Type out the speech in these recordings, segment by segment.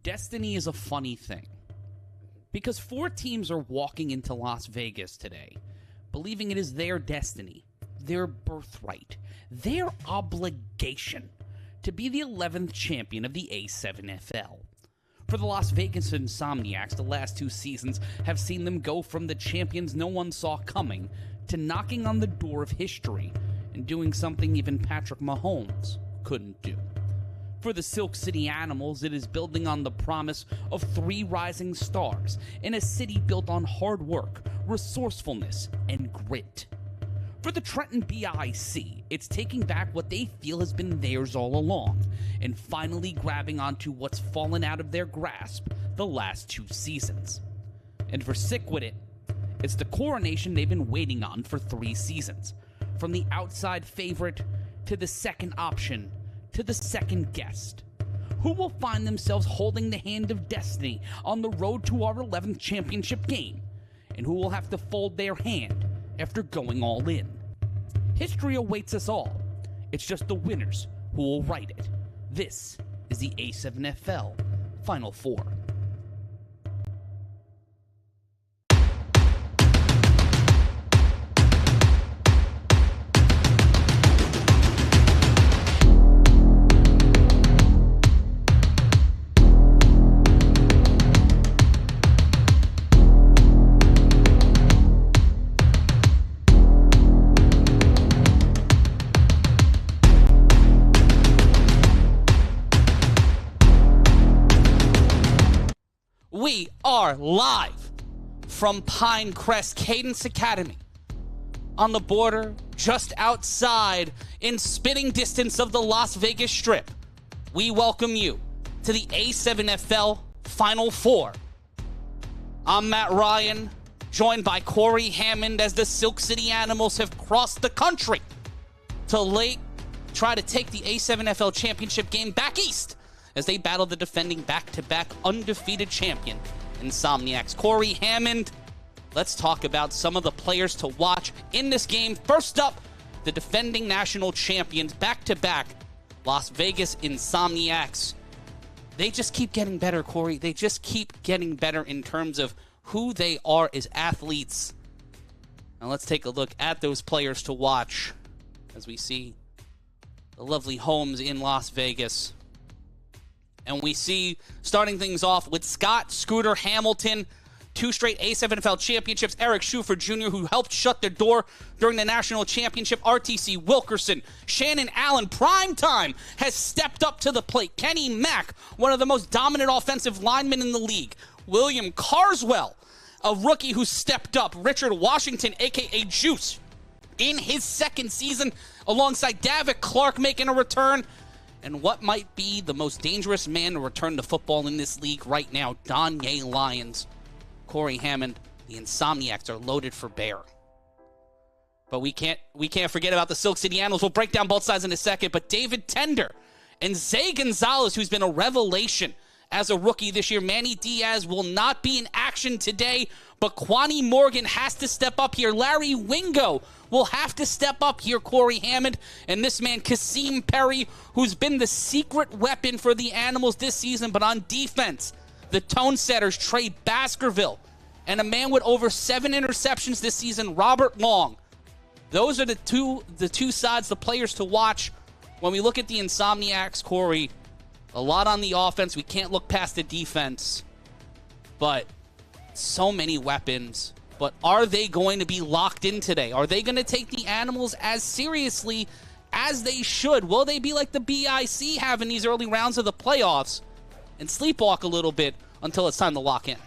Destiny is a funny thing, because 4 teams are walking into Las Vegas today, believing it is their destiny, their birthright, their obligation to be the 11th champion of the A7FL. For the Las Vegas Insomniacs, the last 2 seasons have seen them go from the champions no one saw coming to knocking on the door of history and doing something even Patrick Mahomes couldn't do. For the Silk City Animals, it is building on the promise of 3 rising stars in a city built on hard work, resourcefulness, and grit. For the Trenton BIC, it's taking back what they feel has been theirs all along and finally grabbing onto what's fallen out of their grasp the last 2 seasons. And for Sickwit, it's the coronation they've been waiting on for 3 seasons. From the outside favorite to the second option to the second guest, who will find themselves holding the hand of destiny on the road to our 11th championship game, and who will have to fold their hand after going all in. History awaits us all. It's just the winners who will write it. This is the A7FL Final Four. We are live from Pinecrest Cadence Academy on the border just outside in spitting distance of the Las Vegas Strip. We welcome you to the A7FL Final Four. I'm Matt Ryan, joined by Corey Hammond as the Silk City Animals have crossed the country to try to take the A7FL championship game back east as they battle the defending back-to-back undefeated champion, Insomniacs. Corey Hammond, let's talk about some of the players to watch in this game. First up, the defending national champions, back-to-back Las Vegas Insomniacs. They just keep getting better, Corey. They just keep getting better in terms of who they are as athletes. Now let's take a look at those players to watch as we see the lovely homes in Las Vegas. And we see, starting things off with Scott Scooter Hamilton, 2 straight A7FL championships. Eric Schufer Jr., who helped shut the door during the national championship. RTC Wilkerson, Shannon Allen, primetime, has stepped up to the plate. Kenny Mack, one of the most dominant offensive linemen in the league. William Carswell, a rookie who stepped up. Richard Washington, a.k.a. Juice, in his 2nd season, alongside Davick Clark making a return. And what might be the most dangerous man to return to football in this league right now, Donye Lyons. Corey Hammond, the Insomniacs are loaded for bear. But we can't forget about the Silk City Animals. We'll break down both sides in a second. But David Tender and Zay Gonzalez, who's been a revelation as a rookie this year. Manny Diaz will not be in action today, but Kwani Morgan has to step up here. Larry Wingo will have to step up here, Corey Hammond. And this man, Kasim Perry, who's been the secret weapon for the Animals this season, but on defense, the tone setters, Trey Baskerville, and a man with over 7 interceptions this season, Robert Long. Those are the two sides, the players to watch. When we look at the Insomniacs, Corey, a lot on the offense. We can't look past the defense, but so many weapons. But are they going to be locked in today? Are they going to take the Animals as seriously as they should? Will they be like the BIC have in these early rounds of the playoffs and sleepwalk a little bit until it's time to lock in?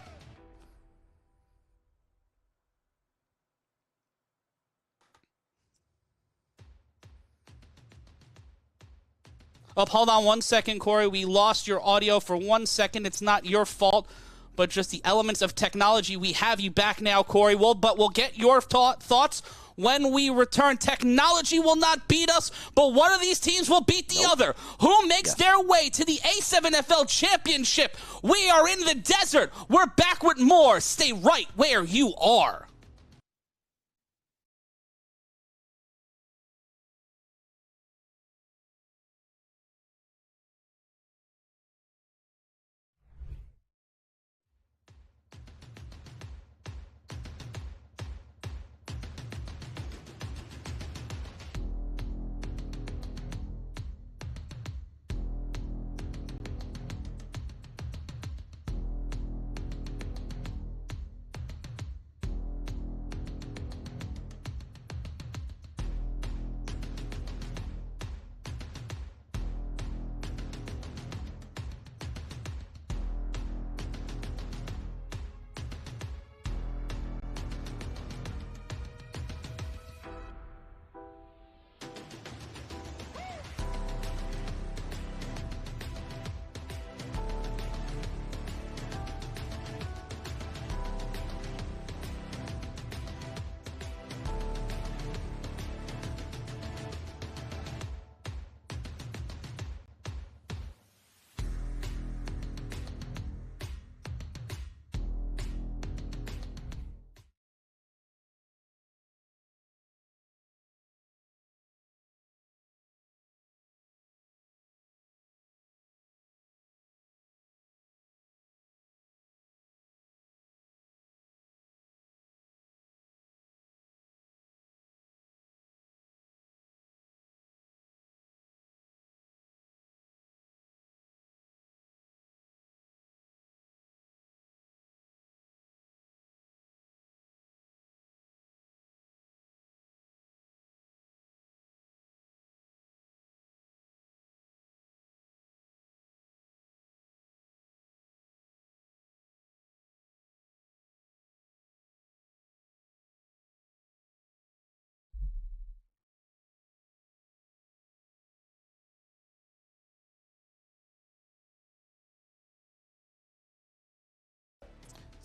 Hold on 1 second, Corey. We lost your audio for 1 second. It's not your fault, but just the elements of technology. We have you back now, Corey. But we'll get your thoughts when we return. Technology will not beat us, but one of these teams will beat the other. Who makes their way to the A7FL championship? We are in the desert. We're back with more. Stay right where you are.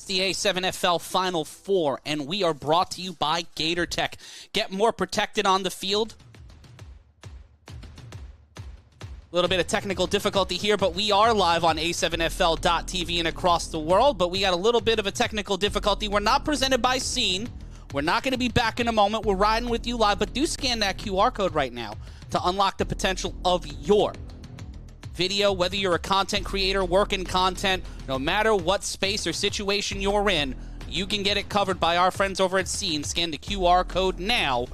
It's the A7FL Final Four, and we are brought to you by GatorTech. Get more protected on the field. A little bit of technical difficulty here, but we are live on A7FL.tv and across the world, but we got a little bit of a technical difficulty. We're not presented by Scene. We're not going to be back in a moment. We're riding with you live, but do scan that QR code right now to unlock the potential of your video, whether you're a content creator, working content, no matter what space or situation you're in, you can get it covered by our friends over at Scene. Scan the QR code now.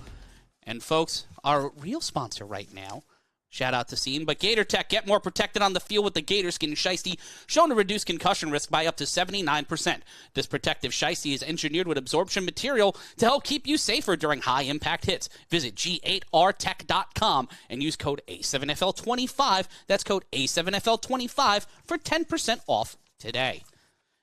And folks, our real sponsor right now, shout out to Scene, but GatorTech, get more protected on the field with the Gator Skin Shiesty, shown to reduce concussion risk by up to 79%. This protective shiesty is engineered with absorption material to help keep you safer during high-impact hits. Visit g8rtech.com and use code A7FL25. That's code A7FL25 for 10% off today.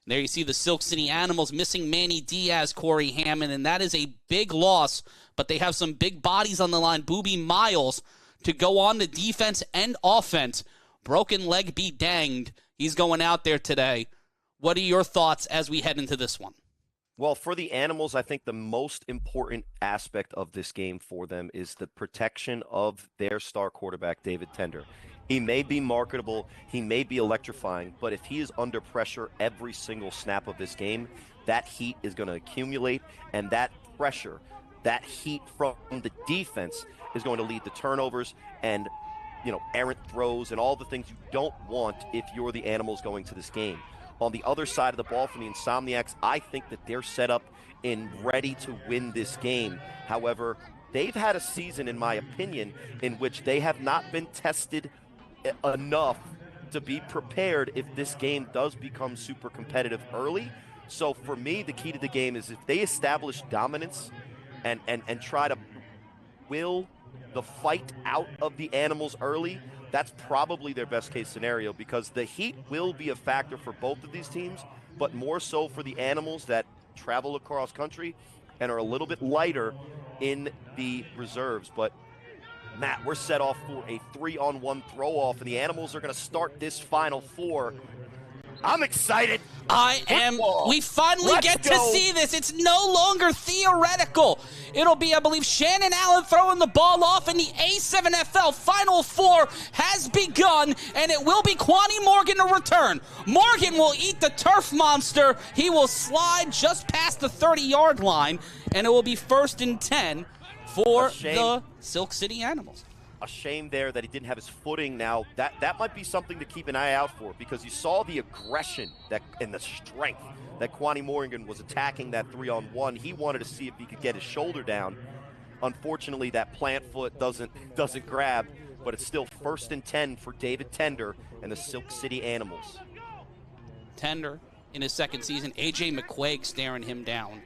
There you see the Silk City Animals missing Manny Diaz, Corey Hammond, and that is a big loss, but they have some big bodies on the line. Booby Miles to go on the defense and offense. Broken leg be danged. He's going out there today. What are your thoughts as we head into this one? Well, for the Animals, I think the most important aspect of this game for them is the protection of their star quarterback, David Tender. He may be marketable, he may be electrifying, but if he is under pressure every single snap of this game, that heat is going to accumulate, and that pressure, that heat from the defense is going to lead to turnovers and, errant throws and all the things you don't want if you're the Animals going to this game. On the other side of the ball from the Insomniacs, I think that they're set up and ready to win this game. However, they've had a season, in my opinion, in which they have not been tested enough to be prepared if this game does become super competitive early. So for me, the key to the game is if they establish dominance and try to will the fight out of the Animals early, that's probably their best case scenario, because the heat will be a factor for both of these teams, but more so for the Animals that travel across country and are a little bit lighter in the reserves. But Matt, we're set off for a 3-on-1 throw-off, and the Animals are going to start this Final Four. I'm excited. I am. We finally get to see this. It's no longer theoretical. It'll be, I believe, Shannon Allen throwing the ball off, and the A7FL Final Four has begun, and it will be Quani Morgan to return. Morgan will eat the turf monster. He will slide just past the 30-yard line, and it will be 1st and 10 for the Silk City Animals. A shame there that he didn't have his footing. Now, that might be something to keep an eye out for, because you saw the aggression and the strength that Quani Morgan was attacking that 3-on-1. He wanted to see if he could get his shoulder down. Unfortunately, that plant foot doesn't grab, but it's still 1st and 10 for David Tender and the Silk City Animals. Tender in his second season, A.J. McQuaig staring him down.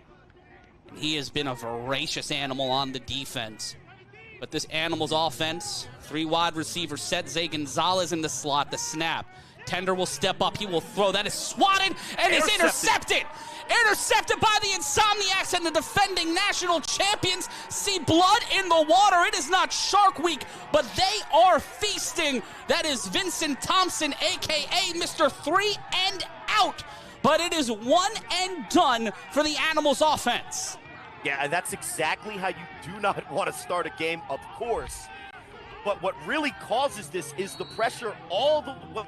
And he has been a voracious animal on the defense. But this Animals offense, 3 wide receivers, set Zay Gonzalez in the slot, the snap. Tender will step up, he will throw. That is swatted and is intercepted. Intercepted by the Insomniacs, and the defending national champions see blood in the water. It is not Shark Week, but they are feasting. That is Vincent Thompson, a.k.a. Mr. 3 and out. But it is 1 and done for the Animals offense. Yeah, that's exactly how you do not want to start a game, of course. But what really causes this is the pressure, the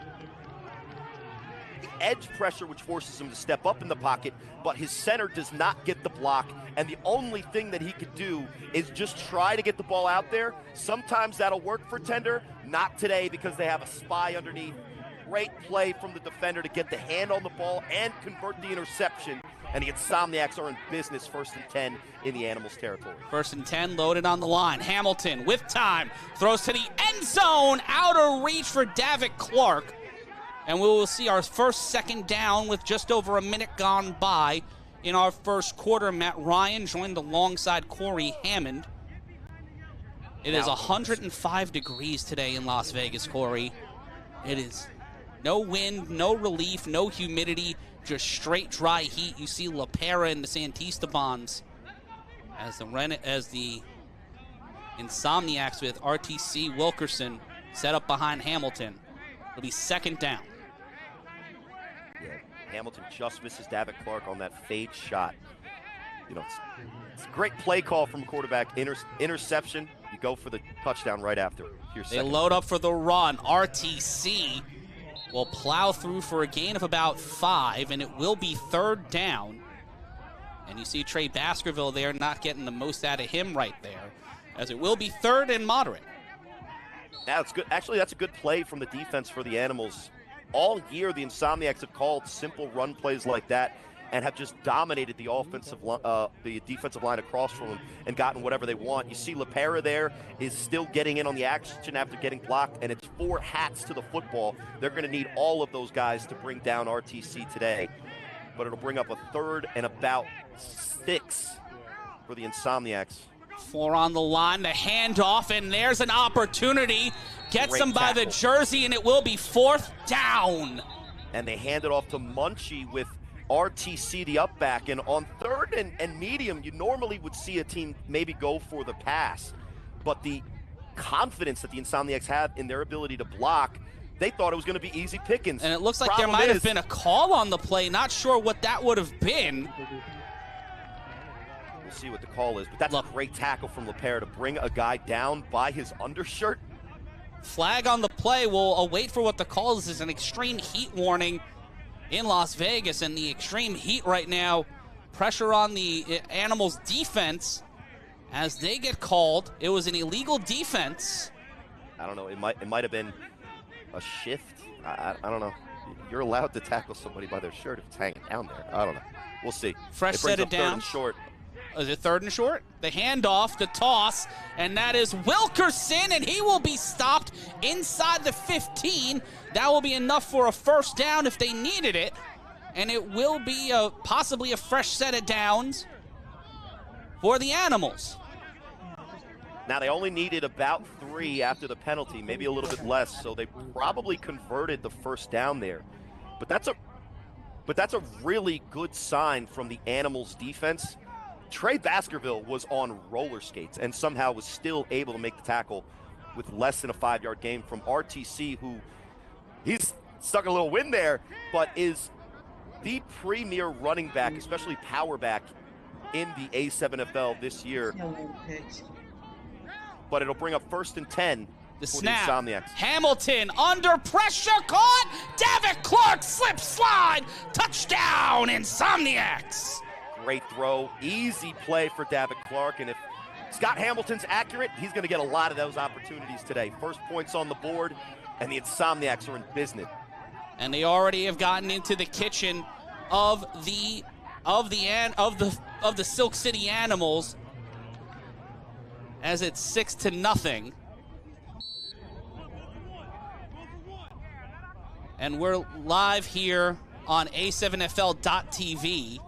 edge pressure, which forces him to step up in the pocket, but his center does not get the block, and the only thing that he could do is just try to get the ball out there. Sometimes that'll work for Tender, not today, because they have a spy underneath. Great play from the defender to get the hand on the ball and convert the interception. And the Insomniacs are in business, 1st and 10 in the Animals territory. 1st and 10 loaded on the line. Hamilton with time throws to the end zone, out of reach for Davick Clark. And we will see our first 2nd down with just over a minute gone by in our first quarter. Matt Ryan joined alongside Corey Hammond. It is 105 degrees today in Las Vegas, Corey. It is no wind, no relief, no humidity, just straight dry heat. You see La Pera and the Santistabons as the Insomniacs with RTC Wilkerson set up behind Hamilton. It'll be 2nd down. Yeah, Hamilton just misses Davitt Clark on that fade shot. You know, it's a great play call from a quarterback. Interception, you go for the touchdown right after. They load up for the run. RTC will plow through for a gain of about 5, and it will be 3rd down. And you see Trey Baskerville there not getting the most out of him right there, as it will be 3rd and moderate. Now it's good. Actually, that's a good play from the defense for the Animals. All year, the Insomniacs have called simple run plays like that and have just dominated the defensive line across from them and gotten whatever they want. You see LaPera there is still getting in on the action after getting blocked, and it's 4 hats to the football. They're going to need all of those guys to bring down RTC today. But it'll bring up a 3rd and about 6 for the Insomniacs. 4 on the line, the handoff, and there's an opportunity. Gets him by the jersey, and it will be 4th down. And they hand it off to Munchie with RTC, the up back. And on 3rd and medium, you normally would see a team maybe go for the pass. But the confidence that the Insomniacs have in their ability to block, they thought it was going to be easy pickings. And it looks like there might have been a call on the play. Not sure what that would have been. We'll see what the call is. But that's a great tackle from LaPera to bring a guy down by his undershirt. Flag on the play. We'll await for what the call is. It's an extreme heat warning in Las Vegas, and the extreme heat right now, pressure on the Animals defense as they get called. It was an illegal defense. I don't know. It might have been a shift. I don't know. You're allowed to tackle somebody by their shirt if it's hanging down there. I don't know. We'll see. Fresh set it down. 3rd and short. Is it 3rd and short? The handoff, the toss, and that is Wilkerson, and he will be stopped inside the 15. That will be enough for a 1st down if they needed it, and it will be possibly a fresh set of downs for the Animals. Now, they only needed about 3 after the penalty, maybe a little bit less, so they probably converted the 1st down there. But that's a really good sign from the Animals defense. Trey Baskerville was on roller skates and somehow was still able to make the tackle with less than a 5-yard gain from RTC, who he's stuck a little wind there, but is the premier running back, especially power back, in the A7FL this year. But it'll bring up 1st and 10 the for snap. the Insomniacs. Hamilton under pressure, caught. Davitt Clark slip slide. Touchdown, Insomniacs. Great throw, easy play for Davitt Clark, and if Scott Hamilton's accurate, he's going to get a lot of those opportunities today. First points on the board, and the Insomniacs are in business. And they already have gotten into the kitchen of the Silk City Animals, as it's 6-0. And we're live here on A7FL.TV.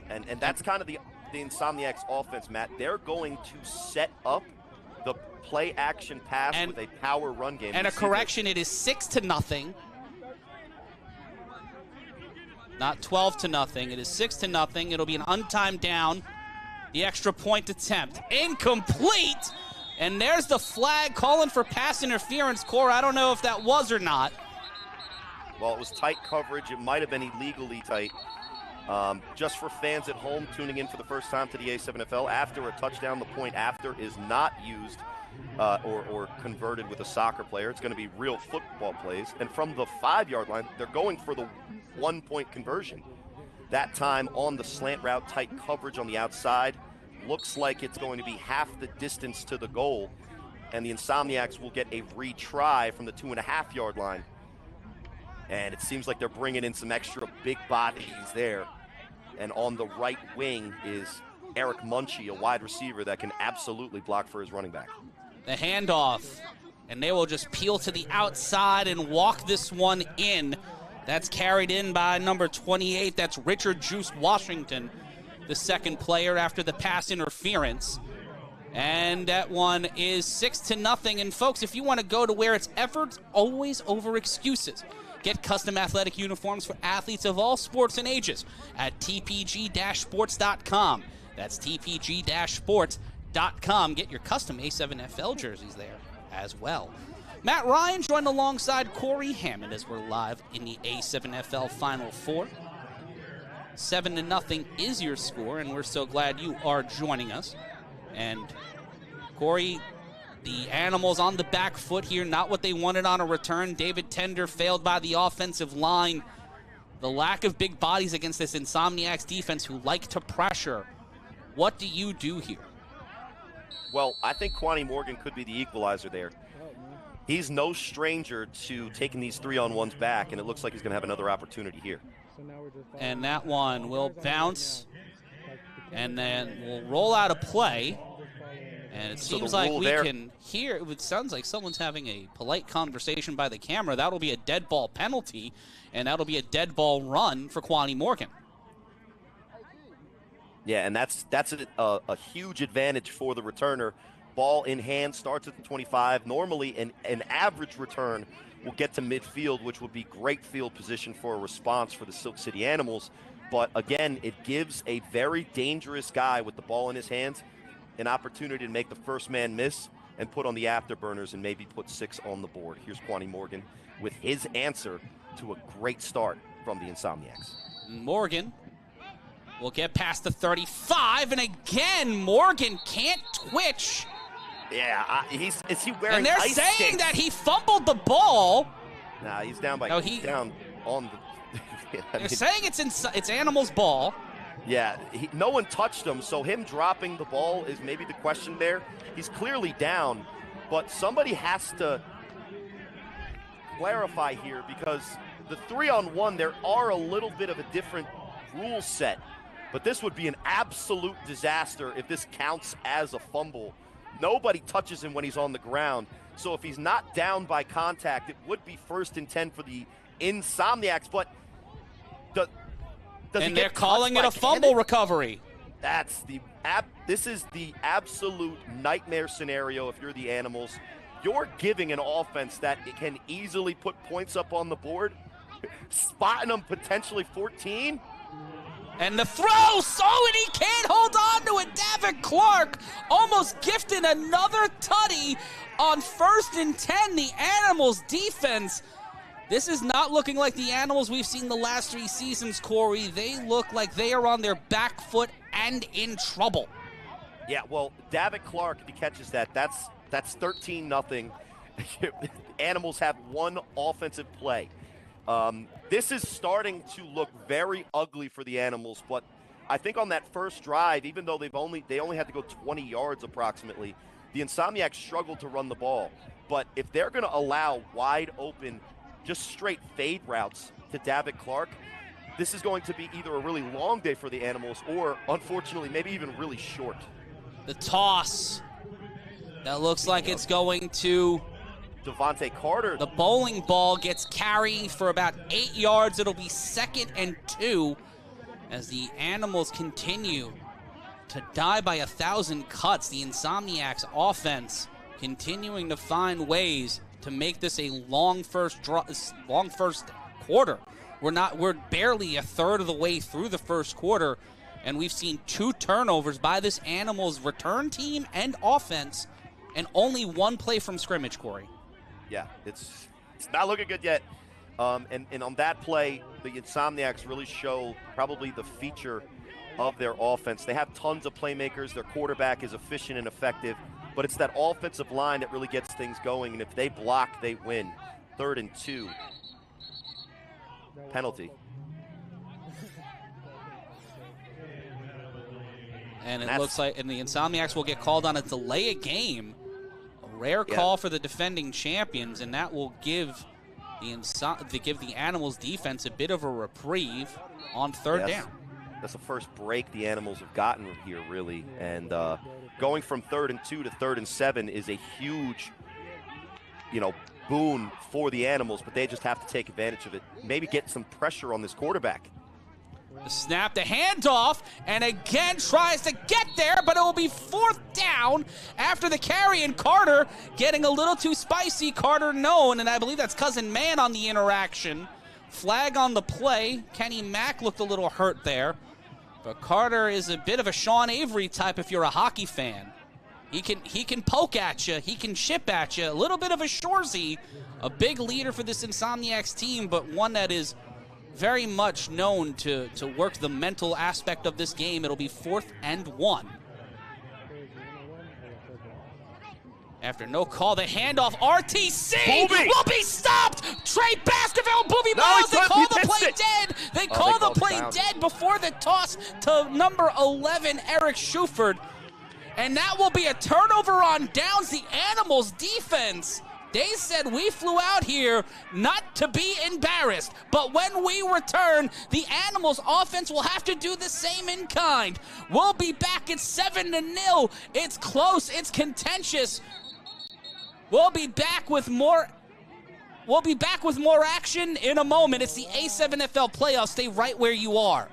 And that's kind of the Insomniacs offense, Matt. They're going to set up the play action pass with a power run game. And a correction, it is 6-0. Not 12-0. It is 6-0. It'll be an untimed down. The extra point attempt. Incomplete. And there's the flag calling for pass interference. Cora, I don't know if that was or not. Well, it was tight coverage. It might have been illegally tight. Just for fans at home tuning in for the first time to the A7FL, after a touchdown, the point after is not used or converted with a soccer player. It's going to be real football plays. And from the 5-yard line, they're going for the 1-point conversion. That time on the slant route, tight coverage on the outside. Looks like it's going to be half the distance to the goal. And the Insomniacs will get a retry from the 2.5-yard line. And it seems like they're bringing in some extra big bodies there. And on the right wing is Eric Munchie, a wide receiver that can absolutely block for his running back. The handoff, and they will just peel to the outside and walk this one in. That's carried in by number 28. That's Richard Juice Washington, the second player after the pass interference. And that one is 6-0. And folks, if you want to go to where it's efforts always over excuses, get custom athletic uniforms for athletes of all sports and ages at tpg-sports.com. That's tpg-sports.com. Get your custom A7FL jerseys there as well. Matt Ryan joined alongside Corey Hammond as we're live in the A7FL Final Four. 7-0 is your score, and we're so glad you are joining us. And Corey, the Animals on the back foot here, not what they wanted on a return. David Tender failed by the offensive line. The lack of big bodies against this Insomniacs defense who like to pressure. What do you do here? Well, I think Kwani Morgan could be the equalizer there. He's no stranger to taking these 3-on-1s back, and it looks like he's going to have another opportunity here. And that one will bounce, and then we'll roll out a play. And it seems like we can hear, it sounds like someone's having a polite conversation by the camera. That'll be a dead ball penalty, and that'll be a dead ball run for Kwani Morgan. Yeah, and that's a huge advantage for the returner. Ball in hand, starts at the 25. Normally, an average return will get to midfield, which would be great field position for a response for the Silk City Animals. But again, it gives a very dangerous guy with the ball in his hands an opportunity to make the first man miss and put on the afterburners and maybe put 6 on the board. Here's Kwani Morgan with his answer to a great start from the Insomniacs. Morgan will get past the 35, and again, Morgan can't twitch. Yeah, is he wearing And they're ice saying skates? that he fumbled the ball. Nah, he's down by he's down on the. They're saying it's Animals' ball. Yeah, no one touched him, so him dropping the ball is maybe the question there. He's clearly down, but somebody has to clarify here because the 3-on-1, there are a little bit of a different rule set, but this would be an absolute disaster if this counts as a fumble. Nobody touches him when he's on the ground. So if he's not down by contact, it would be 1st and 10 for the Insomniacs. But and they're calling it a fumble recovery. This is the absolute nightmare scenario if you're the Animals. You're giving an offense that it can easily put points up on the board, spotting them potentially 14. And the throw, and he can't hold on to it. David Clark almost gifted another tutty on 1st and 10. The Animals defense. This is not looking like the Animals we've seen the last 3 seasons, Corey. They look like they are on their back foot and in trouble. Yeah, well, David Clark, if he catches that, that's 13-0. Animals have 1 offensive play. This is starting to look very ugly for the Animals, but I think on that first drive, even though they only had to go 20 yards approximately, the Insomniacs struggled to run the ball. But if they're going to allow wide open, just straight fade routes to David Clark, this is going to be either a really long day for the Animals or, unfortunately, maybe even really short. The toss. That looks like it's going to Devontae Carter. The bowling ball gets carried for about 8 yards. It'll be 2nd and 2 as the Animals continue to die by 1,000 cuts. The Insomniacs offense continuing to find ways to make this a long first quarter. We're barely a third of the way through the first quarter, and we've seen 2 turnovers by this Animals return team and offense, and only 1 play from scrimmage, Corey. Yeah, it's not looking good yet. And on that play, the Insomniacs really show probably the feature of their offense. They have tons of playmakers. Their quarterback is efficient and effective, but it's that offensive line that really gets things going. And if they block, they win. 3rd and 2. Penalty. And it looks like, and the Insomniacs will get called on a delay of game. A rare call for the defending champions, and that will give the Animals defense a bit of a reprieve on 3rd down. That's the first break the Animals have gotten here, really. And going from 3rd and 2 to 3rd and 7 is a huge, boon for the Animals, but they just have to take advantage of it. Maybe get some pressure on this quarterback. The snap, the handoff, and again tries to get there, but it will be 4th down after the carry, and Carter getting a little too spicy. Carter known, and I believe that's Cousin Man on the interaction. Flag on the play. Kenny Mack looked a little hurt there, but Carter is a bit of a Sean Avery type if you're a hockey fan. He can poke at you. He can chip at you. A little bit of a Shorzy, a big leader for this Insomniacs team, but one that is very much known to work the mental aspect of this game. It'll be 4th and 1. After no call, the handoff, RTC will be stopped! Trey Baskerville, Booby Miles, they call the play dead! They call the play dead before the toss to number 11, Eric Schuford. And that will be a turnover on downs. The Animals defense, they said we flew out here not to be embarrassed, but when we return, the Animals offense will have to do the same in kind. We'll be back at 7-0. It's close, it's contentious. We'll be back with more action in a moment. It's the A7FL playoffs. Stay right where you are.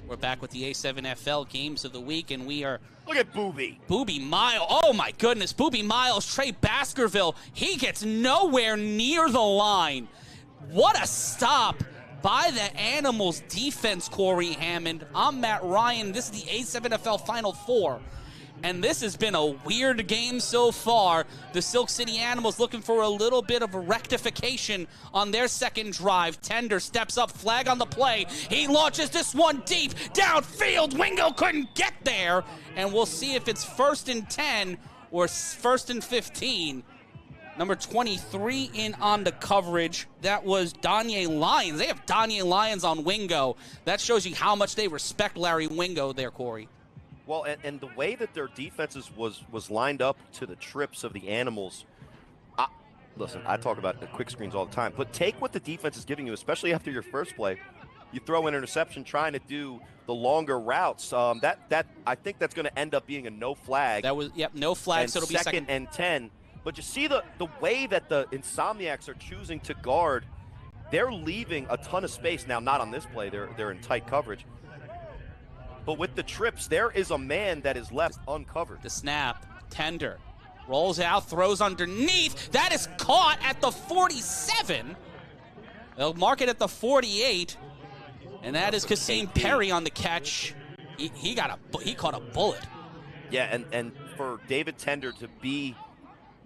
We're back with the A7FL games of the week, and we are... Look at Booby. Booby Miles. Oh, my goodness. Booby Miles, Trey Baskerville. He gets nowhere near the line. What a stop by the Animals defense, Corey Hammond. I'm Matt Ryan. This is the A7FL Final Four. And this has been a weird game so far. The Silk City Animals looking for a little bit of a rectification on their second drive. Tender steps up, flag on the play. He launches this one deep, downfield. Wingo couldn't get there. And we'll see if it's 1st and 10 or 1st and 15. Number 23 in on the coverage. That was Danye Lyons. They have Danye Lyons on Wingo. That shows you how much they respect Larry Wingo there, Corey. Well, and the way that their defenses was lined up to the trips of the Animals, listen, I talk about the quick screens all the time, but take what the defense is giving you, especially after your first play. You throw an interception trying to do the longer routes. That I think that's going to end up being a no flag. That was, yep, no flag, so it'll be second and 10. But you see the way that the Insomniacs are choosing to guard. They're leaving a ton of space. Now, not on this play. They're in tight coverage. But with the trips, there is a man that is left uncovered. The snap, Tender, rolls out, throws underneath. That is caught at the 47. They'll mark it at the 48. And that is Kasim Perry on the catch. He caught a bullet. Yeah, and for David Tender to be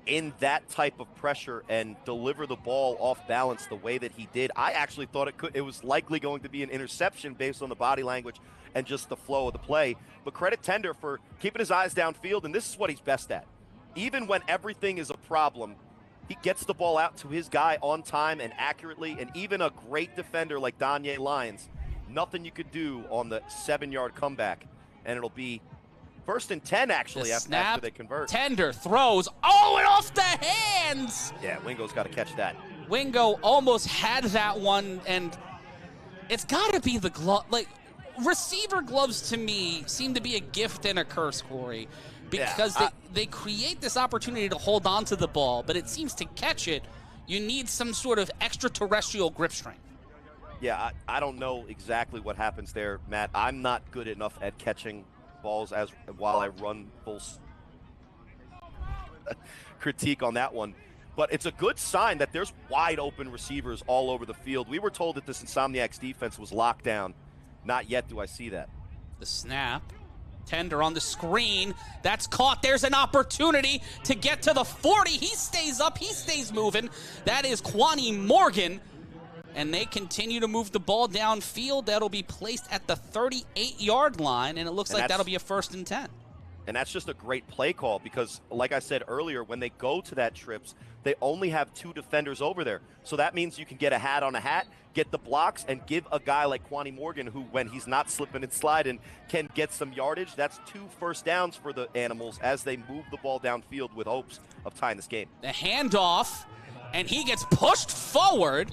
in that type of pressure and deliver the ball off balance the way that he did, I actually thought it was likely going to be an interception based on the body language and just the flow of the play. But credit Tender for keeping his eyes downfield, and this is what he's best at. Even when everything is a problem, he gets the ball out to his guy on time and accurately, and even a great defender like Danye Lyons, nothing you could do on the 7-yard comeback, and it'll be 1st and 10 actually after they convert. Tender throws, and off the hands! Yeah, Wingo's got to catch that. Wingo almost had that one, and it's got to be the glove. Like, receiver gloves to me seem to be a gift and a curse, Corey, because they create this opportunity to hold on to the ball, but it seems to catch it, you need some sort of extraterrestrial grip strength. Yeah, I don't know exactly what happens there, Matt. I'm not good enough at catching balls while I run full critique on that one. But it's a good sign that there's wide open receivers all over the field. We were told that this Insomniacs defense was locked down. Not yet do I see that. The snap. Tender on the screen. That's caught. There's an opportunity to get to the 40. He stays up. He stays moving. That is Kwani Morgan. And they continue to move the ball downfield. That'll be placed at the 38-yard line, and it looks like that'll be a 1st and 10. And that's just a great play call because, like I said earlier, when they go to that trips, they only have 2 defenders over there. So that means you can get a hat on a hat, get the blocks, and give a guy like Kwani Morgan, who, when he's not slipping and sliding, can get some yardage. That's 2 first downs for the Animals as they move the ball downfield with hopes of tying this game. The handoff, and he gets pushed forward.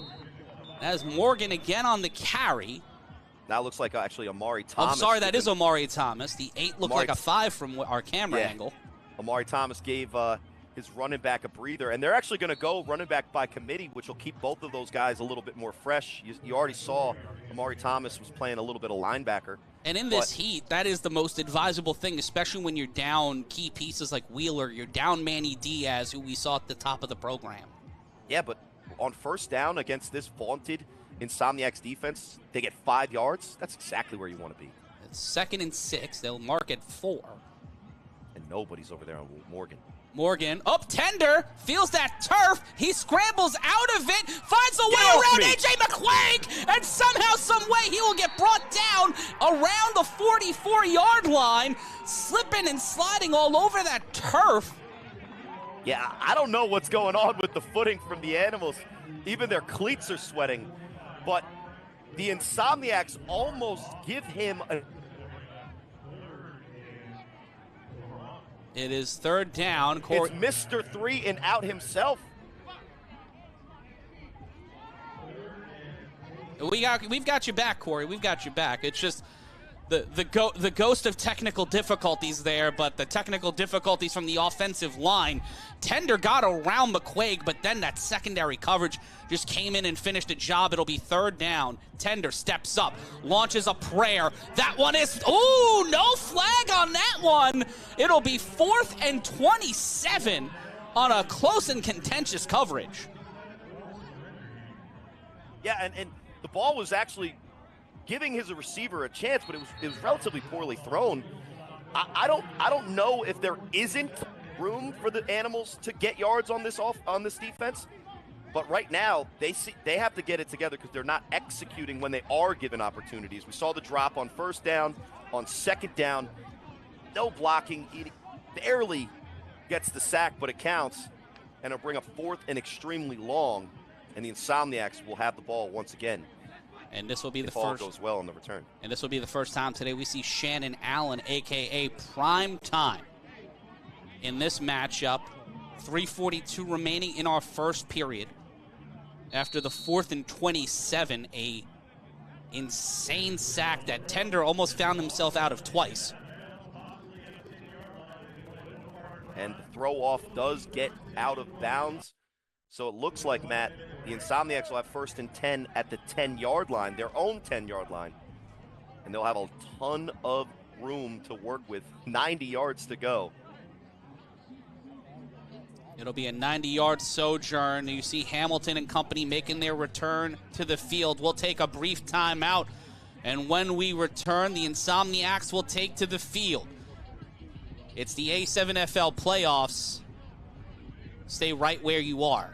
As Morgan again on the carry. That looks like actually Amari Thomas. I'm sorry, that is Omari Thomas. The 8 looked like a 5 from our camera angle. Amari Thomas gave his running back a breather, and they're actually going to go running back by committee, which will keep both of those guys a little bit more fresh. You already saw Amari Thomas was playing a little bit of linebacker. And in this heat, that is the most advisable thing, especially when you're down key pieces like Wheeler. You're down Manny Diaz, who we saw at the top of the program. Yeah, but on first down against this vaunted Insomniacs defense, they get 5 yards. That's exactly where you want to be. It's 2nd and 6. They'll mark at 4. And nobody's over there on Morgan. Morgan, up Tender, feels that turf. He scrambles out of it, finds a way around A.J. McQuaig, and somehow, some way, he will get brought down around the 44-yard line, slipping and sliding all over that turf. Yeah, I don't know what's going on with the footing from the Animals. Even their cleats are sweating. But the Insomniacs almost give him a... It is 3rd down. It's Mr. 3 and out himself. We've got you back, Corey. We've got you back. It's just the ghost of technical difficulties there, but the technical difficulties from the offensive line. Tender got around McQuaig, but then that secondary coverage just came in and finished the job. It'll be 3rd down. Tender steps up, launches a prayer. That one is, ooh, no flag on that one. It'll be 4th and 27 on a close and contentious coverage. Yeah, and the ball was actually giving his receiver a chance, but it was relatively poorly thrown. I don't know if there isn't room for the Animals to get yards on this defense, but right now they have to get it together because they're not executing when they are given opportunities. We saw the drop on 1st down, on 2nd down, no blocking. He barely gets the sack, but it counts, and it'll bring a 4th and extremely long, and the Insomniacs will have the ball once again. And this will be if all goes well in the return. And this will be the first time today we see Shannon Allen, a.k.a. Prime Time, in this matchup. 3:42 remaining in our first period. After the 4th and 27, a insane sack that Tender almost found himself out of twice. And the throw-off does get out of bounds. So it looks like, Matt, the Insomniacs will have 1st and 10 at the 10-yard line, their own 10-yard line. And they'll have a ton of room to work with, 90 yards to go. It'll be a 90-yard sojourn. You see Hamilton and company making their return to the field. We'll take a brief timeout, and when we return, the Insomniacs will take to the field. It's the A7FL playoffs. Stay right where you are.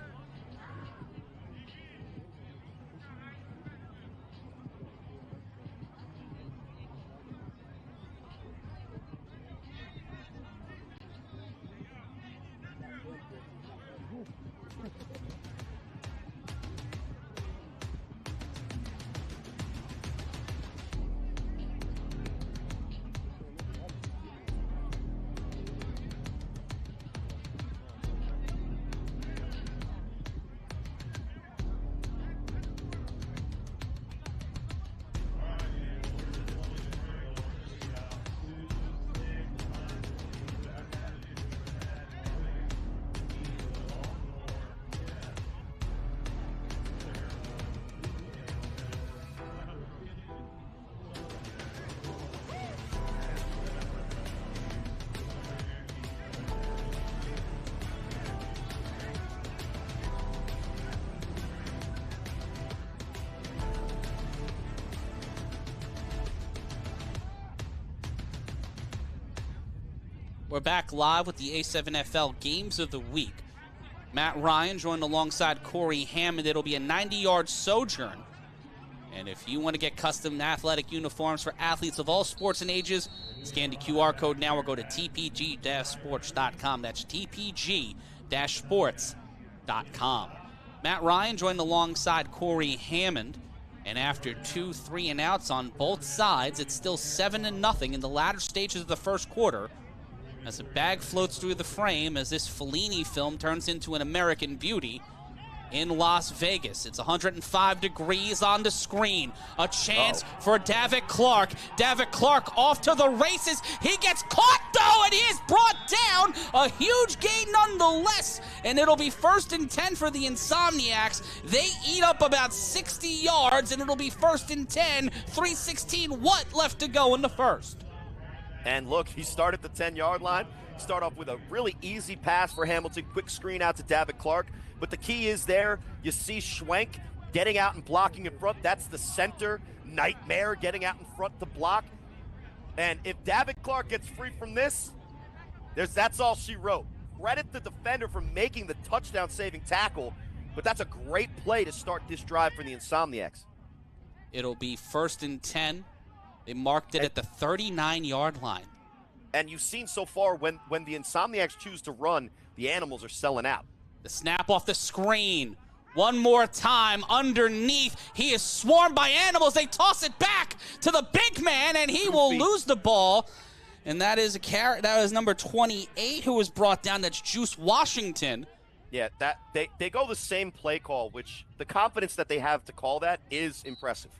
We're back live with the A7FL Games of the Week. Matt Ryan joined alongside Corey Hammond. It'll be a 90-yard sojourn. And if you want to get custom athletic uniforms for athletes of all sports and ages, scan the QR code now or go to tpg-sports.com. That's tpg-sports.com. Matt Ryan joined alongside Corey Hammond. And after 2 3-and-outs on both sides, it's still 7-0 in the latter stages of the first quarter as a bag floats through the frame as this Fellini film turns into an American Beauty in Las Vegas. It's 105 degrees on the screen. A chance for Davitt Clark. Davitt Clark off to the races. He gets caught, though, and he is brought down. A huge gain nonetheless, and it'll be 1st and 10 for the Insomniacs. They eat up about 60 yards, and it'll be 1st and 10, 3:16 what left to go in the first. And look, he started the 10-yard line. Start off with a really easy pass for Hamilton. Quick screen out to Davitt Clark. But the key is there, you see Schwenk getting out and blocking in front. That's the center. Nightmare getting out in front to block. And if Davitt Clark gets free from this, that's all she wrote. Credit the defender for making the touchdown-saving tackle, but that's a great play to start this drive for the Insomniacs. It'll be 1st and 10. They marked it at the 39-yard line. And you've seen so far when the Insomniacs choose to run, the animals are selling out. The snap off the screen. One more time underneath. He is swarmed by animals. They toss it back to the big man, and he will lose the ball. And that is number 28 who was brought down. That's Juice Washington. Yeah, they go the same play call, which the confidence that they have to call that is impressive.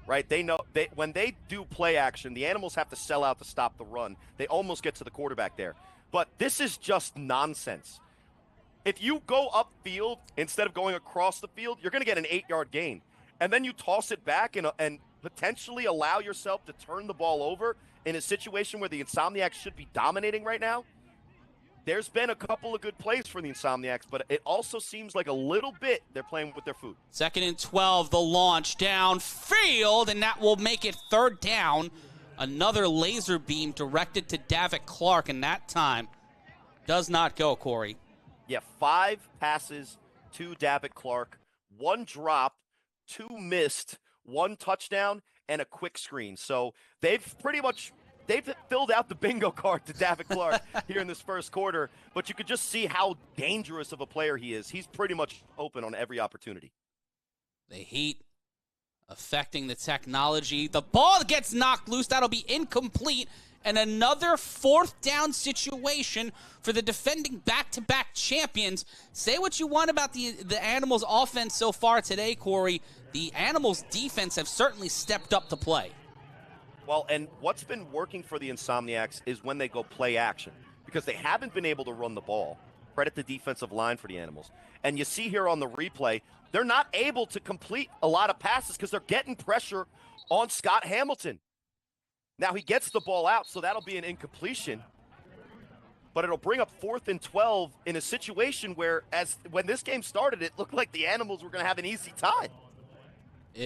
Right? They know when they do play action, the animals have to sell out to stop the run. They almost get to the quarterback there. But this is just nonsense. If you go upfield instead of going across the field, you're going to get an 8-yard gain. And then you toss it back and potentially allow yourself to turn the ball over in a situation where the Insomniacs should be dominating right now. There's been a couple of good plays for the Insomniacs, but it also seems like a little bit they're playing with their food. 2nd and 12, the launch downfield, and that will make it 3rd down. Another laser beam directed to Davitt Clark, and that time does not go, Corey. Yeah, 5 passes to Davitt Clark, 1 drop, 2 missed, 1 touchdown, and a quick screen. So they've filled out the bingo card to Davitt Clark here in this first quarter, but you could just see how dangerous of a player he is. He's pretty much open on every opportunity. The heat affecting the technology. The ball gets knocked loose. That'll be incomplete. And another 4th down situation for the defending back-to-back champions. Say what you want about the Animals' offense so far today, Corey. The Animals' defense have certainly stepped up to play. Well, and what's been working for the Insomniacs is when they go play action, because they haven't been able to run the ball. Credit the defensive line for the Animals. And you see here on the replay, they're not able to complete a lot of passes because they're getting pressure on Scott Hamilton. Now he gets the ball out, so that'll be an incompletion. But it'll bring up 4th and 12 in a situation where, when this game started, it looked like the Animals were going to have an easy time.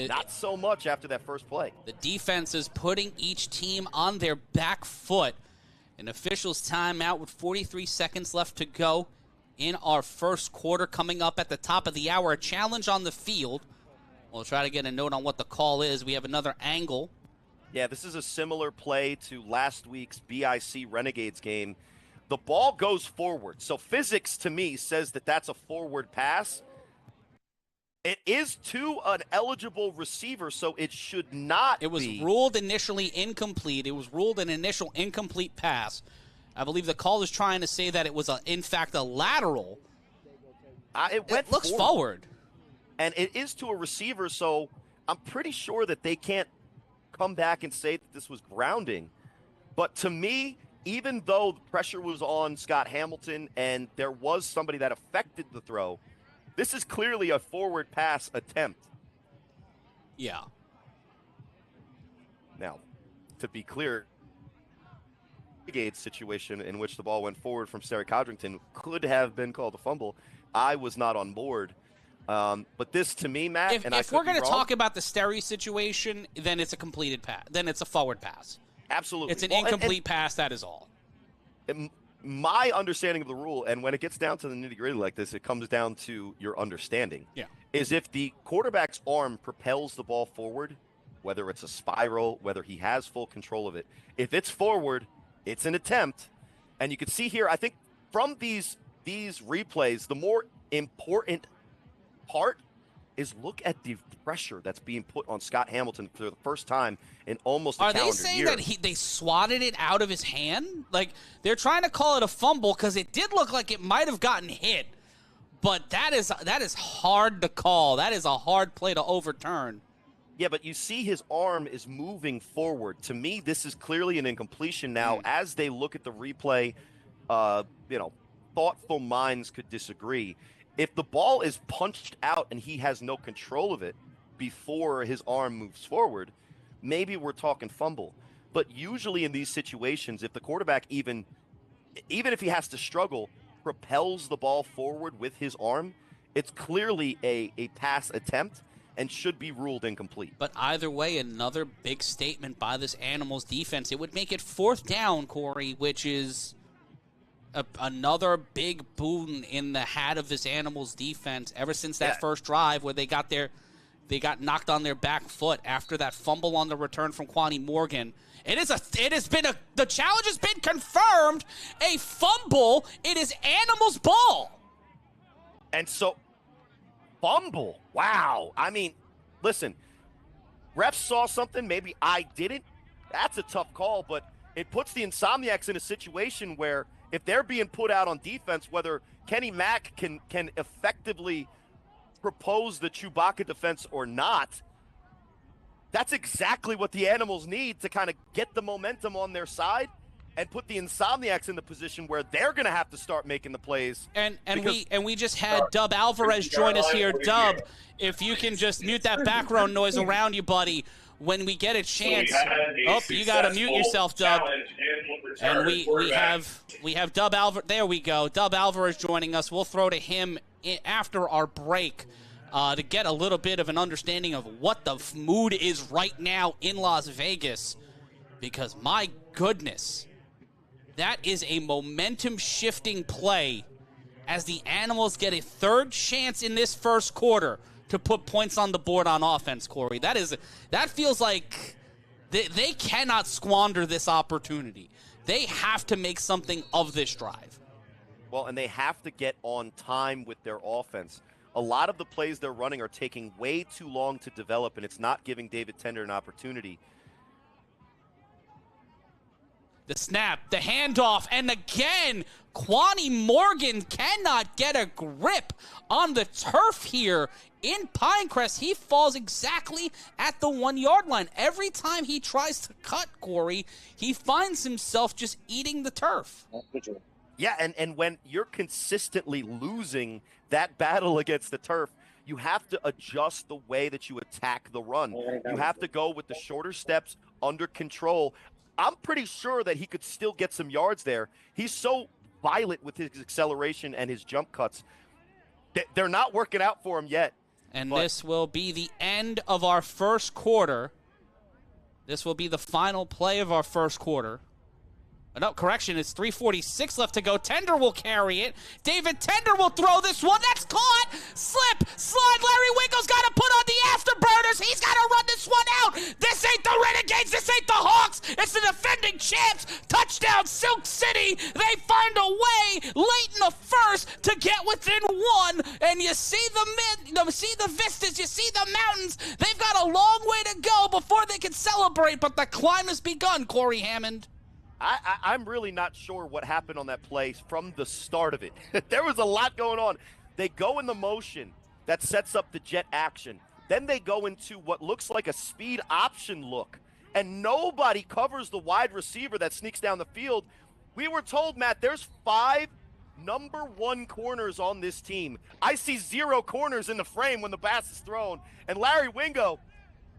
Not so much after that first play. The defense is putting each team on their back foot. An official's timeout with 43 seconds left to go in our first quarter. Coming up at the top of the hour, a challenge on the field. We'll try to get a note on what the call is. We have another angle. Yeah, this is a similar play to last week's BIC Renegades game. The ball goes forward. So physics, to me, says that that's a forward pass. It is to an eligible receiver, so it should not be. It was ruled initially incomplete. It was ruled an initial incomplete pass. I believe the call is trying to say that it was, in fact, a lateral. It looks forward. And it is to a receiver, so I'm pretty sure that they can't come back and say that this was grounding. But to me, even though the pressure was on Scott Hamilton and there was somebody that affected the throw, this is clearly a forward pass attempt. Yeah. Now, to be clear, Renegades situation in which the ball went forward from Sarah Codrington could have been called a fumble. I was not on board. But this, to me, Matt, if we're going to talk about the Sterry situation, then it's a completed pass. Then it's a forward pass. Absolutely. It's an incomplete pass, that is all. my understanding of the rule, and when it gets down to the nitty-gritty like this, it comes down to your understanding. Yeah. Is if the quarterback's arm propels the ball forward, whether it's a spiral, whether he has full control of it, if it's forward, it's an attempt. And you can see here, I think from these replays, the more important part is look at the pressure that's being put on Scott Hamilton for the first time in almost a calendar year. Are they saying that they swatted it out of his hand? Like, they're trying to call it a fumble because it did look like it might have gotten hit. But that is hard to call. That is a hard play to overturn. Yeah, but you see his arm is moving forward. To me, this is clearly an incompletion now. As they look at the replay, thoughtful minds could disagree. If the ball is punched out and he has no control of it before his arm moves forward, maybe we're talking fumble. But usually in these situations, if the quarterback, even if he has to struggle, propels the ball forward with his arm, it's clearly a pass attempt and should be ruled incomplete. But either way, another big statement by this Animals defense. It would make it 4th down, Corey, which is another big boon in the hat of this Animals defense ever since that first drive where they got knocked on their back foot after that fumble on the return from Kwani Morgan. The challenge has been confirmed. A fumble. It is Animals' ball. And so, fumble. Wow. I mean, listen, refs saw something. Maybe I didn't. That's a tough call, but it puts the Insomniacs in a situation where if they're being put out on defense, whether Kenny Mack can effectively propose the Chewbacca defense or not, that's exactly what the Animals need to kind of get the momentum on their side and put the Insomniacs in the position where they're going to have to start making the plays. And we just had Dub Alvarez join us here. Dub, if you can just mute that background noise around you, buddy, when we get a chance. You got to mute yourself, Dub. And we have Dub Alvarez. There we go. Dub Alvarez joining us. We'll throw to him after our break to get a little bit of an understanding of what the mood is right now in Las Vegas. Because, my goodness, that is a momentum-shifting play as the Animals get a 3rd chance in this first quarter to put points on the board on offense, Corey. That feels like they cannot squander this opportunity. They have to make something of this drive. Well, and they have to get on time with their offense. A lot of the plays they're running are taking way too long to develop, and it's not giving David Tender an opportunity. The snap, the handoff, and again, Kwani Morgan cannot get a grip on the turf here in Pinecrest. He falls exactly at the 1-yard line. Every time he tries to cut, Corey, he finds himself just eating the turf. Yeah, and when you're consistently losing that battle against the turf, you have to adjust the way that you attack the run. You have to go with the shorter steps under control. I'm pretty sure that he could still get some yards there. He's so violent with his acceleration and his jump cuts. They're not working out for him yet. And this will be the end of our first quarter. This will be the final play of our first quarter. No, correction, it's 3:46 left to go. Tender will carry it. David Tender will throw this one. That's caught. Slip, slide. Larry Winkle's got to put on the afterburners. He's got to run this one out. This ain't the Renegades. This ain't the Hawks. It's the defending champs. Touchdown, Silk City. They find a way late in the first to get within 1. And you see the vistas. You see the mountains. They've got a long way to go before they can celebrate. But the climb has begun, Corey Hammond. I'm really not sure what happened on that play from the start of it. There was a lot going on. They go in the motion that sets up the jet action. Then they go into what looks like a speed option look, and nobody covers the wide receiver that sneaks down the field. We were told, Matt, there's 5 number 1 corners on this team. I see 0 corners in the frame when the pass is thrown. And Larry Wingo,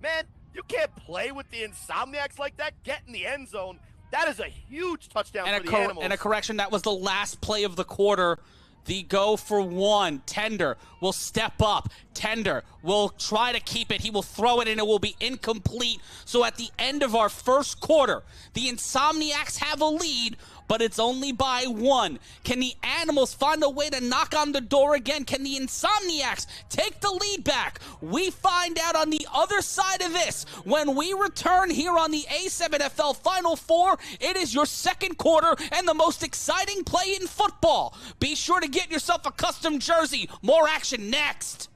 man, you can't play with the Insomniacs like that. Get in the end zone. That is a huge touchdown for the Animals. And a correction, that was the last play of the quarter. The go for 1. Tender will step up. Tender will try to keep it. He will throw it, and it will be incomplete. So at the end of our first quarter, the Insomniacs have a lead, but but it's only by 1. Can the Animals find a way to knock on the door again? Can the Insomniacs take the lead back? We find out on the other side of this when we return here on the A7FL Final Four. It is your second quarter and the most exciting play in football. Be sure to get yourself a custom jersey. More action next.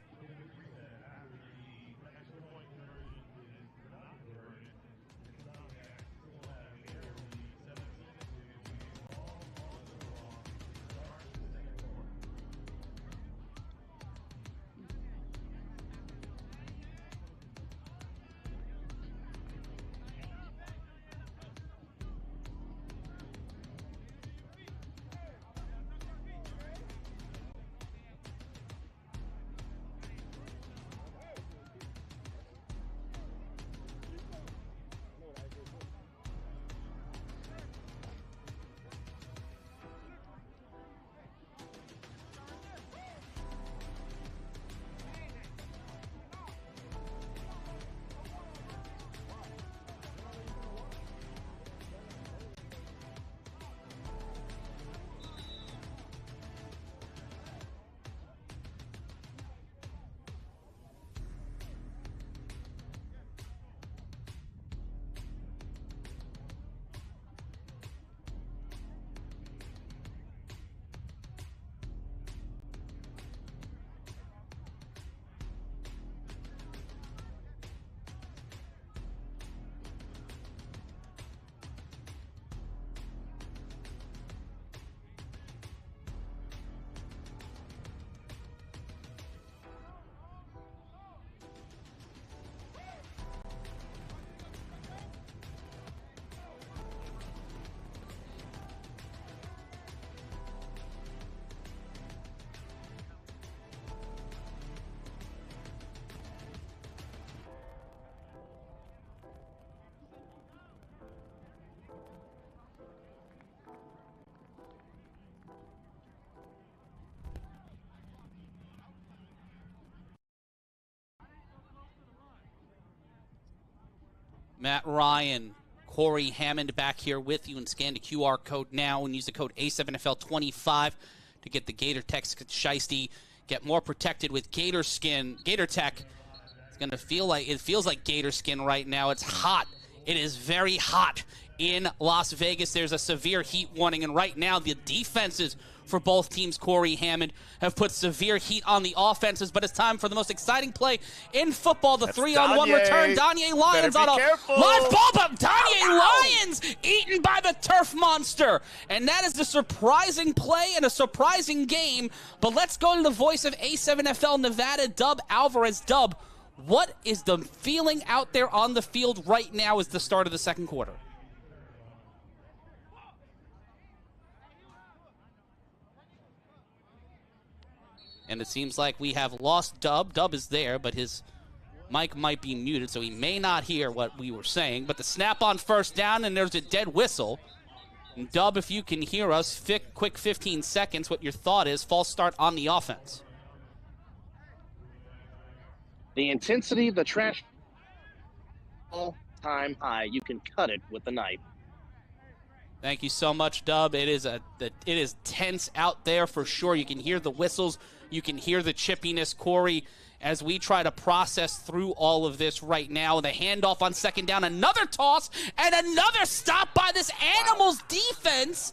Matt Ryan, Corey Hammond back here with you, and scan the QR code now and use the code A7FL25 to get the Gator Tech Shiesty. Get more protected with Gator Skin. Gator Tech. It feels like Gator Skin right now. It's hot. It is very hot in Las Vegas. There's a severe heat warning, and right now the defenses for both teams, Corey Hammond, have put severe heat on the offenses, but it's time for the most exciting play in football, the 3-on-1 return. Danye Lyons on a live ball, but Danye Lyons eaten by the turf monster. And that is the surprising play and a surprising game. But let's go to the voice of A7FL Nevada, Dub Alvarez. Dub, what is the feeling out there on the field right now as the start of the second quarter? And it seems like we have lost Dub. Dub is there, but his mic might be muted, so he may not hear what we were saying. But the snap on first down, and there's a dead whistle. And Dub, if you can hear us, quick 15 seconds, what your thought is, false start on the offense. The intensity, the trash, all-time high. You can cut it with a knife. Thank you so much, Dub. It is tense out there for sure. You can hear the whistles. You can hear the chippiness, Corey, as we try to process through all of this right now. The handoff on second down, another toss, and another stop by this Animals defense.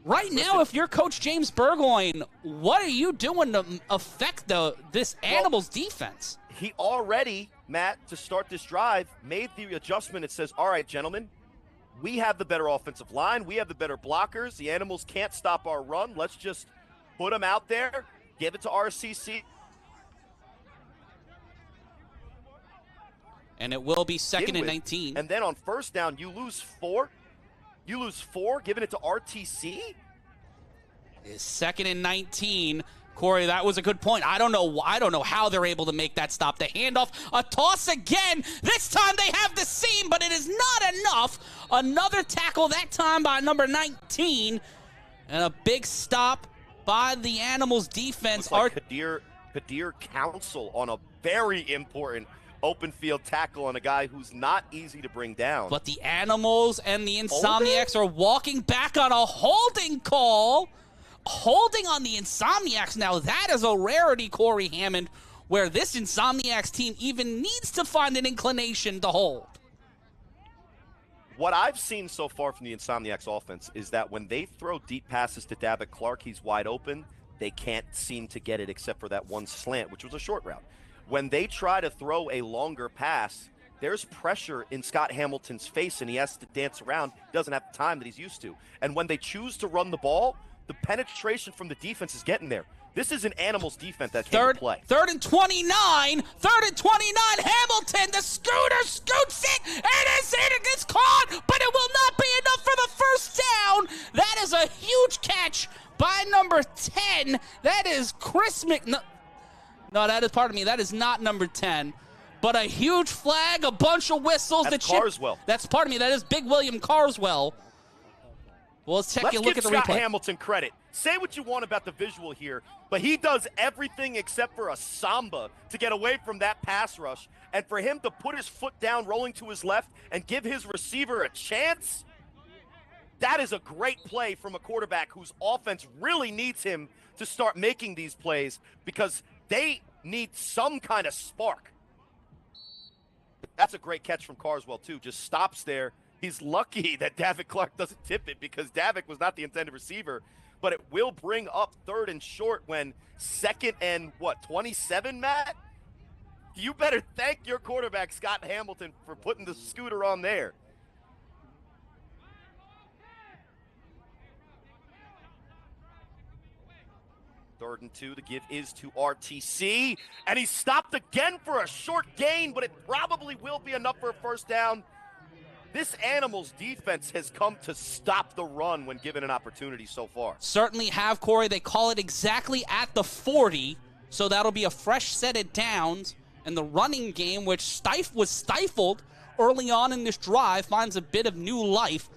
Right now, if you're Coach James Burgoyne, what are you doing to affect this Animals defense? He already, Matt, to start this drive, made the adjustment. It says, all right, gentlemen, we have the better offensive line. We have the better blockers. The Animals can't stop our run. Let's just put them out there, give it to RCC. And it will be second and 19. And then on first down, you lose 4. You lose 4, giving it to RTC? It's second and 19. Corey, that was a good point. I don't know how they're able to make that stop. The handoff, a toss again. This time they have the seam, but it is not enough. Another tackle, that time by number 19. And a big stop by the Animals defense. Looks like Kadir Council on a very important open field tackle on a guy who's not easy to bring down. But the Animals and the Insomniacs are walking back on a holding call. Holding on the Insomniacs. Now that is a rarity, Corey Hammond, where this Insomniacs team even needs to find an inclination to hold. What I've seen so far from the Insomniacs offense is that when they throw deep passes to David Clark, he's wide open. They can't seem to get it except for that one slant, which was a short route. When they try to throw a longer pass, there's pressure in Scott Hamilton's face, and he has to dance around. He doesn't have the time that he's used to. And when they choose to run the ball, the penetration from the defense is getting there. This is an Animals defense that can't play. Third and 29. Hamilton, the scooter scoots it, and it gets caught, but it will not be enough for the first down. That is a huge catch by number 10. That is Chris No, that is, pardon me, that is not number 10. But a huge flag, a bunch of whistles. That's Carswell. Pardon me, that is Big William Carswell. Well, let's take a look at the replay. Let's give Scott Hamilton credit. Say what you want about the visual here, but he does everything except for a samba to get away from that pass rush. And for him to put his foot down, rolling to his left, and give his receiver a chance, that is a great play from a quarterback whose offense really needs him to start making these plays because they need some kind of spark. That's a great catch from Carswell, too. Just stops there. He's lucky that David Clark doesn't tip it because Davick was not the intended receiver, but it will bring up 3rd and short when 2nd and, 27, Matt? You better thank your quarterback, Scott Hamilton, for putting the scooter on there. Third and 2, the give is to RTC, and he's stopped again for a short gain, but it probably will be enough for a first down. This Animals defense has come to stop the run when given an opportunity so far. Certainly have, Corey. They call it exactly at the 40, so that'll be a fresh set of downs. And the running game, which was stifled early on in this drive, finds a bit of new life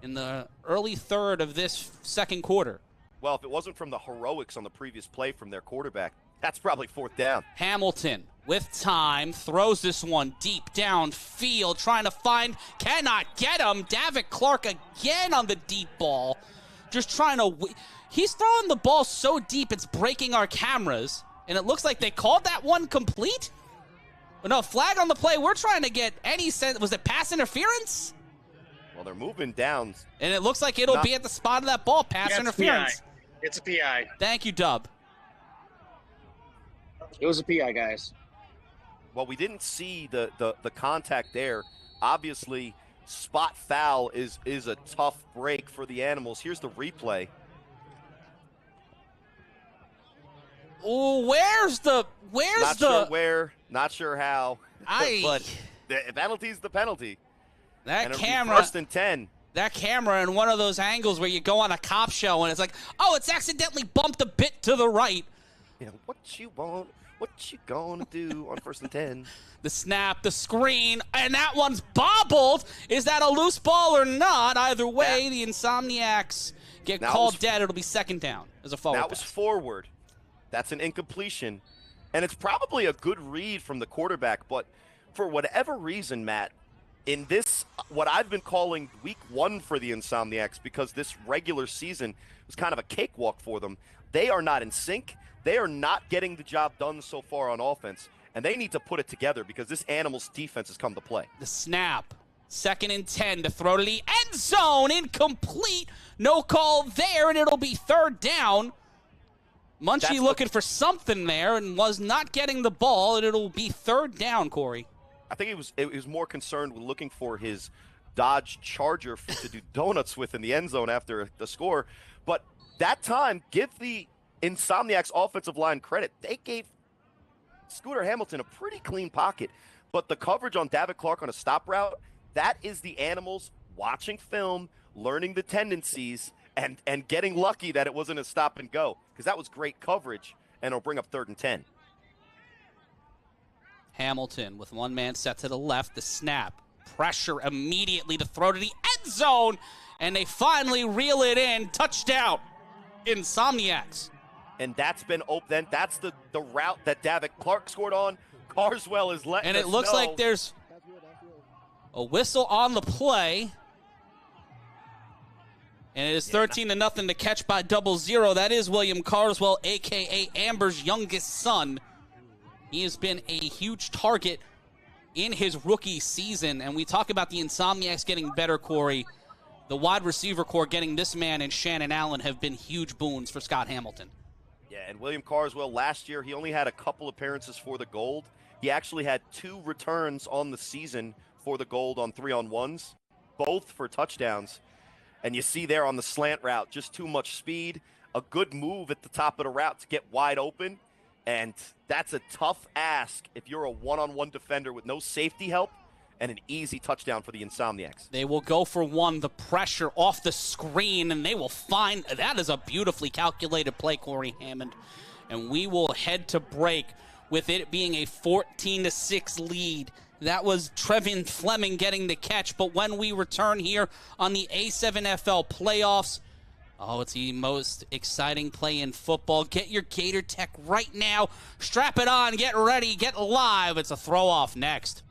in the early third of this second quarter. Well, if it wasn't from the heroics on the previous play from their quarterback, that's probably 4th down. Hamilton, with time, throws this one deep downfield, trying to find, cannot get him. David Clark again on the deep ball. Just trying to, he's throwing the ball so deep it's breaking our cameras, and it looks like they called that one complete? No, flag on the play. We're trying to get any sense. Was it pass interference? Well, they're moving down. And it looks like it'll be at the spot of that ball. Pass interference. It's a PI. Thank you, Dub. It was a PI, guys. Well, we didn't see the contact there. Obviously, spot foul is a tough break for the Animals. Here's the replay. Oh, Not sure where, not sure how. But the penalty's the penalty. That and camera. 1st and 10. That camera in one of those angles where you go on a cop show and it's like, oh, it's accidentally bumped a bit to the right. Yeah, what you want? What you gonna do on 1st and 10? The snap, the screen, and that one's bobbled. Is that a loose ball or not? Either way, the Insomniacs get called dead. It'll be 2nd down as a forward. That was forward. That's an incompletion. And it's probably a good read from the quarterback, but for whatever reason, Matt, in this, what I've been calling week 1 for the Insomniacs, because this regular season was kind of a cakewalk for them, they are not in sync. They are not getting the job done so far on offense, and they need to put it together because this Animals defense has come to play. The snap, 2nd and 10 to throw to the end zone, incomplete. No call there, and it'll be 3rd down. Munchie looking for something there and was not getting the ball, and it'll be 3rd down, Corey. I think it was more concerned with looking for his Dodge Charger to do donuts with in the end zone after the score. But that time, give the Insomniacs offensive line credit. They gave Scooter Hamilton a pretty clean pocket. But the coverage on David Clark on a stop route, that is the Animals watching film, learning the tendencies, and getting lucky that it wasn't a stop and go. Because that was great coverage, and it'll bring up 3rd and 10. Hamilton with one man set to the left, the snap. Pressure immediately to throw to the end zone, and they finally reel it in. Touchdown, Insomniacs. And that's been open. That's the route that David Clark scored on. Carswell is letting And it us looks know. like there's a whistle on the play. And it is 13-0 to catch by 0-0. That is William Carswell, a.k.a. Amber's youngest son. He has been a huge target in his rookie season. And we talk about the Insomniacs getting better, Corey. The wide receiver core getting this man and Shannon Allen have been huge boons for Scott Hamilton. Yeah, and William Carswell, last year, he only had a couple appearances for the Gold. He actually had 2 returns on the season for the Gold on 3-on-1s, both for touchdowns. And you see there on the slant route, just too much speed, a good move at the top of the route to get wide open. And that's a tough ask if you're a one-on-one defender with no safety help, and an easy touchdown for the Insomniacs. They will go for one, the pressure off the screen, and they will find, that is a beautifully calculated play, Corey Hammond. And we will head to break with it being a 14-6 lead. That was Trevin Fleming getting the catch, but when we return here on the A7FL playoffs, oh, it's the most exciting play in football. Get your Gator Tech right now. Strap it on, get ready, get live. It's a throw-off next.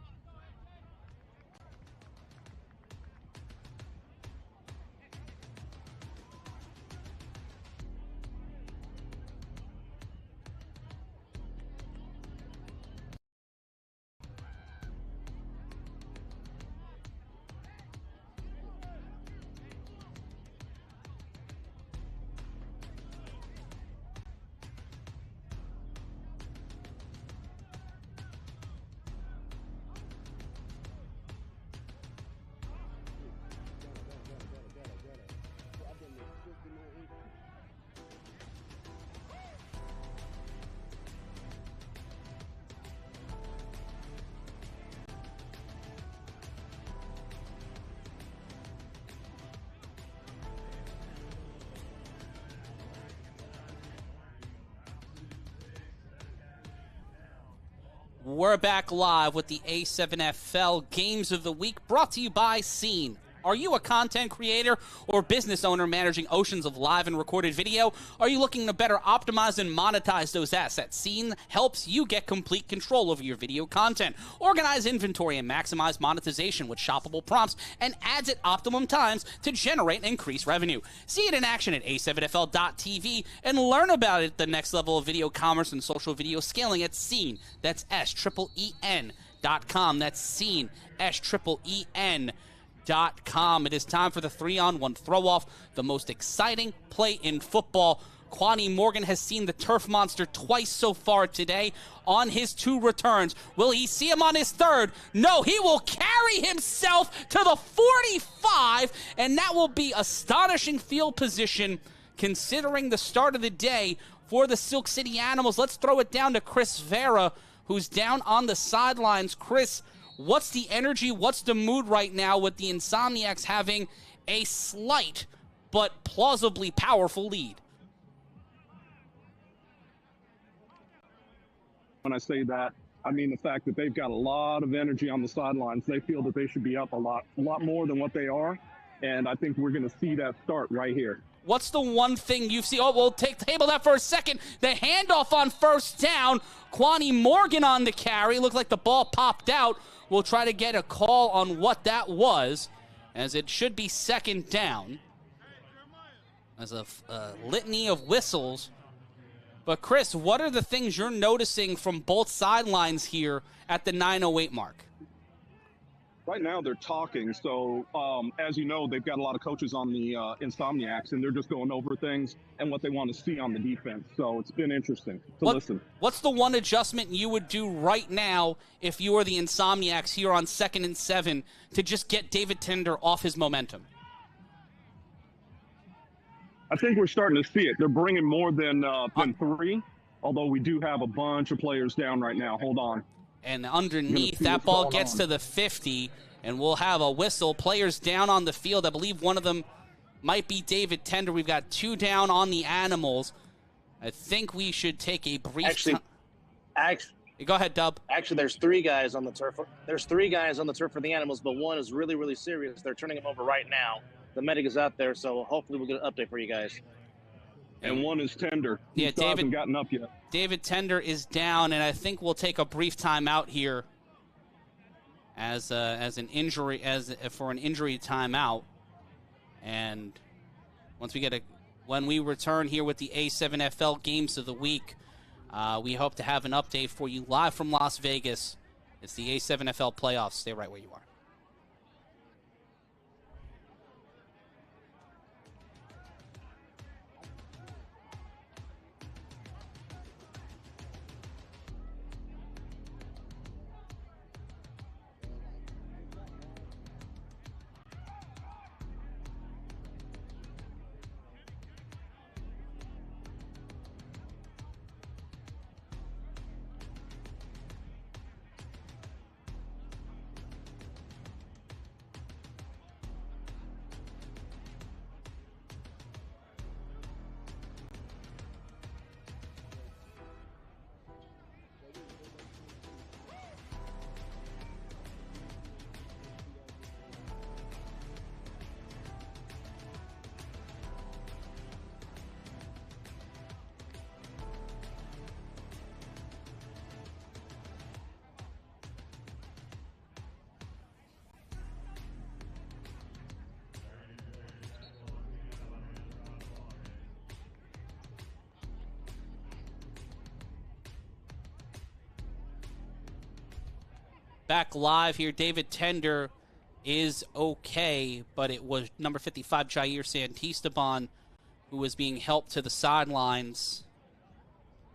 We're back live with the A7FL Games of the Week, brought to you by Scene. Are you a content creator or business owner managing oceans of live and recorded video? Are you looking to better optimize and monetize those assets? Scene helps you get complete control over your video content, organize inventory, and maximize monetization with shoppable prompts and ads at optimum times to generate and increase revenue. See it in action at a7fl.tv and learn about it, the next level of video commerce and social video scaling at Scene. That's SEEN.com. That's Scene, SEEN.com. It is time for the 3-on-1 throw-off, the most exciting play in football. Quani Morgan has seen the turf monster twice so far today on his 2 returns. Will he see him on his 3rd? No, he will carry himself to the 45, and that will be astonishing field position considering the start of the day for the Silk City Animals. Let's throw it down to Chris Vera, who's down on the sidelines. Chris, what's the energy, what's the mood right now with the Insomniacs having a slight but plausibly powerful lead? When I say that, I mean the fact that they've got a lot of energy on the sidelines. They feel that they should be up a lot more than what they are, and I think we're going to see that start right here. What's the one thing you've seen? Oh, we'll table that for a second. The handoff on first down. Quani Morgan on the carry. Looked like the ball popped out. We'll try to get a call on what that was, as it should be second down. As a litany of whistles. But Chris, what are the things you're noticing from both sidelines here at the 9:08 mark? Right now they're talking, so as you know, they've got a lot of coaches on the Insomniacs, and they're just going over things and what they want to see on the defense. So it's been interesting to listen. What's the one adjustment you would do right now if you were the Insomniacs here on 2nd and 7 to just get David Tender off his momentum? I think we're starting to see it. They're bringing more than 3, although we do have a bunch of players down right now. Hold on. And underneath, that ball gets to the 50, and we'll have a whistle. Players down on the field. I believe one of them might be David Tender. We've got 2 down on the Animals. I think we should take a brief Actually, go ahead, Dub. Actually, there's 3 guys on the turf. There's 3 guys on the turf for the Animals, but one is really, really serious. They're turning him over right now. The medic is out there, so hopefully we'll get an update for you guys. and one is Tender. He Yeah, still hasn't gotten up yet. David Tender is down, and I think we'll take a brief timeout here as an injury timeout. And when we return here with the A7FL games of the week, we hope to have an update for you live from Las Vegas. It's the A7FL playoffs. Stay right where you are. Back live here. David Tender is okay, but it was number 55, Jair Santisteban, who was being helped to the sidelines.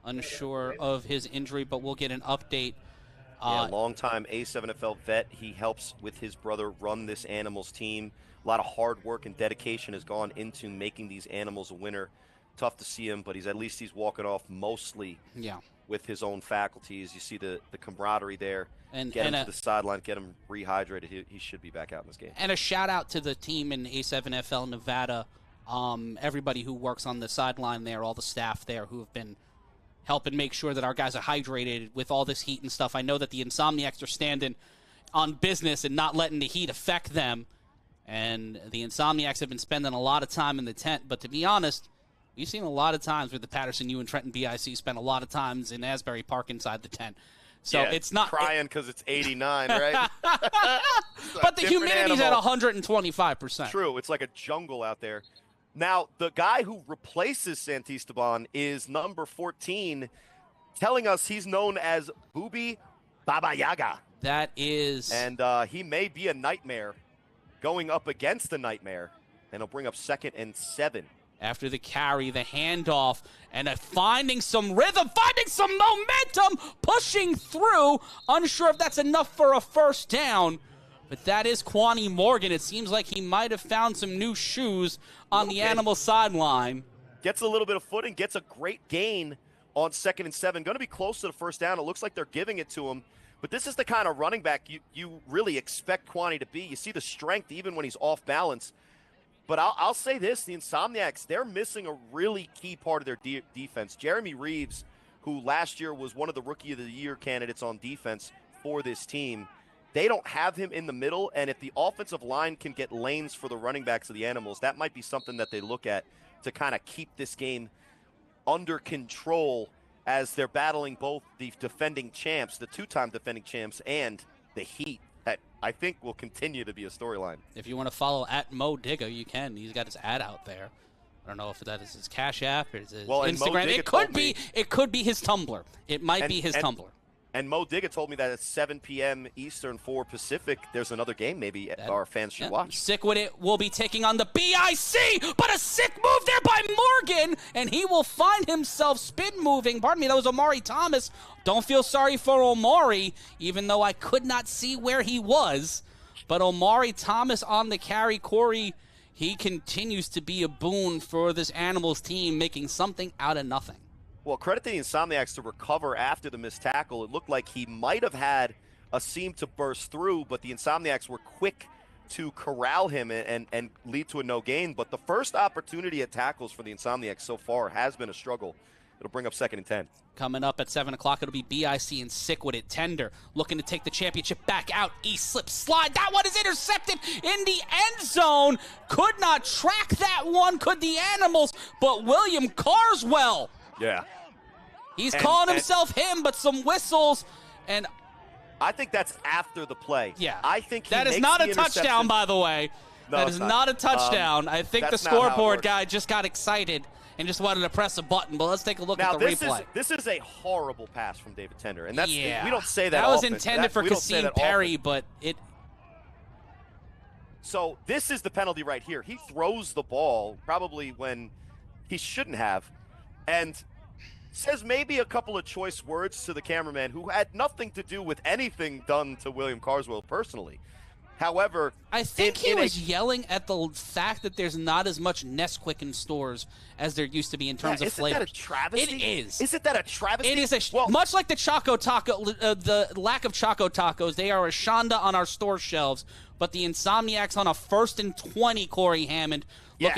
Unsure of his injury, but we'll get an update. Long-time A7FL vet. He helps with his brother run this Animals team. A lot of hard work and dedication has gone into making these Animals a winner. Tough to see him, but at least he's walking off mostly with his own faculties. You see the camaraderie there. Get him to the sideline, get him rehydrated. He should be back out in this game. And a shout-out to the team in A7FL Nevada, everybody who works on the sideline there, all the staff there who have been helping make sure that our guys are hydrated with all this heat and stuff. I know that the Insomniacs are standing on business and not letting the heat affect them, and the Insomniacs have been spending a lot of time in the tent. But to be honest, we've seen a lot of times with the Patterson U and Trenton BIC spend a lot of times in Asbury Park inside the tent. So it's not crying because it's 89, right? But the humidity's at 125%. True. It's like a jungle out there. Now, the guy who replaces Santisteban is number 14, telling us he's known as Booby Baba Yaga. That is. And he may be a nightmare going up against a nightmare, and he'll bring up 2nd and 7. After the carry, the handoff, and finding some rhythm, finding some momentum, pushing through. Unsure if that's enough for a first down, but that is Kwani Morgan. It seems like he might have found some new shoes on the Animal sideline. Gets a little bit of footing, gets a great gain on 2nd and 7. Going to be close to the first down. It looks like they're giving it to him. But this is the kind of running back you really expect Kwani to be. You see the strength even when he's off balance. But I'll say this, the Insomniacs, they're missing a really key part of their defense. Jeremy Reeves, who last year was one of the Rookie of the Year candidates on defense for this team, they don't have him in the middle, and if the offensive line can get lanes for the running backs of the Animals, that might be something that they look at to kind of keep this game under control as they're battling both the defending champs, the two-time defending champs, and the Heat. That I think will continue to be a storyline. If you want to follow at Mo Digga, you can. He's got his ad out there. I don't know if that is his Cash App or his Instagram. It could be his Tumblr. It might be his Tumblr. And Mo Digga told me that at 7 p.m. Eastern, 4 Pacific, there's another game maybe our fans should watch. Sick with it will be taking on the BIC, but a sick move there by Morgan, and he will find himself spin moving. Pardon me, that was Omari Thomas. Don't feel sorry for Omari, even though I could not see where he was. But Omari Thomas on the carry. Corey, he continues to be a boon for this Animals team, making something out of nothing. Well, credit to the Insomniacs to recover after the missed tackle. It looked like he might have had a seam to burst through, but the Insomniacs were quick to corral him and lead to a no gain. But the first opportunity at tackles for the Insomniacs so far has been a struggle. It'll bring up 2nd and 10. Coming up at 7 o'clock, it'll be BIC and Sick with it. Tender looking to take the championship back out. East slip slide. That one is intercepted in the end zone. Could not track that one, could the Animals, but William Carswell. Yeah. He's calling himself him, but some whistles. And I think that's after the play. yeah, I think that is not a touchdown, by the way. No, that is not a touchdown. I think the scoreboard guy just got excited and just wanted to press a button. But let's take a look at the replay. This is a horrible pass from David Tender, and that's yeah. we don't say that. That was often. intended for Kasim Perry, but it. So this is the penalty right here. He throws the ball probably when he shouldn't have, and says maybe a couple of choice words to the cameraman who had nothing to do with anything done to William Carswell personally. However, I think he was yelling at the fact that there's not as much Nesquik in stores as there used to be in terms of flavors. Isn't that a travesty? It is. Isn't that a travesty? It is much like the Choco Taco, the lack of Choco Tacos. They are a shonda on our store shelves, but the Insomniacs on a 1st and 20, Corey Hammond. Look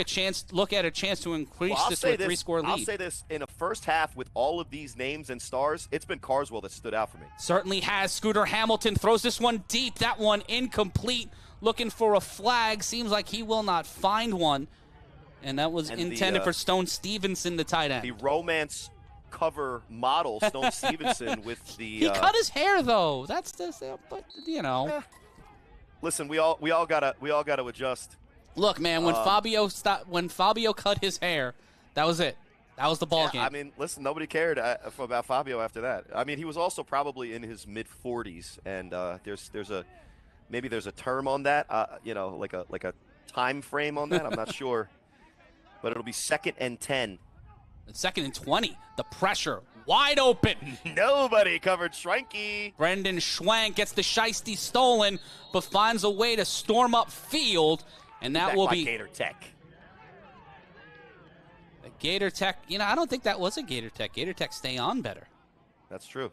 at a chance to increase this to a 3-score lead. I'll say this, in a first half with all of these names and stars, it's been Carswell that stood out for me. Certainly has. Scooter Hamilton throws this one deep. That one incomplete. Looking for a flag. Seems like he will not find one. And that was intended for Stone Stevenson, the tight end. The romance cover model, Stone Stevenson, with the... He cut his hair, though. That's the... But, you know. Listen, we all gotta adjust. Look, man, when Fabio cut his hair, that was it. That was the ball game. I mean, listen, nobody cared about Fabio after that. I mean, he was also probably in his mid-40s, and maybe there's a term on that, like a time frame on that. I'm not sure, but it'll be 2nd and 10. 2nd and 20. The pressure wide open. Nobody covered Schwenke. Brendan Schwank gets the shiesty stolen, but finds a way to storm up field. And that will be Gator Tech. A Gator Tech. I don't think that was a Gator Tech. Gator Tech stay on better. That's true.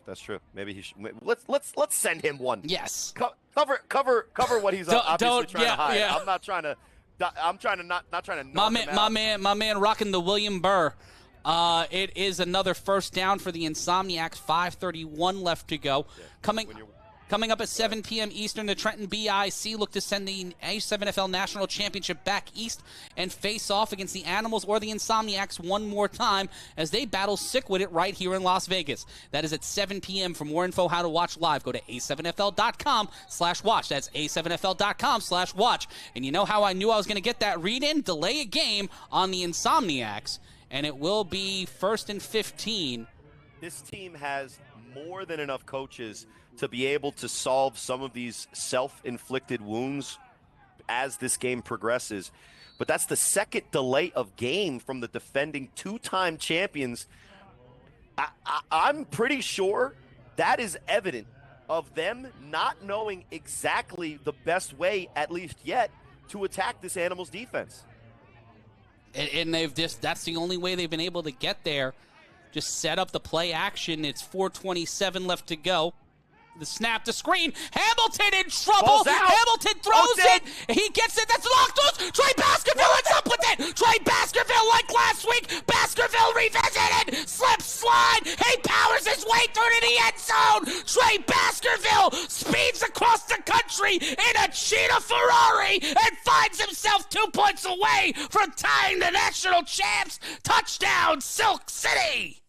Maybe he should. Let's send him one. Yes. Cover what he's obviously trying to hide. Yeah. I'm not trying to. I'm trying to not trying to. My man, rocking the William Burr. It is another first down for the Insomniacs. 5:31 left to go. Coming up at 7 p.m. Eastern, the Trenton BIC look to send the A7FL National Championship back east and face off against the Animals or the Insomniacs one more time as they battle Sick with it right here in Las Vegas. That is at 7 p.m. For more info how to watch live, go to a7fl.com/watch. That's a7fl.com/watch. And you know how I knew I was going to get that read in? Delay a game on the Insomniacs, and it will be 1st and 15. This team has more than enough coaches to be able to solve some of these self-inflicted wounds as this game progresses. But that's the 2nd delay of game from the defending 2-time champions. I'm pretty sure that is evident of them not knowing exactly the best way, at least yet, to attack this Animals defense. And that's the only way they've been able to get there. Just set up the play action. It's 4:27 left to go. The snap, the screen. Hamilton in trouble. Hamilton throws it. He gets it. That's locked loose. Trey Baskerville ends up with it. Trey Baskerville, like last week. Baskerville revisited. Slip slide. He powers his way through to the end zone. Trey Baskerville speeds across the country in a Cheetah Ferrari and finds himself 2 points away from tying the national champs. Touchdown, Silk City.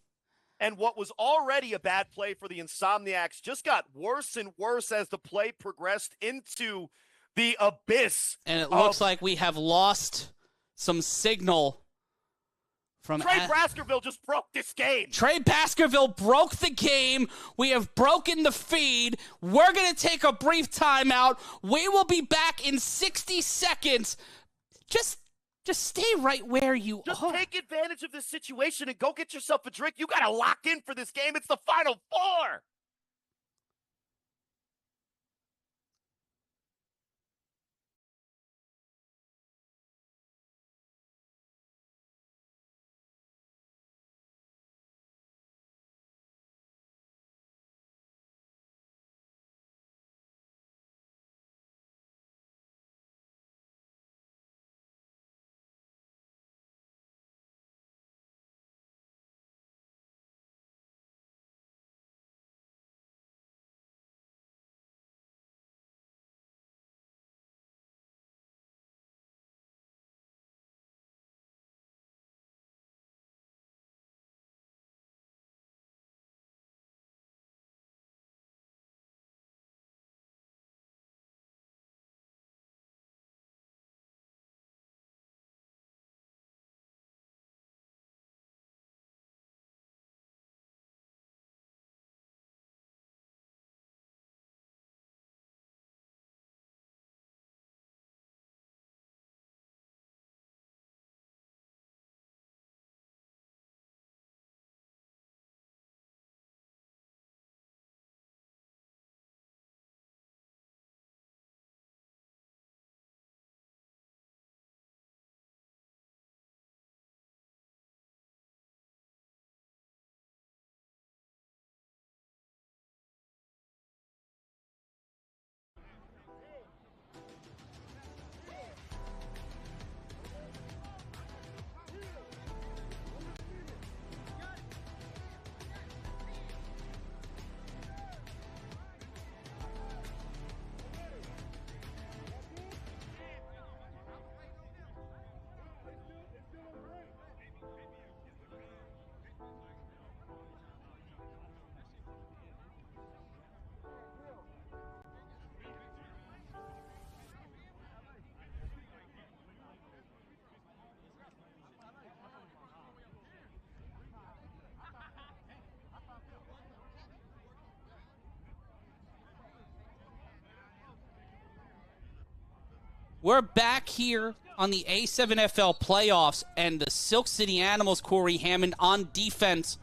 And what was already a bad play for the Insomniacs just got worse and worse as the play progressed into the abyss. And it looks like we have lost some signal from Trey Baskerville just broke this game. Trey Baskerville broke the game. We have broken the feed. We're going to take a brief timeout. We will be back in 60 seconds. Just stay right where you are. Just take advantage of this situation and go get yourself a drink. You got to lock in for this game. It's the Final Four. We're back here on the A7FL playoffs, and the Silk City Animals, Corey Hammond, on defense,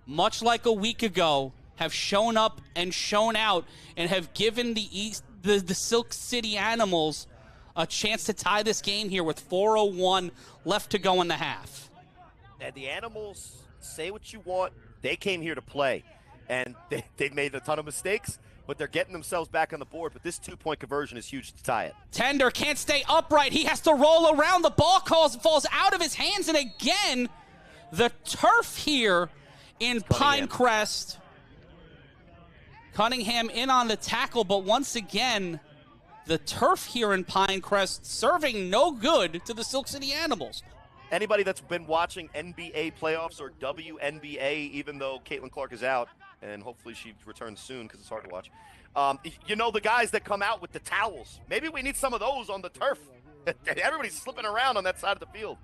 much like a week ago, have shown up and shown out and have given the Silk City Animals a chance to tie this game here with 4:01 left to go in the half. And the Animals, say what you want, they came here to play. And they made a ton of mistakes, but they're getting themselves back on the board. But this 2-point conversion is huge to tie it. Tender can't stay upright. He has to roll around. The ball falls out of his hands. And again, the turf here in Pinecrest. Cunningham in on the tackle, but once again, the turf here in Pinecrest serving no good to the Silk City Animals. Anybody that's been watching NBA playoffs or WNBA, even though Caitlin Clark is out, and hopefully she returns soon because it's hard to watch, you know the guys that come out with the towels. Maybe we need some of those on the turf. Everybody's slipping around on that side of the field.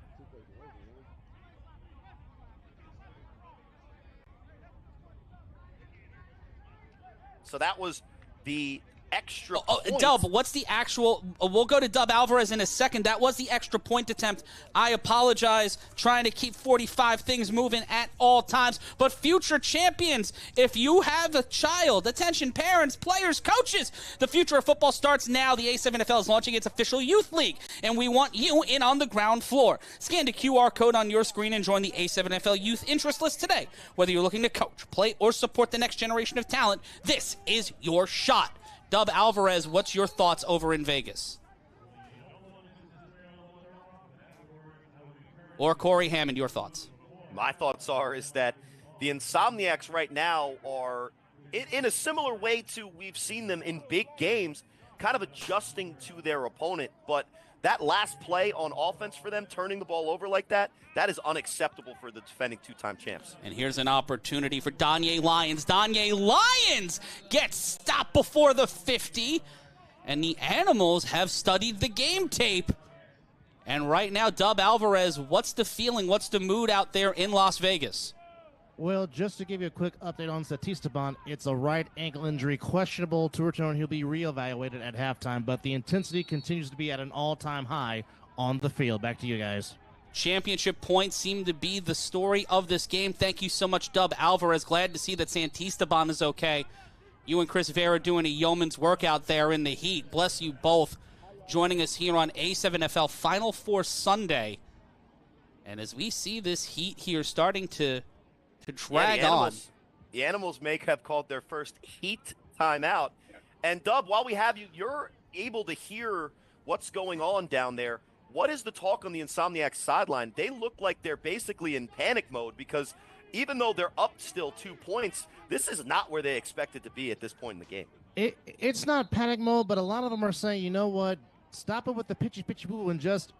So that was the extra point. Dub, what's the actual... We'll go to Dub Alvarez in a second. That was the extra point attempt. I apologize. Trying to keep 45 things moving at all times. But future champions, if you have a child, attention parents, players, coaches, the future of football starts now. The A7FL is launching its official youth league, and we want you in on the ground floor. Scan the QR code on your screen and join the A7FL youth interest list today. Whether you're looking to coach, play, or support the next generation of talent, this is your shot. Dub Alvarez, what's your thoughts over in Vegas? Or Corey Hammond, your thoughts? My thoughts is that the Insomniacs right now are, in a similar way to we've seen them in big games, kind of adjusting to their opponent. But that last play on offense for them, turning the ball over like that, that is unacceptable for the defending two-time champs. And here's an opportunity for Danye Lyons. Danye Lyons gets stopped before the 50. And the Animals have studied the game tape. And right now, Dub Alvarez, what's the feeling? What's the mood out there in Las Vegas? Well, just to give you a quick update on Satistaban, it's a right ankle injury, questionable to return. He'll be reevaluated at halftime, but the intensity continues to be at an all-time high on the field. Back to you guys. Championship points seem to be the story of this game. Thank you so much, Dub Alvarez. Glad to see that Santistaban is okay. You and Chris Vera doing a yeoman's workout there in the heat. Bless you both. Joining us here on A7FL Final Four Sunday. And as we see this heat here starting to drag on. The Animals may have called their first heat timeout. And Dub, while we have you, you're able to hear what's going on down there. What is the talk on the Insomniacs sideline? They look like they're basically in panic mode because even though they're up still 2 points, this is not where they expected to be at this point in the game. It's not panic mode, but a lot of them are saying, you know what, stop it with the pitchy boo and just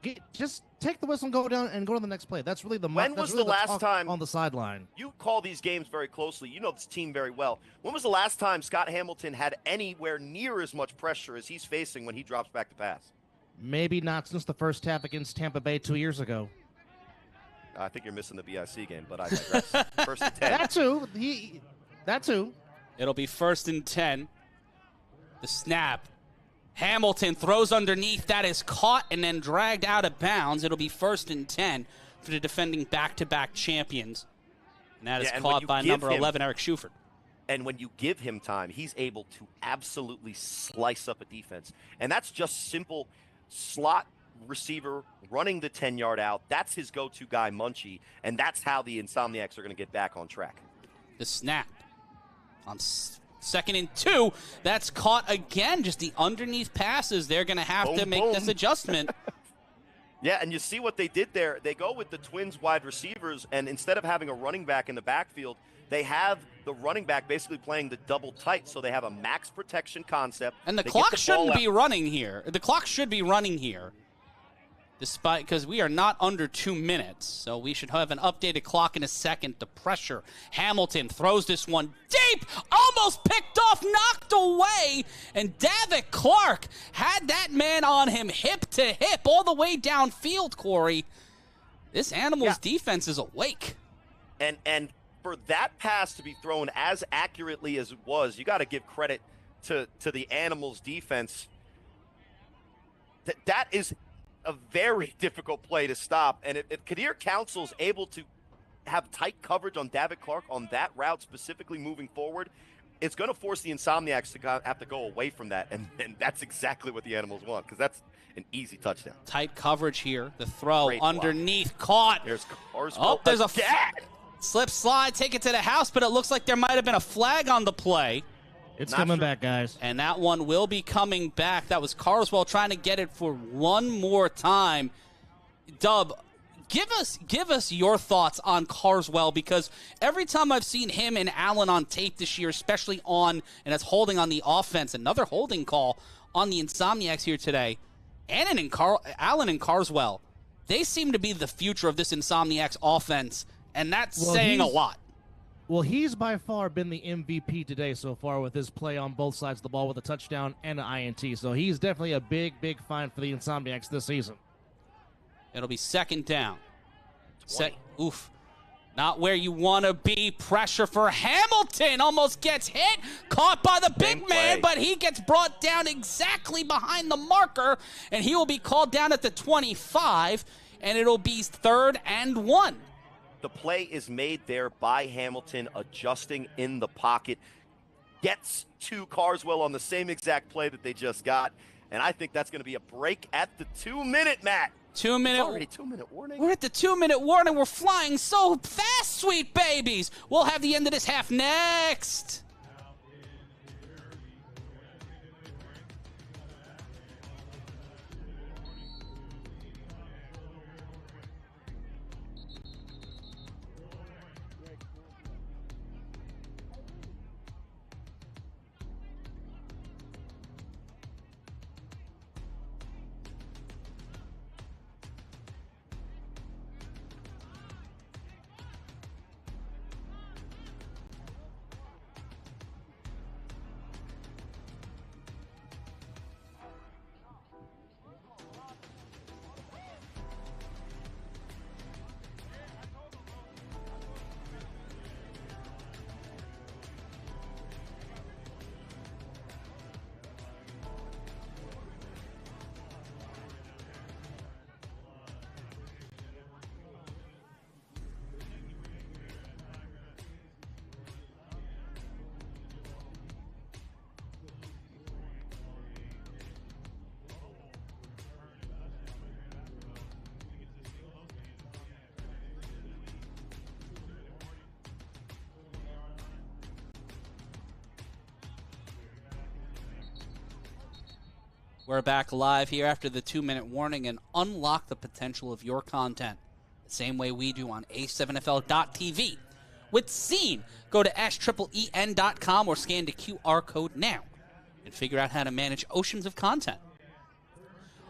take the whistle and go down and go to the next play. That's really the When was the last time on the sideline? You call these games very closely. You know this team very well. When was the last time Scott Hamilton had anywhere near as much pressure as he's facing when he drops back to pass? Maybe not since the first half against Tampa Bay 2 years ago. I think you're missing the BIC game, but I digress. First and 10. That too. It'll be 1st and 10. The snap. Hamilton throws underneath. That is caught and then dragged out of bounds. It'll be 1st and 10 for the defending back-to-back champions. And that is caught by number 11, Eric Schuford. And when you give him time, he's able to absolutely slice up a defense. And that's just simple slot receiver running the 10-yard out. That's his go-to guy, Munchie. And that's how the Insomniacs are going to get back on track. The snap on 2nd and 2. That's caught again. Just the underneath passes. They're going to have to make this adjustment. Yeah, and you see what they did there. They go with the Twins wide receivers, and instead of having a running back in the backfield, they have the running back basically playing the double tight, so they have a max protection concept. And the clock shouldn't be running here. The clock should be running here, despite because we are not under 2 minutes, so we should have an updated clock in a second. The pressure. Hamilton throws this one deep, almost picked off, knocked away, and Davitt Clark had that man on him hip to hip all the way downfield, Corey. This Animals defense is awake. And for that pass to be thrown as accurately as it was, you got to give credit to the Animals defense. that is a very difficult play to stop. And if Kadir Council's able to have tight coverage on David Clark on that route specifically moving forward, it's going to force the Insomniacs to have to go away from that. And that's exactly what the Animals want, because that's an easy touchdown. Tight coverage here. The throw Great underneath, caught. There's Carswell. Oh, there's a slip slide, take it to the house, but it looks like there might have been a flag on the play. It's coming back, guys. And that one will be coming back. That was Carswell trying to get it for one more time. Dub, give us your thoughts on Carswell, because every time I've seen him and Allen on tape this year, especially and it's holding on the offense, another holding call on the Insomniacs here today, Allen and Carswell, they seem to be the future of this Insomniacs offense, and that's saying a lot. Well, he's by far been the MVP today so far with his play on both sides of the ball with a touchdown and an INT. So he's definitely a big find for the Insomniacs this season. It'll be second down. Oof. Not where you want to be. Pressure for Hamilton. Almost gets hit. Caught by the big man, but he gets brought down exactly behind the marker, and he will be called down at the 25, and it'll be 3rd and 1. The play is made there by Hamilton, adjusting in the pocket. Gets to Carswell on the same exact play that they just got. And I think that's going to be a break at the 2-minute, Matt. 2-minute. Already 2-minute warning. We're at the 2-minute warning. We're flying so fast, sweet babies. We'll have the end of this half next. We're back live here after the 2-minute warning and unlock the potential of your content the same way we do on A7FL.tv. With Scene, go to AshTripleEN.com or scan the QR code now and figure out how to manage oceans of content.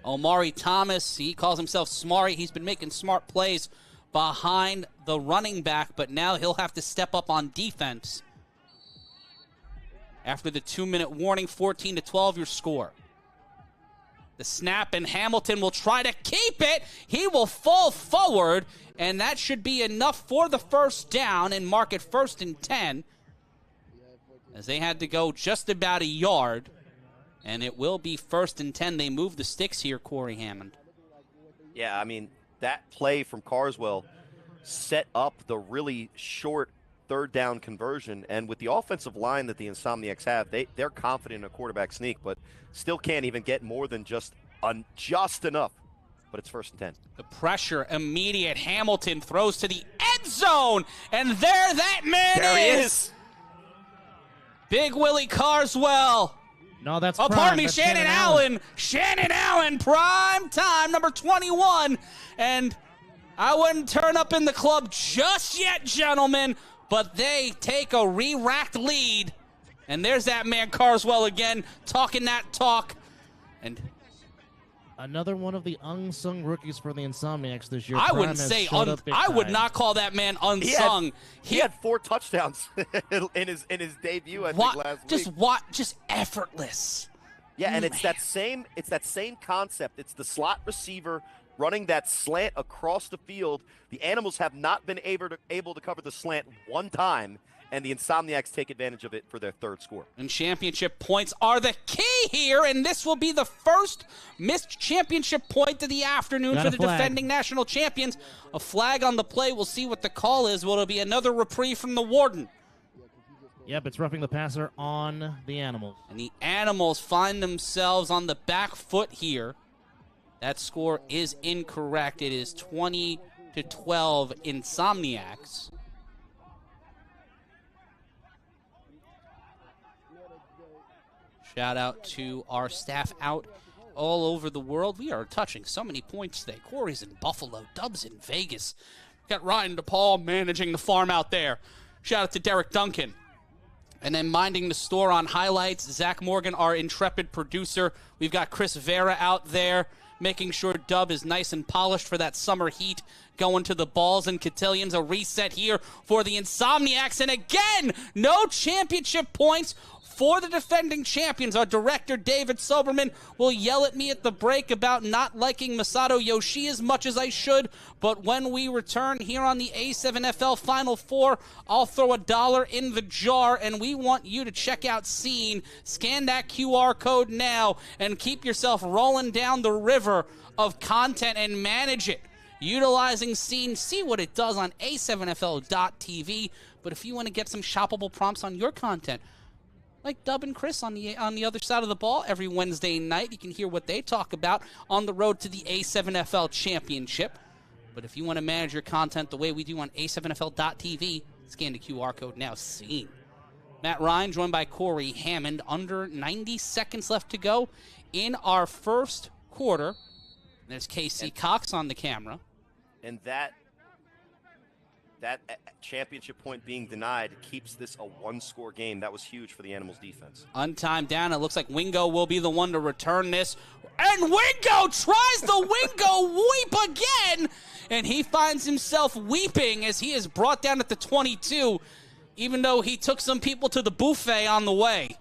Omari Thomas, he calls himself Smari. He's been making smart plays behind the running back, but now he'll have to step up on defense. After the 2-minute warning, 14-12 your score. The snap, and Hamilton will try to keep it. He will fall forward, and that should be enough for the first down and mark it 1st and 10, as they had to go just about a yard, and it will be 1st and 10. They move the sticks here, Corey Hammond. Yeah, I mean, that play from Carswell set up the really short 3rd down conversion, and with the offensive line that the Insomniacs have, they're confident in a quarterback sneak, but still can't even get more than just enough. But it's 1st and 10. The pressure, immediate. Hamilton throws to the end zone, and there that man is. There he is. Big Willie Carswell. No, that's pardon me, Shannon Allen. Shannon Allen, prime time, number 21. And I wouldn't turn up in the club just yet, gentlemen, but they take a re-racked lead. And there's that man Carswell again, talking that talk. And another one of the unsung rookies for the Insomniacs this year. I wouldn't say I would not call that man unsung. He had 4 touchdowns in his debut, I think, last week. Just effortless. Yeah, and it's that same concept. It's the slot receiver running that slant across the field. The Animals have not been able to cover the slant one time, and the Insomniacs take advantage of it for their third score. And championship points are the key here, and this will be the first missed championship point of the afternoon for the defending national champions. A flag on the play. We'll see what the call is. Will it be another reprieve from the warden? Yep, it's roughing the passer on the Animals. And the Animals find themselves on the back foot here. That score is incorrect. It is 20-12 Insomniacs. Shout out to our staff out all over the world. We are touching so many points today. Corey's in Buffalo, Dub's in Vegas. Got Ryan DePaul managing the farm out there. Shout out to Derek Duncan. And then minding the store on highlights, Zach Morgan, our intrepid producer. We've got Chris Vera out there making sure Dub is nice and polished for that summer heat. Going to the balls and cotillions. A reset here for the Insomniacs. And again, no championship points for the defending champions. Our director, David Soberman, will yell at me at the break about not liking Masato Yoshi as much as I should. But when we return here on the A7FL Final Four, I'll throw $1 in the jar, and we want you to check out Scene. Scan that QR code now and keep yourself rolling down the river of content and manage it. Utilizing Scene, see what it does on A7FL.tv. But if you want to get some shoppable prompts on your content, like Dub and Chris on the other side of the ball every Wednesday night. You can hear what they talk about on the road to the A7FL Championship. But if you want to manage your content the way we do on A7FL.tv, scan the QR code now. Scene. Matt Ryan joined by Corey Hammond. Under 90 seconds left to go in our first quarter. There's KC Cox on the camera. And that championship point being denied keeps this a one-score game. That was huge for the Animals defense. Untimed down. It looks like Wingo will be the one to return this. And Wingo tries the Wingo weep again. And he finds himself weeping as he is brought down at the 22, even though he took some people to the buffet on the way.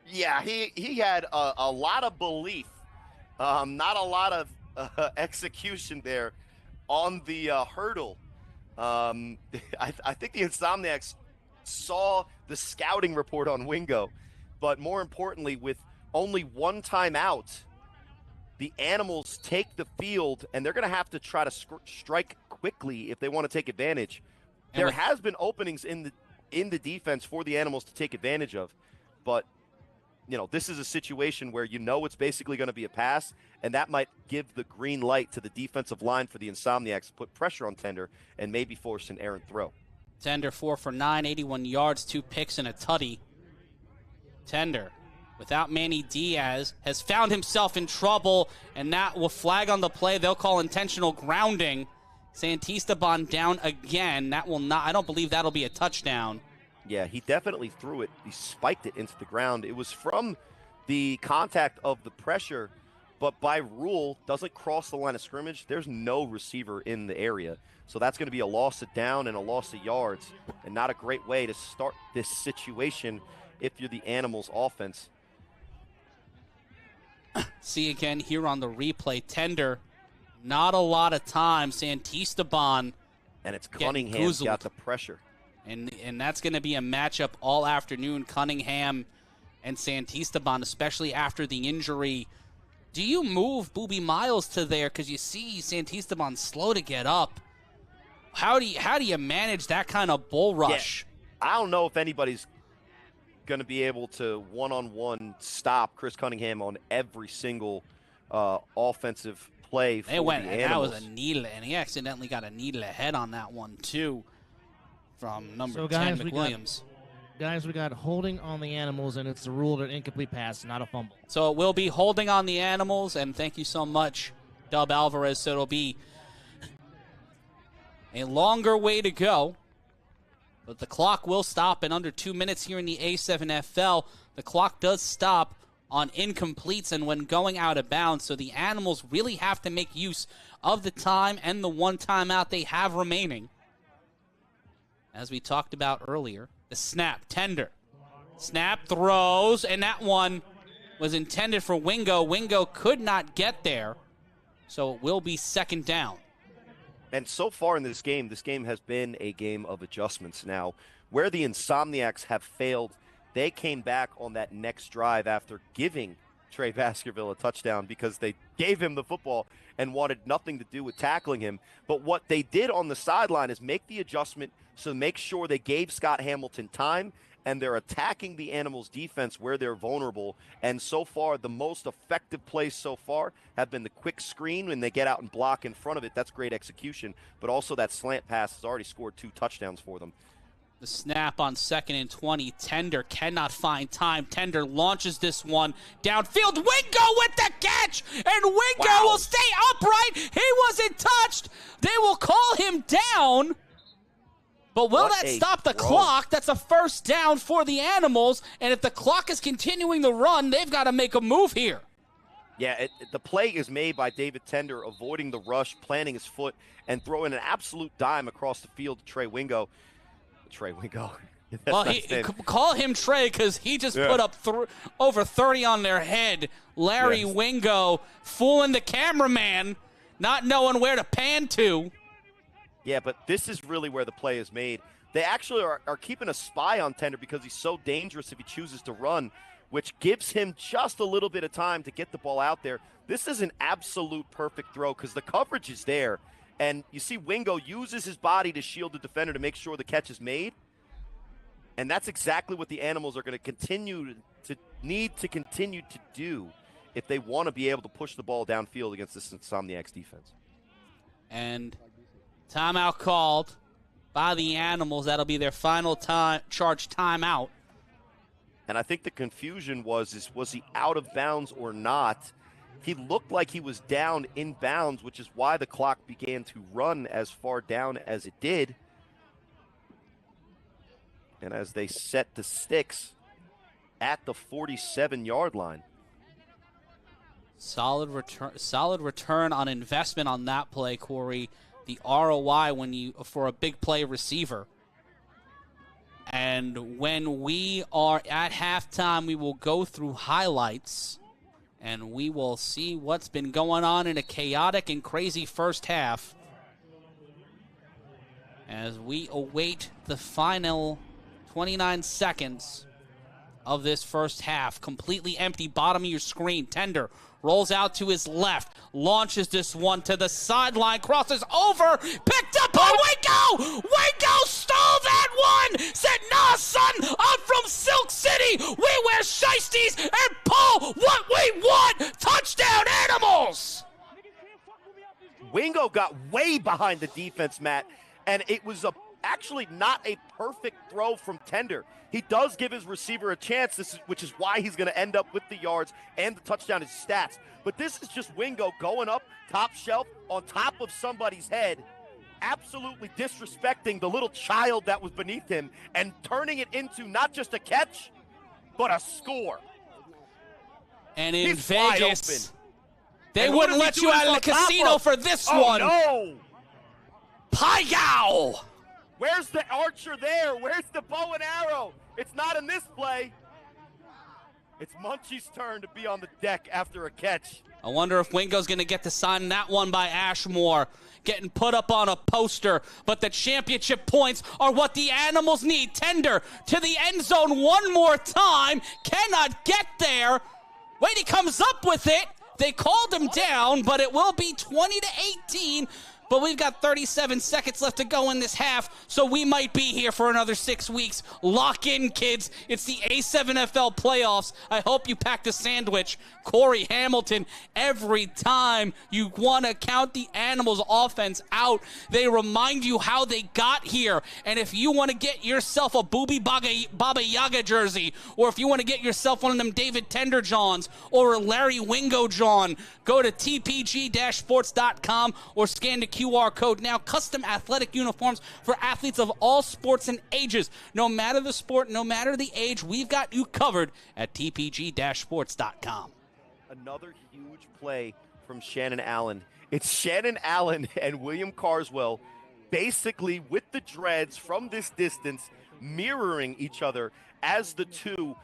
Yeah, he had a lot of belief, not a lot of execution there on the hurdle. I think the Insomniacs saw the scouting report on Wingo, but more importantly, with only one timeout, the Animals take the field, and they're going to have to try to strike quickly if they want to take advantage. And there has been openings in the defense for the Animals to take advantage of, but this is a situation where it's basically going to be a pass, and that might give the green light to the defensive line for the Insomniacs to put pressure on Tender and maybe force an errant throw. Tender 4 for 9, 81 yards, 2 picks, and a tutty. Tender, without Manny Diaz, has found himself in trouble, and that will flag on the play. They'll call intentional grounding. Santisteban down again. That will not. I don't believe that'll be a touchdown. Yeah, he definitely threw it. He spiked it into the ground. It was from the contact of the pressure, but by rule, doesn't cross the line of scrimmage. There's no receiver in the area. So that's going to be a loss of down and a loss of yards, and not a great way to start this situation if you're the Animals offense. See again here on the replay. Tender, not a lot of time. Santisteban. And it's Cunningham's got the pressure. And that's going to be a matchup all afternoon, Cunningham and Santisteban, especially after the injury. Do you move Boobie Miles to there because you see Santisteban slow to get up? How do you manage that kind of bull rush? Yeah, I don't know if anybody's going to be able to one-on-one stop Chris Cunningham on every single offensive play for the Animals. That was a needle, and he accidentally got a needle ahead on that one too. From number 10, McWilliams. We got holding on the Animals, and it's the rule that incomplete pass, not a fumble. So it will be holding on the Animals, and thank you so much, Dub Alvarez. So it'll be a longer way to go, but the clock will stop in under 2 minutes here in the A7FL. The clock does stop on incompletes and when going out of bounds, so the Animals really have to make use of the time and the one timeout they have remaining. As we talked about earlier, the snap, Tender. Snap, throws, and that one was intended for Wingo. Wingo could not get there, so it will be second down. And so far in this game has been a game of adjustments. Now, where the Insomniacs have failed, they came back on that next drive after giving Trey Baskerville a touchdown because they gave him the football and wanted nothing to do with tackling him. But what they did on the sideline is make the adjustment so make sure they gave Scott Hamilton time, and they're attacking the Animals' defense where they're vulnerable. And so far, the most effective plays so far have been the quick screen when they get out and block in front of it. That's great execution. But also that slant pass has already scored 2 touchdowns for them. The snap on 2nd and 20. Tender cannot find time. Tender launches this one downfield. Wingo with the catch, and Wingo will stay upright. He wasn't touched. They will call him down. But will that stop the clock? That's a first down for the Animals. And if the clock is continuing to run, they've got to make a move here. Yeah, the play is made by David Tender, avoiding the rush, planting his foot, and throwing an absolute dime across the field to Trey Wingo. Trey Wingo. Well, call him Trey because he just put up over 30 on their head. Larry Wingo fooling the cameraman, not knowing where to pan to. Yeah, but this is really where the play is made. They actually are keeping a spy on Tender because he's so dangerous if he chooses to run, which gives him just a little bit of time to get the ball out there. This is an absolute perfect throw because the coverage is there. And you see Wingo uses his body to shield the defender to make sure the catch is made. And that's exactly what the Animals are going to need to continue to do if they want to be able to push the ball downfield against this Insomniacs defense. And timeout called by the Animals. That'll be their final charge timeout. And I think the confusion was he out of bounds or not? He looked like he was down in bounds, which is why the clock began to run as far down as it did. And as they set the sticks at the 47-yard line. Solid return on investment on that play, Corey. The ROI for a big play receiver. And when we are at halftime, we will go through highlights and we will see what's been going on in a chaotic and crazy first half as we await the final 29 seconds of this first half. Completely empty, bottom of your screen. Tender rolls out to his left, launches this one to the sideline, crosses over, picked up by Wingo! Wingo stole that one! Said, nah, son, I'm from Silk City! We wear shiesties and pull what we want! Touchdown, Animals! Wingo got way behind the defense, Matt, and it was actually not a perfect throw from Tender. He does give his receiver a chance, which is why he's going to end up with the yards and the touchdown as stats. But this is just Wingo going up top shelf on top of somebody's head, absolutely disrespecting the little child that was beneath him and turning it into not just a catch, but a score. And in Vegas, they wouldn't let you out of the casino for this one. Oh, no! Payao! Where's the archer there? Where's the bow and arrow? It's not in this play. It's Munchie's turn to be on the deck after a catch. I wonder if Wingo's going to get to sign that one by Ashmore, getting put up on a poster. But the championship points are what the Animals need. Tender to the end zone one more time. Cannot get there. Wait, he comes up with it. They called him down, but it will be 20-18. But we've got 37 seconds left to go in this half, so we might be here for another 6 weeks. Lock in, kids. It's the A7FL playoffs. I hope you packed a sandwich. Corey Hamilton, every time you want to count the Animals offense out, they remind you how they got here. And if you want to get yourself a Booby Baba Yaga jersey, or if you want to get yourself one of them David Tender Johns or a Larry Wingo John, go to tpg-sports.com or scan the QR code now. Custom athletic uniforms for athletes of all sports and ages. No matter the sport, no matter the age, we've got you covered at tpg-sports.com. Another huge play from Shannon Allen. It's Shannon Allen and William Carswell basically with the dreads from this distance mirroring each other as the two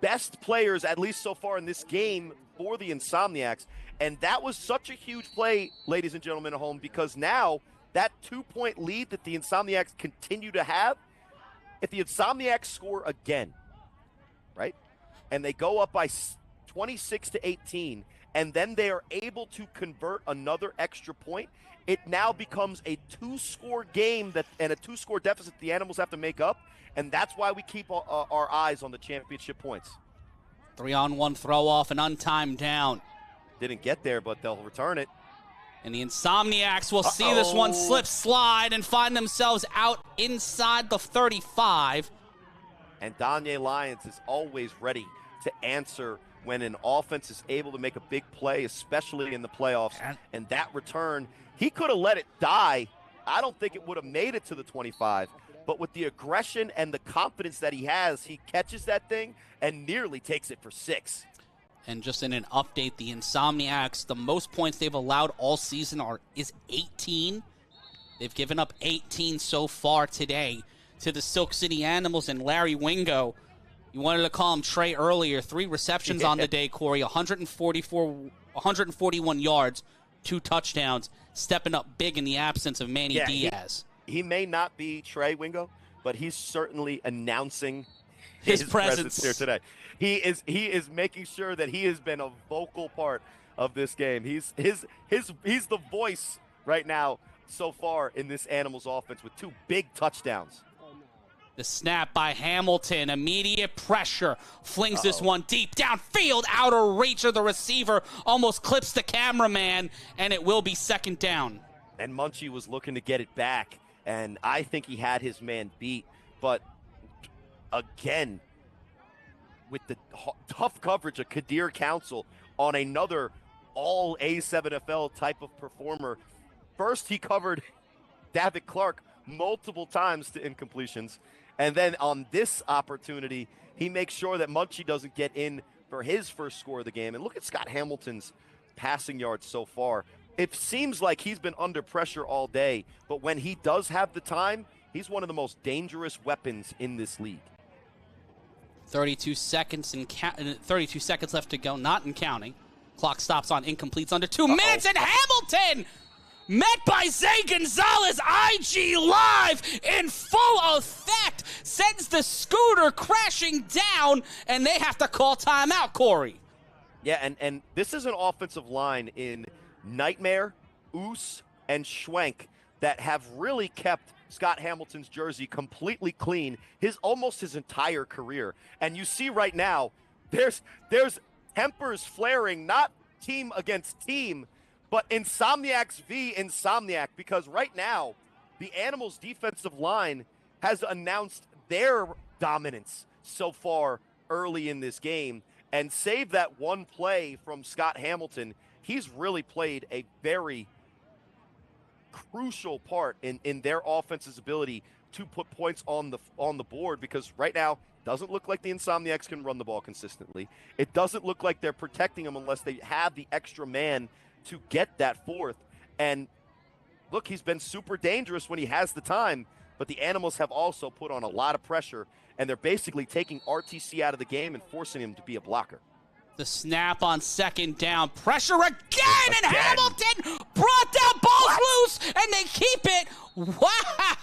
best players, at least so far in this game, for the Insomniacs. And that was such a huge play, ladies and gentlemen at home, because now that 2-point lead that the Insomniacs continue to have, if the Insomniacs score again, right, and they go up by 26-18, and then they are able to convert another extra point, it now becomes a 2-score game and a 2-score deficit the Animals have to make up, and that's why we keep our eyes on the championship points. 3-on-1 throw off, an untimed down. Didn't get there, but they'll return it. And the Insomniacs will see this one slip slide and find themselves out inside the 35. And Danye Lyons is always ready to answer when an offense is able to make a big play, especially in the playoffs. And that return, he could have let it die. I don't think it would have made it to the 25. But with the aggression and the confidence that he has, he catches that thing and nearly takes it for 6. And just in an update, the Insomniacs, the most points they've allowed all season is 18. They've given up 18 so far today to the Silk City Animals and Larry Wingo. You wanted to call him Trey earlier. 3 receptions on the day, Corey. 141 yards, 2 touchdowns, stepping up big in the absence of Manny Diaz. He may not be Trey Wingo, but he's certainly announcing his presence here today. He is making sure that he has been a vocal part of this game. He's the voice right now so far in this Animals offense with 2 big touchdowns. The snap by Hamilton, immediate pressure, flings this one deep downfield, out of reach of the receiver, almost clips the cameraman, and it will be 2nd down. And Munchie was looking to get it back, and I think he had his man beat. But again, with the tough coverage of Kadir Council on another all A7FL type of performer. First, he covered David Clark multiple times to incompletions. And then on this opportunity, he makes sure that Munchie doesn't get in for his first score of the game. And look at Scott Hamilton's passing yards so far. It seems like he's been under pressure all day, but when he does have the time, he's one of the most dangerous weapons in this league. 32 seconds left to go, not in counting. Clock stops on incompletes under 2 minutes, and Hamilton, met by Zay Gonzalez, IG Live in full effect, sends the scooter crashing down, and they have to call timeout, Corey. Yeah, and this is an offensive line in Nightmare, Oos, and Schwenk that have really kept Scott Hamilton's jersey completely clean almost his entire career. And you see right now, there's tempers flaring, not team against team, but Insomniacs v. Insomniac, because right now, the Animals defensive line has announced their dominance so far early in this game. And save that one play from Scott Hamilton, he's really played a very crucial part in their offense's ability to put points on the board, because right now doesn't look like the Insomniacs can run the ball consistently. It doesn't look like they're protecting them unless they have the extra man to get that 4th. And look, he's been super dangerous when he has the time, but the Animals have also put on a lot of pressure, and they're basically taking RTC out of the game and forcing him to be a blocker. The snap on 2nd down. Pressure again, and Hamilton brought down, balls loose, and they keep it.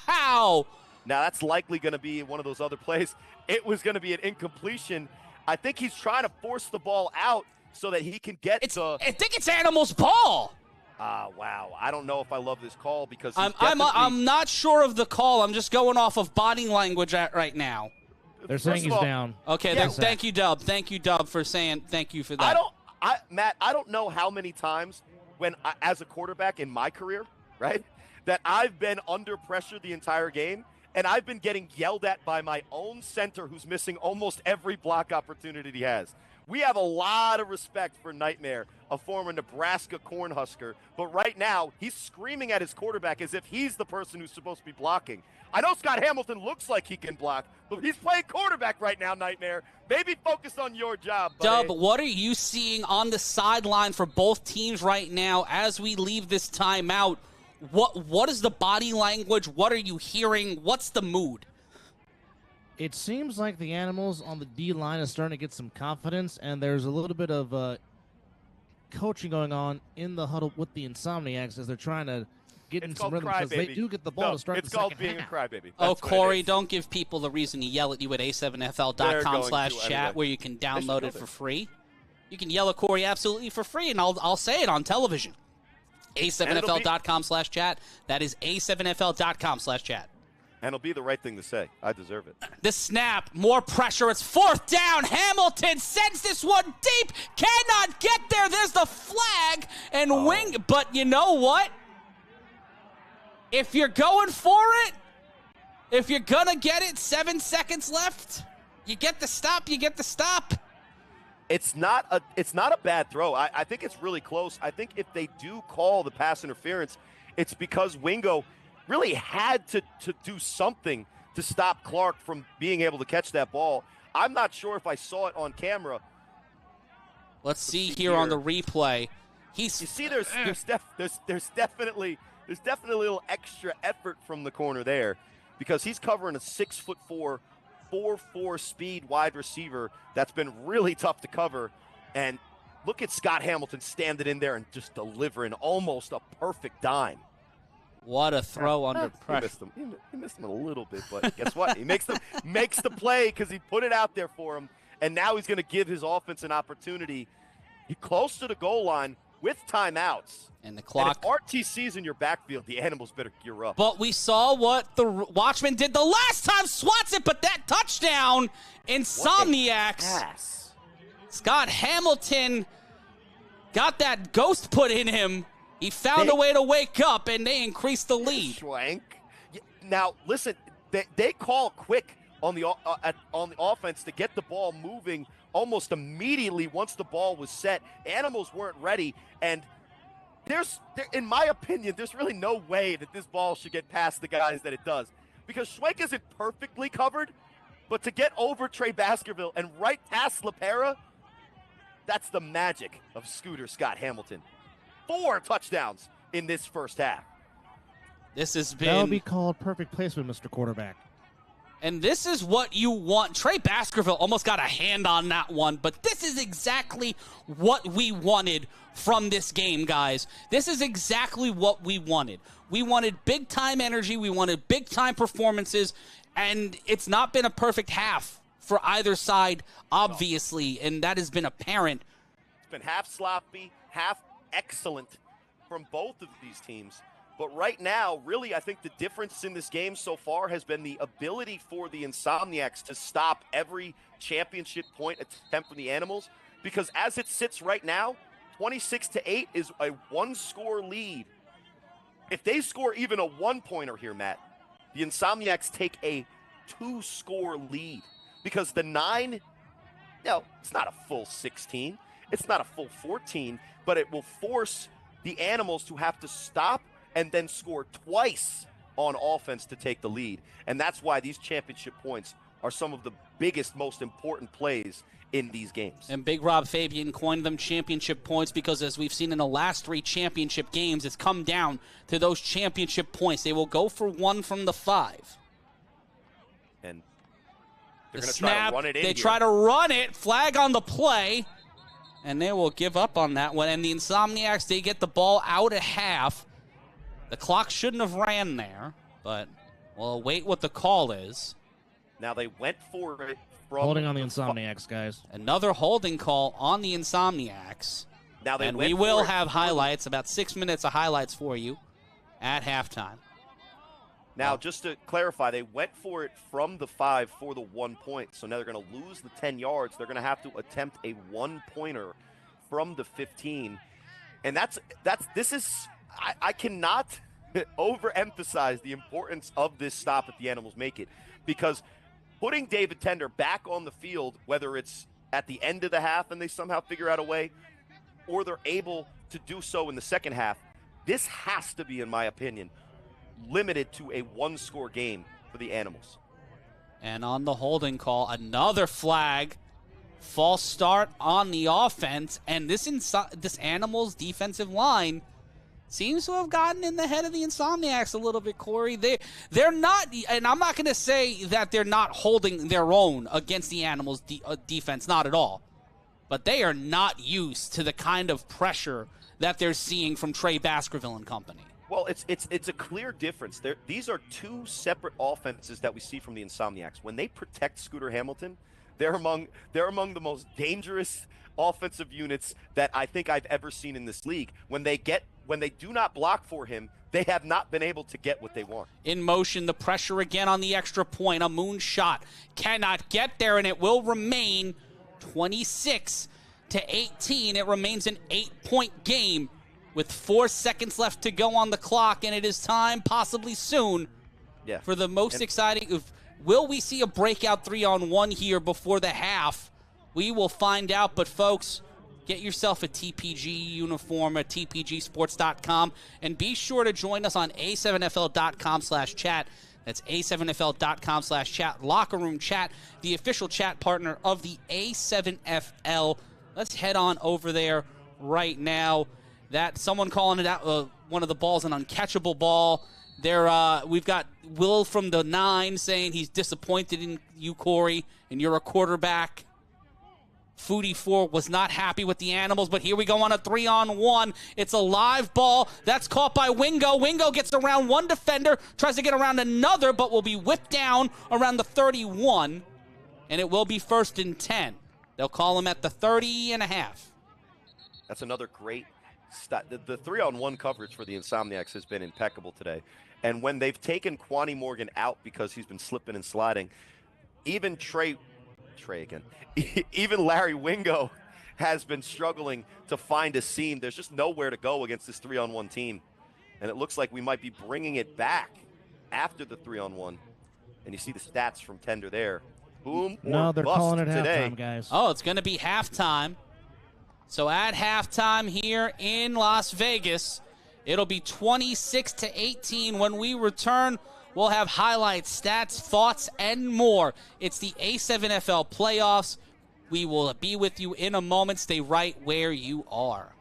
Wow. Now, that's likely going to be one of those other plays. It was going to be an incompletion. I think he's trying to force the ball out so that he can get to... I think it's Animals' ball. Wow. I don't know if I love this call because I'm not sure of the call. I'm just going off of body language right now. They're saying he's down. Okay, yeah, thank you, Dub. Thank you, Dub, for saying thank you for that. Matt, I don't know how many times as a quarterback in my career, right, that I've been under pressure the entire game, and I've been getting yelled at by my own center who's missing almost every block opportunity he has. We have a lot of respect for Nightmare, a former Nebraska Cornhusker, but right now he's screaming at his quarterback as if he's the person who's supposed to be blocking. I know Scott Hamilton looks like he can block, but he's playing quarterback right now, Nightmare. Maybe focus on your job, buddy. Dub, what are you seeing on the sideline for both teams right now as we leave this timeout? What is the body language? What are you hearing? What's the mood? It seems like the Animals on the D-line is starting to get some confidence, and there's a little bit of coaching going on in the huddle with the Insomniacs as they're trying to getting It's some called rhythm because they crybaby. do get the ball No, to start it's the called second being half. a crybaby. Oh, That's what it Corey, is. don't give people the reason to yell at you at They're a7fl.com/chat going to where you can download it for free. You can yell at Corey absolutely for free, and I'll say it on television. A7fl.com/chat. That is A7fl.com/chat. And it'll be the right thing to say. I deserve it. The snap, more pressure. It's fourth down. Hamilton sends this one deep. Cannot get there. There's the flag and wing. But you know what? If you're going for it, if you're going to get it, 7 seconds left, you get the stop, you get the stop. It's not a bad throw. I think it's really close. I think if they do call the pass interference, it's because Wingo really had to do something to stop Clark from being able to catch that ball. I'm not sure if I saw it on camera. Let's see here on the replay. You see, there's definitely a little extra effort from the corner there because he's covering a 6'4", 4.4 speed wide receiver that's been really tough to cover. And look at Scott Hamilton standing in there and just delivering almost a perfect dime. What a throw under pressure. He missed him a little bit, but guess what? He makes the play because he put it out there for him, and now he's going to give his offense an opportunity. He's close to the goal line with timeouts. And the clock. And if RTC's in your backfield, the Animals better gear up. But we saw what the Watchman did the last time, swats it, but that touchdown, Insomniacs. Scott Hamilton got that ghost put in him. He found a way to wake up, and they increased the lead. Schwank. Now, listen, they call quick on the offense to get the ball moving almost immediately once the ball was set. Animals weren't ready, and in my opinion, there's really no way that this ball should get past the guys that it does because Schwank isn't perfectly covered, but to get over Trey Baskerville and right past LaPera, that's the magic of Scooter Scott Hamilton. 4 touchdowns in this first half. This has been... That would be called perfect placement, Mr. Quarterback. And this is what you want. Trey Baskerville almost got a hand on that one, but this is exactly what we wanted from this game, guys. This is exactly what we wanted. We wanted big-time energy. We wanted big-time performances, and it's not been a perfect half for either side, obviously, and that has been apparent. It's been half sloppy, half excellent from both of these teams. But right now, really, I think the difference in this game so far has been the ability for the Insomniacs to stop every championship point attempt from the Animals. Because as it sits right now, 26-8 is a 1-score lead. If they score even a 1-pointer here, Matt, the Insomniacs take a 2-score lead. Because the 9, it's not a full 16. It's not a full 14, but it will force the Animals to have to stop and then score twice on offense to take the lead. And that's why these championship points are some of the biggest, most important plays in these games. And Big Rob Fabian coined them championship points because, as we've seen in the last 3 championship games, it's come down to those championship points. They will go for 1 from the 5. And they're the going to snap, try to run it in they here. try to run it, flag on the play, and they will give up on that one. And the Insomniacs, they get the ball out at half. The clock shouldn't have ran there, but we'll await what the call is. Now they went for it from... Holding on the Insomniacs, guys. Another holding call on the Insomniacs. Now they and went we will for it have highlights, about 6 minutes of highlights for you at halftime. Now, just to clarify, they went for it from the 5 for the 1 point. So now they're going to lose the 10 yards. They're going to have to attempt a 1-pointer from the 15. And I cannot overemphasize the importance of this stop if the Animals make it, because putting David Tender back on the field, whether it's at the end of the half and they somehow figure out a way, or they're able to do so in the second half, this has to be, in my opinion, limited to a 1-score game for the Animals. And on the holding call, another flag. False start on the offense, and this Animals defensive line seems to have gotten in the head of the Insomniacs a little bit, Corey. They're not, and I'm not going to say that they're not holding their own against the Animals defense, not at all. But they are not used to the kind of pressure that they're seeing from Trey Baskerville and company. Well, it's a clear difference. These are two separate offenses that we see from the Insomniacs. When they protect Scooter Hamilton, they're among the most dangerous offensive units that I think I've ever seen in this league. When they do not block for him, they have not been able to get what they want. In motion, the pressure again on the extra point. A moonshot cannot get there, and it will remain 26-18. It remains an 8-point game with 4 seconds left to go on the clock, and it is time, possibly soon, for the most exciting. Will we see a breakout 3-on-1 here before the half? We will find out, but folks, get yourself a TPG uniform at tpgsports.com, and be sure to join us on a7fl.com/chat. That's a7fl.com/chat. Locker Room Chat, the official chat partner of the A7FL. Let's head on over there right now. That someone calling it out, one of the balls, an uncatchable ball. We've got Will from the 9 saying he's disappointed in you, Corey, and you're a quarterback. Foodie 4 was not happy with the Animals, but here we go on a 3-on-1. It's a live ball. That's caught by Wingo. Wingo gets around one defender, tries to get around another, but will be whipped down around the 31, and it will be 1st and 10. They'll call him at the 30.5. That's another great stat. The 3-on-1 coverage for the Insomniacs has been impeccable today. And when they've taken Kwani Morgan out because he's been slipping and sliding, even even Larry Wingo has been struggling to find a seam. There's just nowhere to go against this 3-on-1 team. And it looks like we might be bringing it back after the 3-on-1. And you see the stats from Tender there. Boom. No, they're calling it today. halftime, guys. Oh, it's going to be halftime. So at halftime here in Las Vegas, it'll be 26-18. When we return, we'll have highlights, stats, thoughts, and more. It's the A7FL playoffs. We will be with you in a moment. Stay right where you are.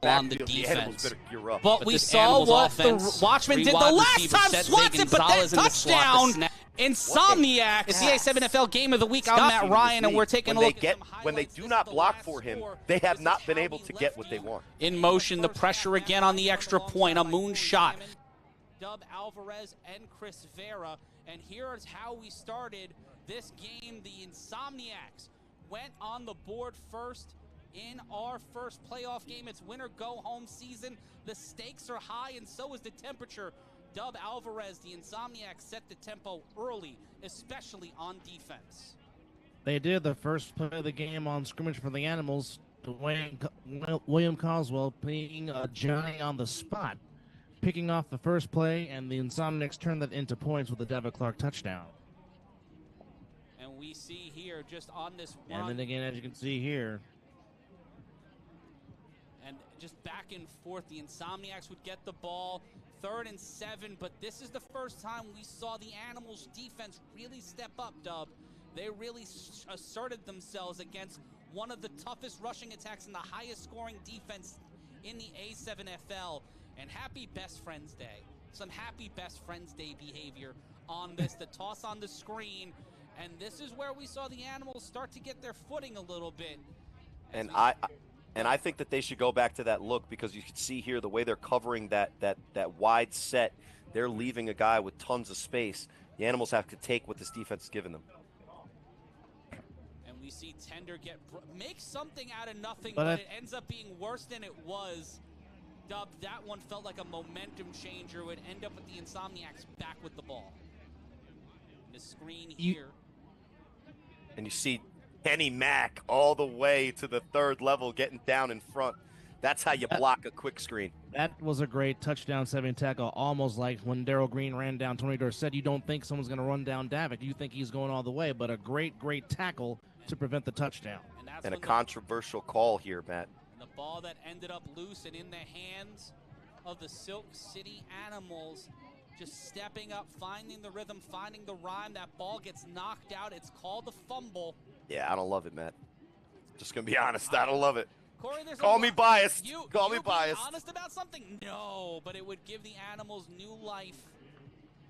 On the defense. But we saw what the Watchmen did the last time, swats it, but then touchdown. Insomniacs. It's the A7FL Game of the Week. I'm Matt Ryan, and we're taking a look at when they do not block for him, they have not been able to get what they want. In motion, the pressure again on the extra point, a moonshot. Dub Alvarez and Chris Vera, and here's how we started this game. The Insomniacs went on the board first in our first playoff game. It's winner-go-home season. The stakes are high, and so is the temperature Dub Alvarez, the Insomniacs set the tempo early, especially on defense. They did the first play of the game on scrimmage for the Animals. William Coswell being Johnny on the spot, picking off the first play, and the Insomniacs turned that into points with a Devin Clark touchdown. And we see here just on this run. And then again, as you can see here, and just back and forth, the Insomniacs would get the ball, 3rd and 7, but this is the first time we saw the Animals defense really step up, Dub. They really asserted themselves against one of the toughest rushing attacks and the highest scoring defense in the A7FL. And happy Best Friends Day. Some happy Best Friends Day behavior on this. The toss on the screen. And this is where we saw the Animals start to get their footing a little bit. And I think that they should go back to that look, because you can see here the way they're covering that wide set. They're leaving a guy with tons of space. The Animals have to take what this defense is giving them. And we see Tender make something out of nothing, but it ends up being worse than it was. Dub, that one felt like a momentum changer. It would end up with the Insomniacs back with the ball. The screen here. And you see Kenny Mack all the way to the 3rd level getting down in front. That's how you block a quick screen. That was a great touchdown-saving tackle, almost like when Darrell Green ran down Tony Dorsett. You don't think someone's going to run down Davik. You think he's going all the way, but a great, great tackle to prevent the touchdown. And a controversial call here, Matt. The ball that ended up loose and in the hands of the Silk City Animals, just stepping up, finding the rhythm, finding the rhyme. That ball gets knocked out. It's called a fumble. Yeah, I don't love it, Matt. Just going to be honest, I don't love it. Corey, Call me biased. Call me being biased. Honest about something? No, but it would give the Animals new life.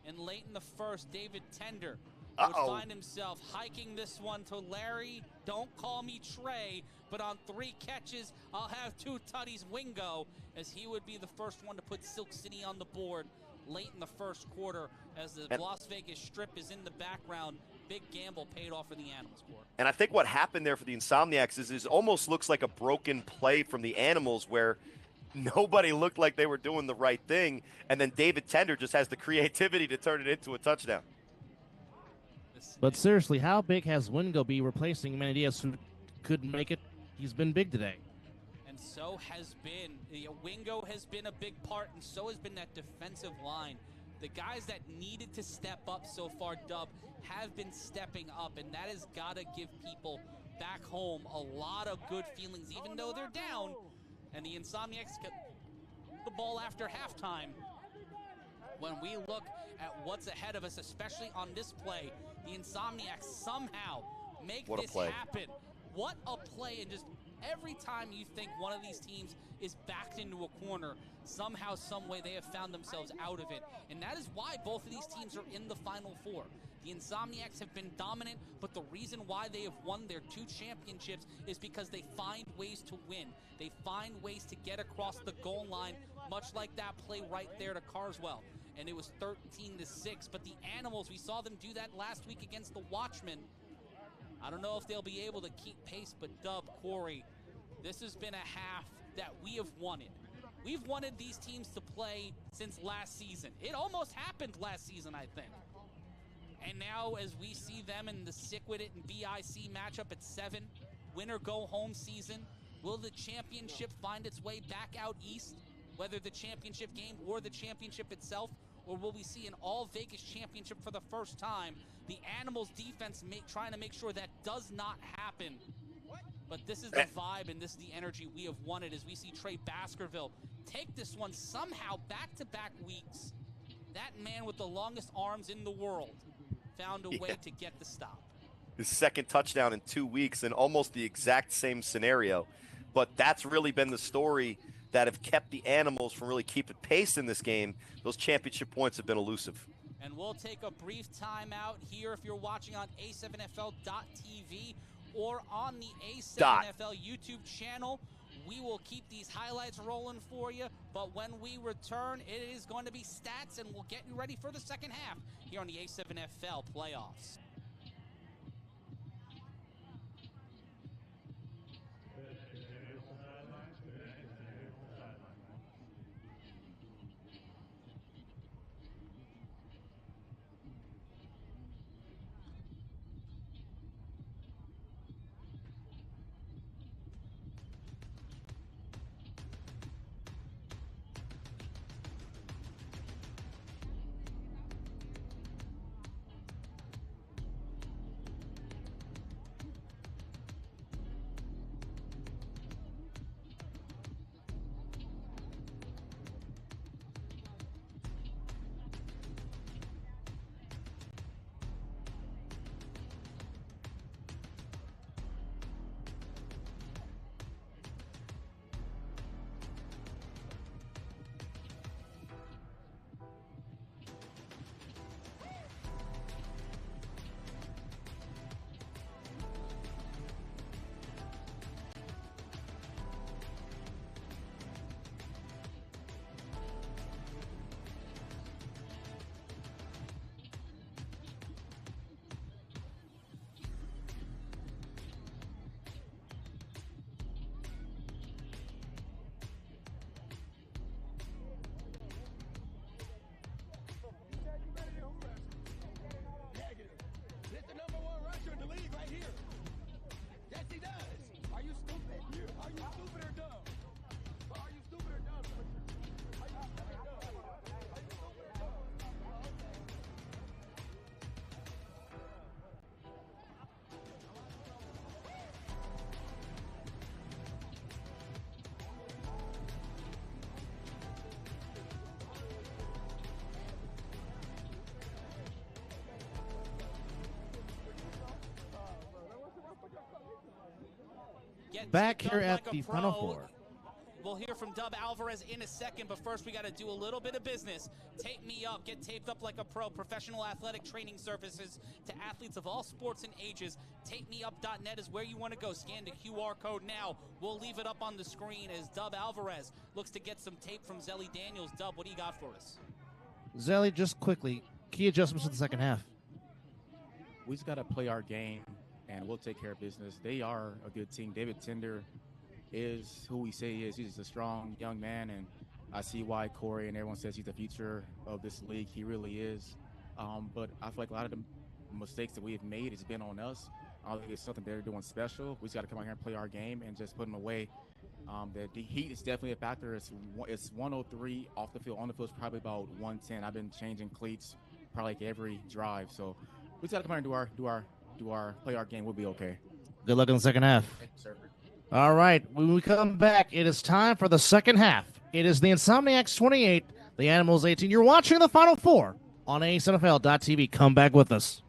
And late in the first, David Tender would find himself hiking this one to Larry. Don't call me Trey, but on 3 catches, I'll have 2 tutties Wingo, as he would be the first one to put Silk City on the board late in the first quarter, as the Las Vegas Strip is in the background. Big gamble paid off for the Animals score. And I think what happened there for the Insomniacs is it almost looks like a broken play from the Animals, where nobody looked like they were doing the right thing, and then David Tender just has the creativity to turn it into a touchdown. But seriously, how big has Wingo be replacing Manny Diaz, who couldn't make it? He's been big today. And so has been. Wingo has been a big part, and so has been that defensive line. The guys that needed to step up so far, Dub, have been stepping up, and that has got to give people back home a lot of good feelings, even though they're down. And the Insomniacs get the ball after halftime. When we look at what's ahead of us, especially on this play, the Insomniacs somehow make this happen. What a play. And just every time you think one of these teams is backed into a corner, somehow, some way they have found themselves out of it. And that is why both of these teams are in the Final Four. The Insomniacs have been dominant, but the reason why they have won their 2 championships is because they find ways to win. They find ways to get across the goal line, much like that play right there to Carswell. And it was 13-6, but the Animals, we saw them do that last week against the Watchmen. I don't know if they'll be able to keep pace, but Dub, Corey, this has been a half that we have wanted. We've wanted these teams to play since last season. It almost happened last season, I think. And now as we see them in the Sickwit and BIC matchup at 7, winner go home season, will the championship find its way back out east, whether the championship game or the championship itself? Or will we see an all-Vegas championship for the first time? The Animals defense trying to make sure that does not happen. But this is the vibe and this is the energy we have wanted as we see Trey Baskerville take this one somehow back-to-back weeks. That man with the longest arms in the world found a way to get the stop. His 2nd touchdown in 2 weeks, and almost the exact same scenario. But that's really been the story that have kept the Animals from really keeping pace in this game. Those championship points have been elusive. And we'll take a brief timeout here if you're watching on A7FL.tv or on the A7FL YouTube channel. We will keep these highlights rolling for you, but when we return, it is going to be stats, and we'll get you ready for the second half here on the A7FL playoffs. back here at the Final Four. We'll hear from Dub Alvarez in a second, but first we got to do a little bit of business. Tape me up, get taped up like a pro. Professional athletic training services to athletes of all sports and ages. TapeMeUp.net is where you want to go. Scan the QR code now. We'll leave it up on the screen as Dub Alvarez looks to get some tape from Zelly Daniels. Dub, what do you got for us? Zelly, just quickly, key adjustments in the second half. We just got to play our game, and we'll take care of business. They are a good team. David Tender is who we say he is. He's a strong young man, and I see why Corey and everyone says he's the future of this league. He really is. But I feel like a lot of the mistakes that we have made has been on us. I don't think it's something they're doing special. We just got to come out here and play our game and just put them away. The heat is definitely a factor. It's 103 off the field. On the field is probably about 110. I've been changing cleats probably like every drive. So we just got to come out and play our game. We'll be okay. Good luck in the second half. Thank you, sir. All right, when we come back, it is time for the second half. It is the Insomniacs 28, the Animals 18. You're watching the Final Four on A7FL.TV. Come back with us.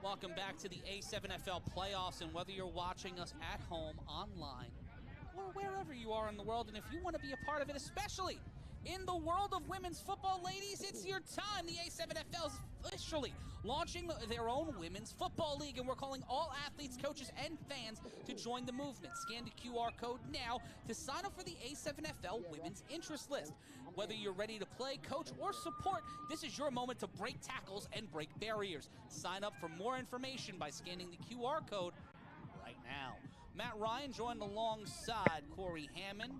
Welcome back to the A7FL playoffs, and whether you're watching us at home, online, or wherever you are in the world, and if you want to be a part of it, especially in the world of women's football, ladies, it's your time. The A7FL is officially launching their own women's football league, and we're calling all athletes, coaches, and fans to join the movement. Scan the QR code now to sign up for the A7FL Women's Interest List. Whether you're ready to play, coach, or support, this is your moment to break tackles and break barriers. Sign up for more information by scanning the QR code right now. Matt Ryan joined alongside Corey Hammond,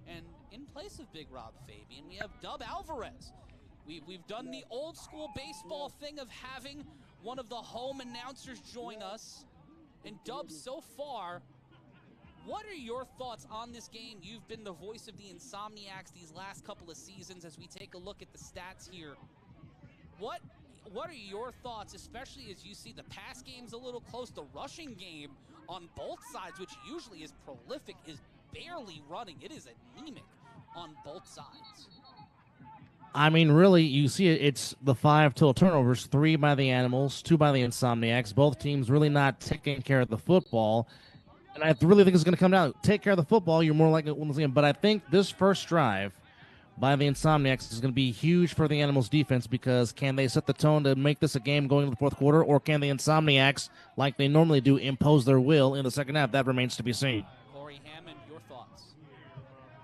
and in place of Big Rob Fabian, we have Dub Alvarez. We've done the old school baseball thing of having one of the home announcers join us. And Dub, so far, what are your thoughts on this game? You've been the voice of the Insomniacs these last couple of seasons as we take a look at the stats here. What are your thoughts, especially as you see the pass game's a little close, the rushing game on both sides, which usually is prolific, is barely running. It is anemic on both sides. I mean, really, you see it's the 5 total turnovers, 3 by the Animals, 2 by the Insomniacs. Both teams really not taking care of the football. And I really think it's going to come down. Take care of the football, you're more likely to win the game. But I think this first drive by the Insomniacs is going to be huge for the Animals defense, because can they set the tone to make this a game going into the fourth quarter, or can the Insomniacs, like they normally do, impose their will in the second half? That remains to be seen. Corey Hammond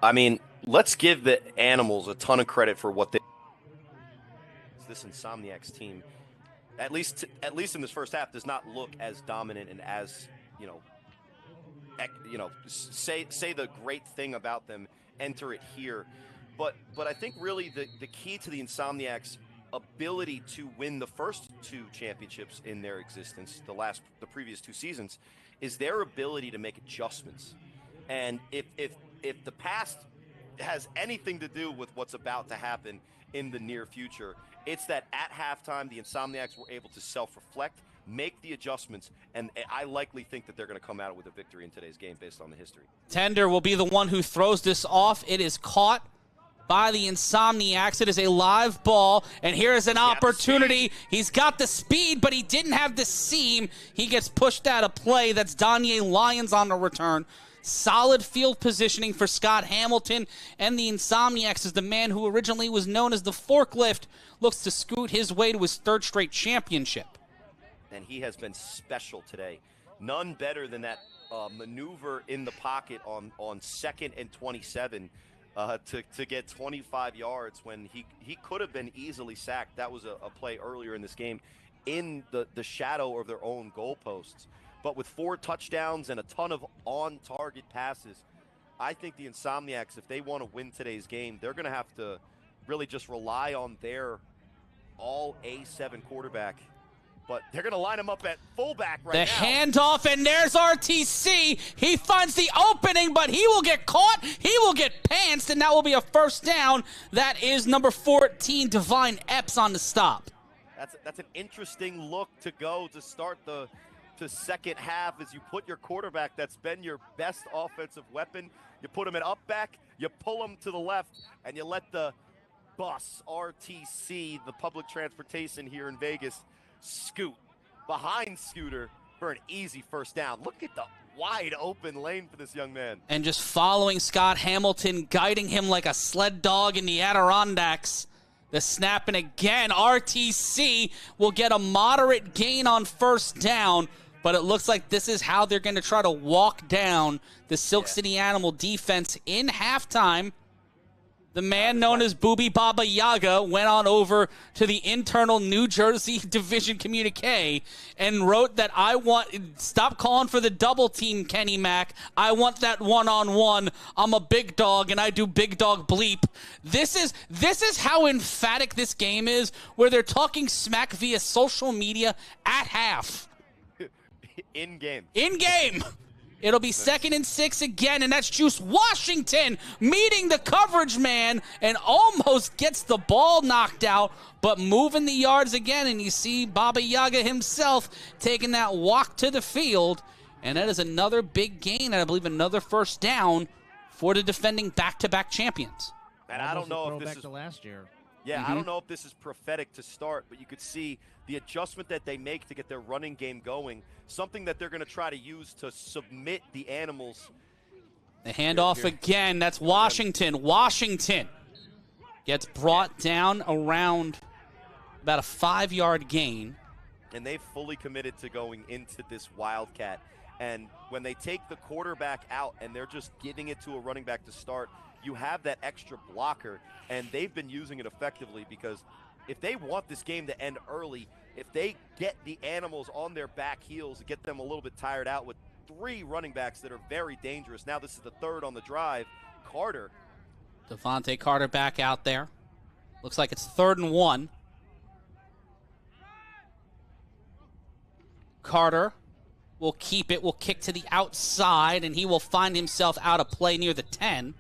I mean, let's give the Animals a ton of credit for what they. This Insomniacs team, at least in this first half, does not look as dominant and as say the great thing about them. Enter it here, but I think really the key to the Insomniacs' ability to win the first 2 championships in their existence, the previous 2 seasons, is their ability to make adjustments. And if the past has anything to do with what's about to happen in the near future, it's that at halftime the Insomniacs were able to self-reflect, make the adjustments, and I likely think that they're going to come out with a victory in today's game based on the history. Tender will be the one who throws this off. It is caught by the Insomniacs. It is a live ball, and here is an opportunity. He's got the speed, but he didn't have the seam. He gets pushed out of play. That's Danye Lyons on the return. Solid field positioning for Scott Hamilton, and the Insomniacs, as the man who originally was known as the forklift, looks to scoot his way to his 3rd straight championship. And he has been special today. None better than that maneuver in the pocket on 2nd and 27 to get 25 yards when he could have been easily sacked. That was a play earlier in this game in the shadow of their own goalposts. But with 4 touchdowns and a ton of on-target passes, I think the Insomniacs, if they want to win today's game, they're going to have to really just rely on their all A7 quarterback. But they're going to line him up at fullback right now. The handoff, and there's RTC. He finds the opening, but he will get caught. He will get pantsed, and that will be a first down. That is number 14, Divine Epps on the stop. That's an interesting look to go to start the second half as you put your quarterback that's been your best offensive weapon. You put him at up back, you pull him to the left, and you let the bus, RTC, the public transportation here in Vegas, scoot behind Scooter for an easy first down. Look at the wide open lane for this young man. And just following Scott Hamilton, guiding him like a sled dog in the Adirondacks. The snap, and again, RTC will get a moderate gain on first down, but it looks like this is how they're going to try to walk down the Silk City Animal defense in halftime. The man known as Booby Baba Yaga went on over to the internal New Jersey Division communique and wrote that stop calling for the double team, Kenny Mack. I want that one-on-one. I'm a big dog and I do big dog bleep. This is how emphatic this game is, where they're talking smack via social media at half. In game. It'll be 2nd and 6 again, and that's Juice Washington meeting the coverage man and almost gets the ball knocked out, but moving the yards again, and you see Baba Yaga himself taking that walk to the field, and that is another big gain, and I believe another first down for the defending back-to-back champions. And I don't know if this is to last year. Yeah, I don't know if this is prophetic to start, but you could see the adjustment that they make to get their running game going, something that they're going to try to use to submit the Animals. The handoff again, that's Washington. Washington gets brought down around about a 5-yard gain. And they've fully committed to going into this Wildcat. And when they take the quarterback out and they're just giving it to a running back to start, you have that extra blocker, and they've been using it effectively, because if they want this game to end early, if they get the Animals on their back heels and get them a little bit tired out with 3 running backs that are very dangerous. Now this is the 3rd on the drive. Carter. Devontae Carter back out there. Looks like it's 3rd and 1. Carter will keep it, will kick to the outside, and he will find himself out of play near the 10.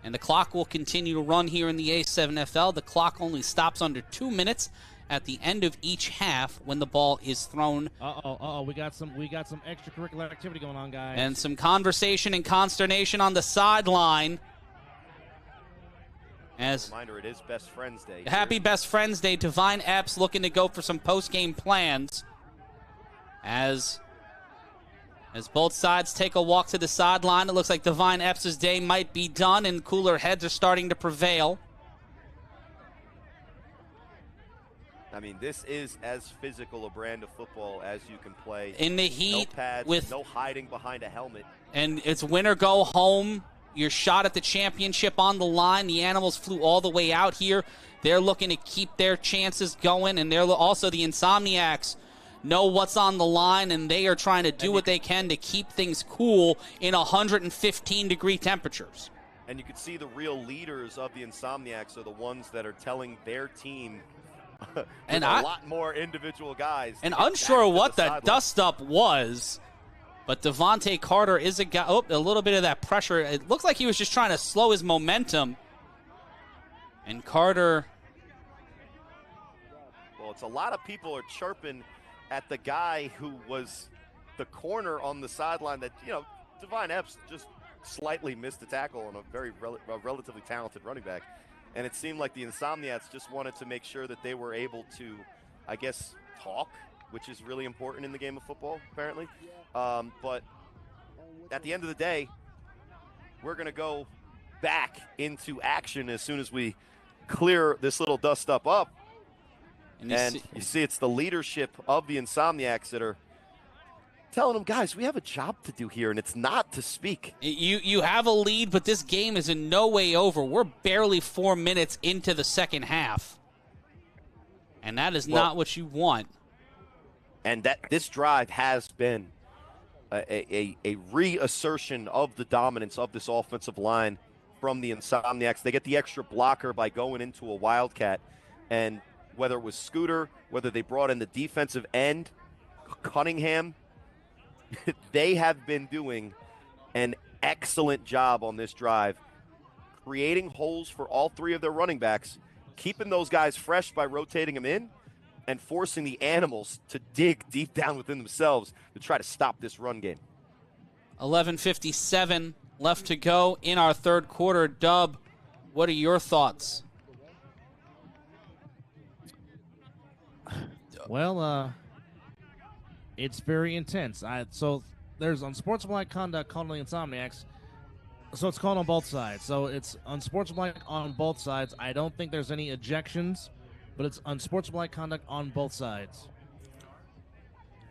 And the clock will continue to run here in the A7FL. The clock only stops under 2 minutes at the end of each half when the ball is thrown. We got some extracurricular activity going on, guys. And some conversation and consternation on the sideline. As reminder, it is Best Friends Day. Happy Best Friends Day. Divine Epps looking to go for some post-game plans. As both sides take a walk to the sideline, it looks like Divine Epps' day might be done, and cooler heads are starting to prevail. I mean, this is as physical a brand of football as you can play. In the heat, no pads, with no hiding behind a helmet. And it's win or go home your shot at the championship on the line. The Animals flew all the way out here. They're looking to keep their chances going, and they're also the Insomniacs know what's on the line, and they are trying to do what they can to keep things cool in 115-degree temperatures. And you can see the real leaders of the Insomniacs are the ones that are telling their team and a lot more individual guys. And unsure what the dust-up was, but Devontae Carter is a guy. Oh, a little bit of that pressure. It looked like he was just trying to slow his momentum. And Carter. Well, it's a lot of people are chirping at the guy who was the corner on the sideline that, you know, Devine Epps just slightly missed the tackle on a relatively talented running back. And it seemed like the Insomniacs just wanted to make sure that they were able to, I guess, talk, which is really important in the game of football, apparently. But at the end of the day, we're going to go back into action as soon as we clear this little dust up. And you see it's the leadership of the Insomniacs that are telling them, guys, we have a job to do here, and it's not to speak. You have a lead, but this game is in no way over. We're barely 4 minutes into the second half. And that is not what you want. And that this drive has been a reassertion of the dominance of this offensive line from the Insomniacs. They get the extra blocker by going into a Wildcat. And whether it was Scooter, whether they brought in the defensive end, Cunningham, they have been doing an excellent job on this drive, creating holes for all three of their running backs, keeping those guys fresh by rotating them in, and forcing the Animals to dig deep down within themselves to try to stop this run game. 11:57 left to go in our third quarter. Dub, what are your thoughts? Well, it's very intense. So there's unsportsmanlike conduct called on the Insomniacs. So it's called on both sides. So it's unsportsmanlike on both sides. I don't think there's any ejections, but it's unsportsmanlike conduct on both sides.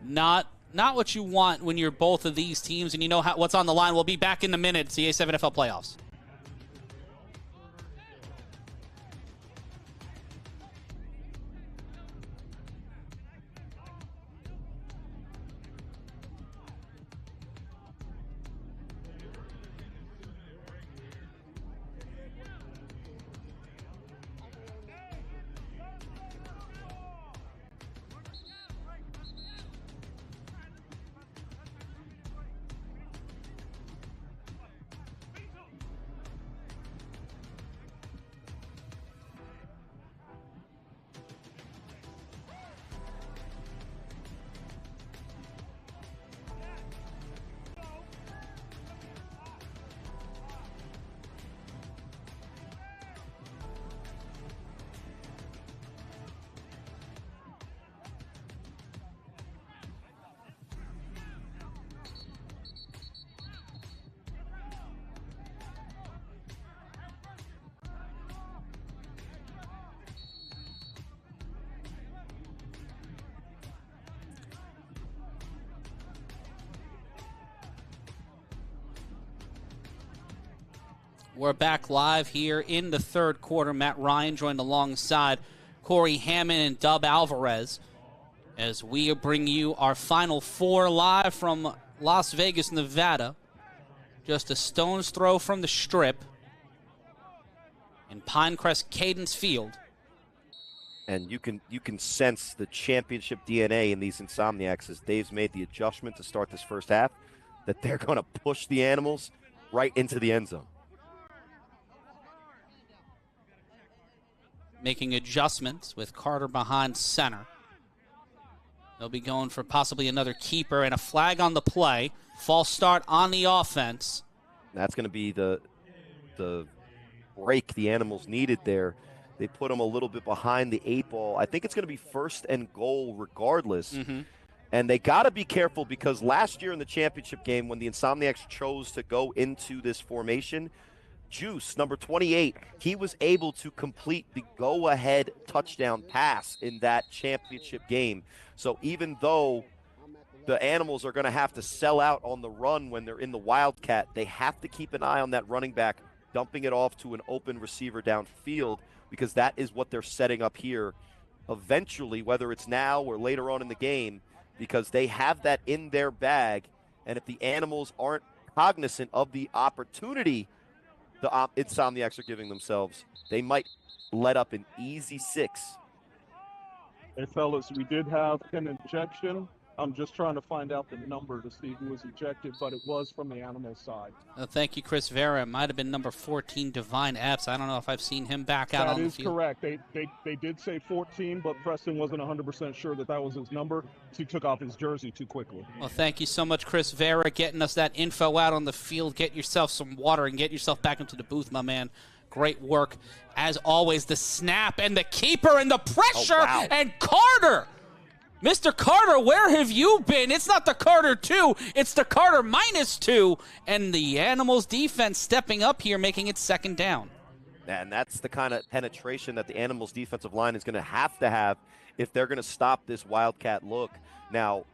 Not what you want when you're both of these teams, and you know what's on the line. We'll be back in a minute. It's the A7FL playoffs. We're back live here in the third quarter. Matt Ryan joined alongside Corey Hammond and Dub Alvarez as we bring you our Final Four live from Las Vegas, Nevada. Just a stone's throw from the Strip in Pinecrest Cadence Field. And you can sense the championship DNA in these Insomniacs as Dave's made the adjustment to start this first half, that they're going to push the Animals right into the end zone. Making adjustments with Carter behind center. They'll be going for possibly another keeper and a flag on the play. False start on the offense. That's going to be the break the Animals needed there. They put them a little bit behind the 8 ball. I think it's going to be first and goal regardless. Mm-hmm. And they got to be careful because last year in the championship game when the Insomniacs chose to go into this formation, Juice, number 28, he was able to complete the go-ahead touchdown pass in that championship game. So even though the Animals are going to have to sell out on the run when they're in the Wildcat. They have to keep an eye on that running back, dumping it off to an open receiver downfield, because that is what they're setting up here eventually, whether it's now or later on in the game, because they have that in their bag. And if the Animals aren't cognizant of the opportunity the Insomniacs are giving themselves, they might let up an easy 6. Hey, fellas, we did have an injection. I'm just trying to find out the number to see who was ejected, but it was from the Animal side. Thank you, Chris Vera. It might have been number 14, Divine Epps. I don't know if I've seen him back out on the field. That is correct. They did say 14, but Preston wasn't 100% sure that was his number. He took off his jersey too quickly. Well, thank you so much, Chris Vera, getting us that info out on the field. Get yourself some water and get yourself back into the booth, my man. Great work. As always, the snap and the keeper and the pressure. Oh, wow. And Carter. Mr. Carter, where have you been? It's not the Carter 2, it's the Carter -2. And the Animals defense stepping up here, making it 2nd down. And that's the kind of penetration that the Animals defensive line is going to have if they're going to stop this Wildcat look. Now,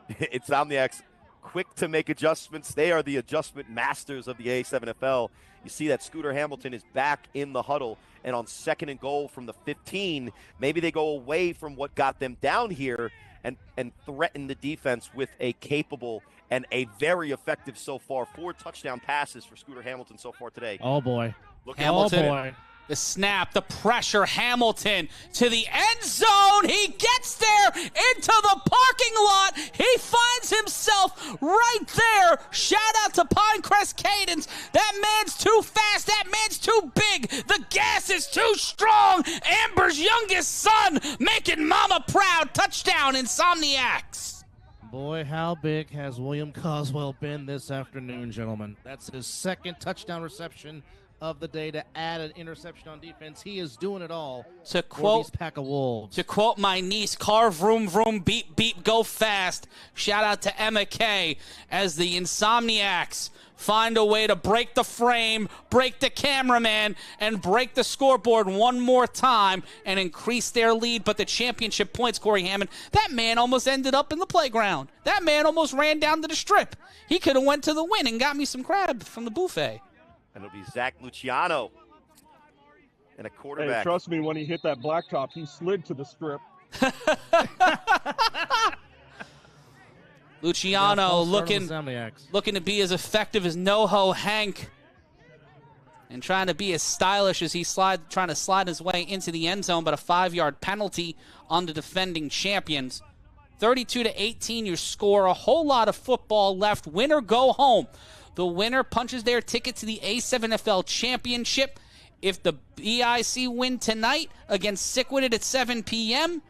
Insomniacs, quick to make adjustments. They are the adjustment masters of the A7FL. You see that Scooter Hamilton is back in the huddle, and on 2nd and goal from the 15, maybe they go away from what got them down here and threaten the defense with a capable and a very effective so far 4 touchdown passes for Scooter Hamilton so far today. Oh, boy. Look Hamilton. Oh, boy. The snap, the pressure, Hamilton to the end zone. He gets there into the parking lot. He finds himself right there. Shout out to Pinecrest Cadence. That man's too fast. That man's too big. The gas is too strong. Amber's youngest son making mama proud. Touchdown, Insomniacs. Boy, how big has William Coswell been this afternoon, gentlemen? That's his 2nd touchdown reception of the day to add an interception on defense. He is doing it all To for these pack of wolves. To quote my niece, car vroom vroom, beep beep, go fast. Shout out to Emma K as the Insomniacs find a way to break the frame, break the cameraman, and break the scoreboard one more time and increase their lead. But the championship points, Corey Hammond, that man almost ended up in the playground. That man almost ran down to the strip. He could have went to the win and got me some crab from the buffet. And it'll be Zach Luciano and a quarterback. Hey, trust me, when he hit that blacktop, he slid to the strip. Luciano looking to be as effective as NoHo Hank and trying to be as stylish as he's trying to slide his way into the end zone, but a 5-yard penalty on the defending champions. 32-18 your score. A whole lot of football left. Win or go home. The winner punches their ticket to the A7FL championship. If the BIC win tonight against Sickwitted at 7 p.m.,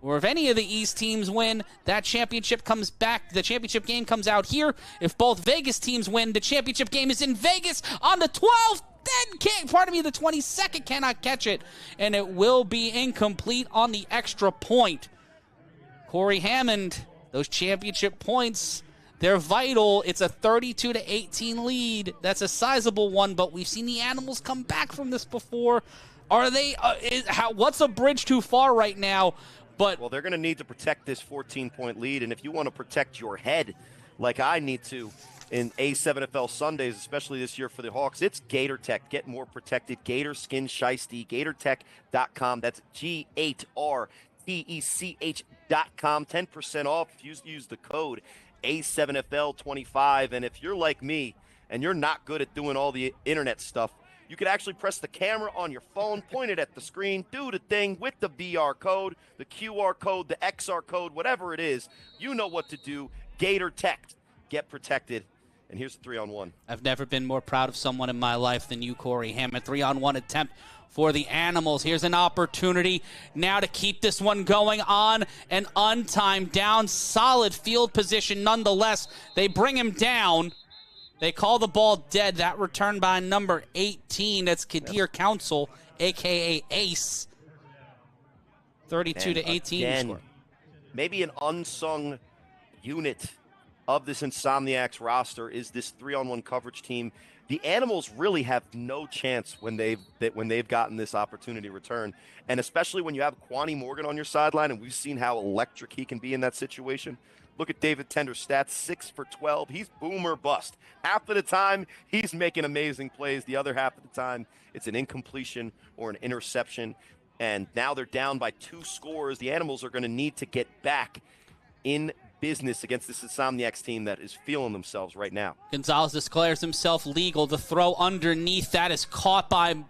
or if any of the East teams win, that championship comes back. The championship game comes out here. If both Vegas teams win, the championship game is in Vegas on the 12th. The 22nd cannot catch it, and it will be incomplete on the extra point. Corey Hammond, those championship points, they're vital. It's a 32-18 lead. That's a sizable one, but we've seen the Animals come back from this before. Are they? What's a bridge too far right now? But well, they're going to need to protect this 14-point lead, and if you want to protect your head like I need to in A7FL Sundays, especially this year for the Hawks, it's Gator Tech. Get more protected. Gator Skin Shiesty. GatorTech.com. That's GatorTech.com. 10% off if you use the code A7FL25. And if you're like me and you're not good at doing all the internet stuff, you could actually press the camera on your phone, point it at the screen, do the thing with the VR code, the QR code, the XR code, whatever it is. You know what to do. Gator Tech. Get protected. And here's the 3-on-1. I've never been more proud of someone in my life than you, Corey Hammond. 3-on-1 attempt for the Animals. Here's an opportunity now to keep this one going on an untimed down. Solid field position nonetheless. They bring him down. They call the ball dead. That return by number 18. That's Kadir Council, a.k.a. Ace. 32-18 score. Maybe an unsung unit of this Insomniacs roster is this 3-on-1 coverage team. The Animals really have no chance when they've gotten this opportunity return, and especially when you have Quani Morgan on your sideline, and we've seen how electric he can be in that situation. Look at David Tender's stats, 6 for 12. He's boom or bust. Half of the time, he's making amazing plays. The other half of the time, it's an incompletion or an interception. And now they're down by 2 scores. The Animals are going to need to get back in business against this Insomniacs team that is feeling themselves right now. Gonzalez declares himself legal. The throw underneath that is caught by, I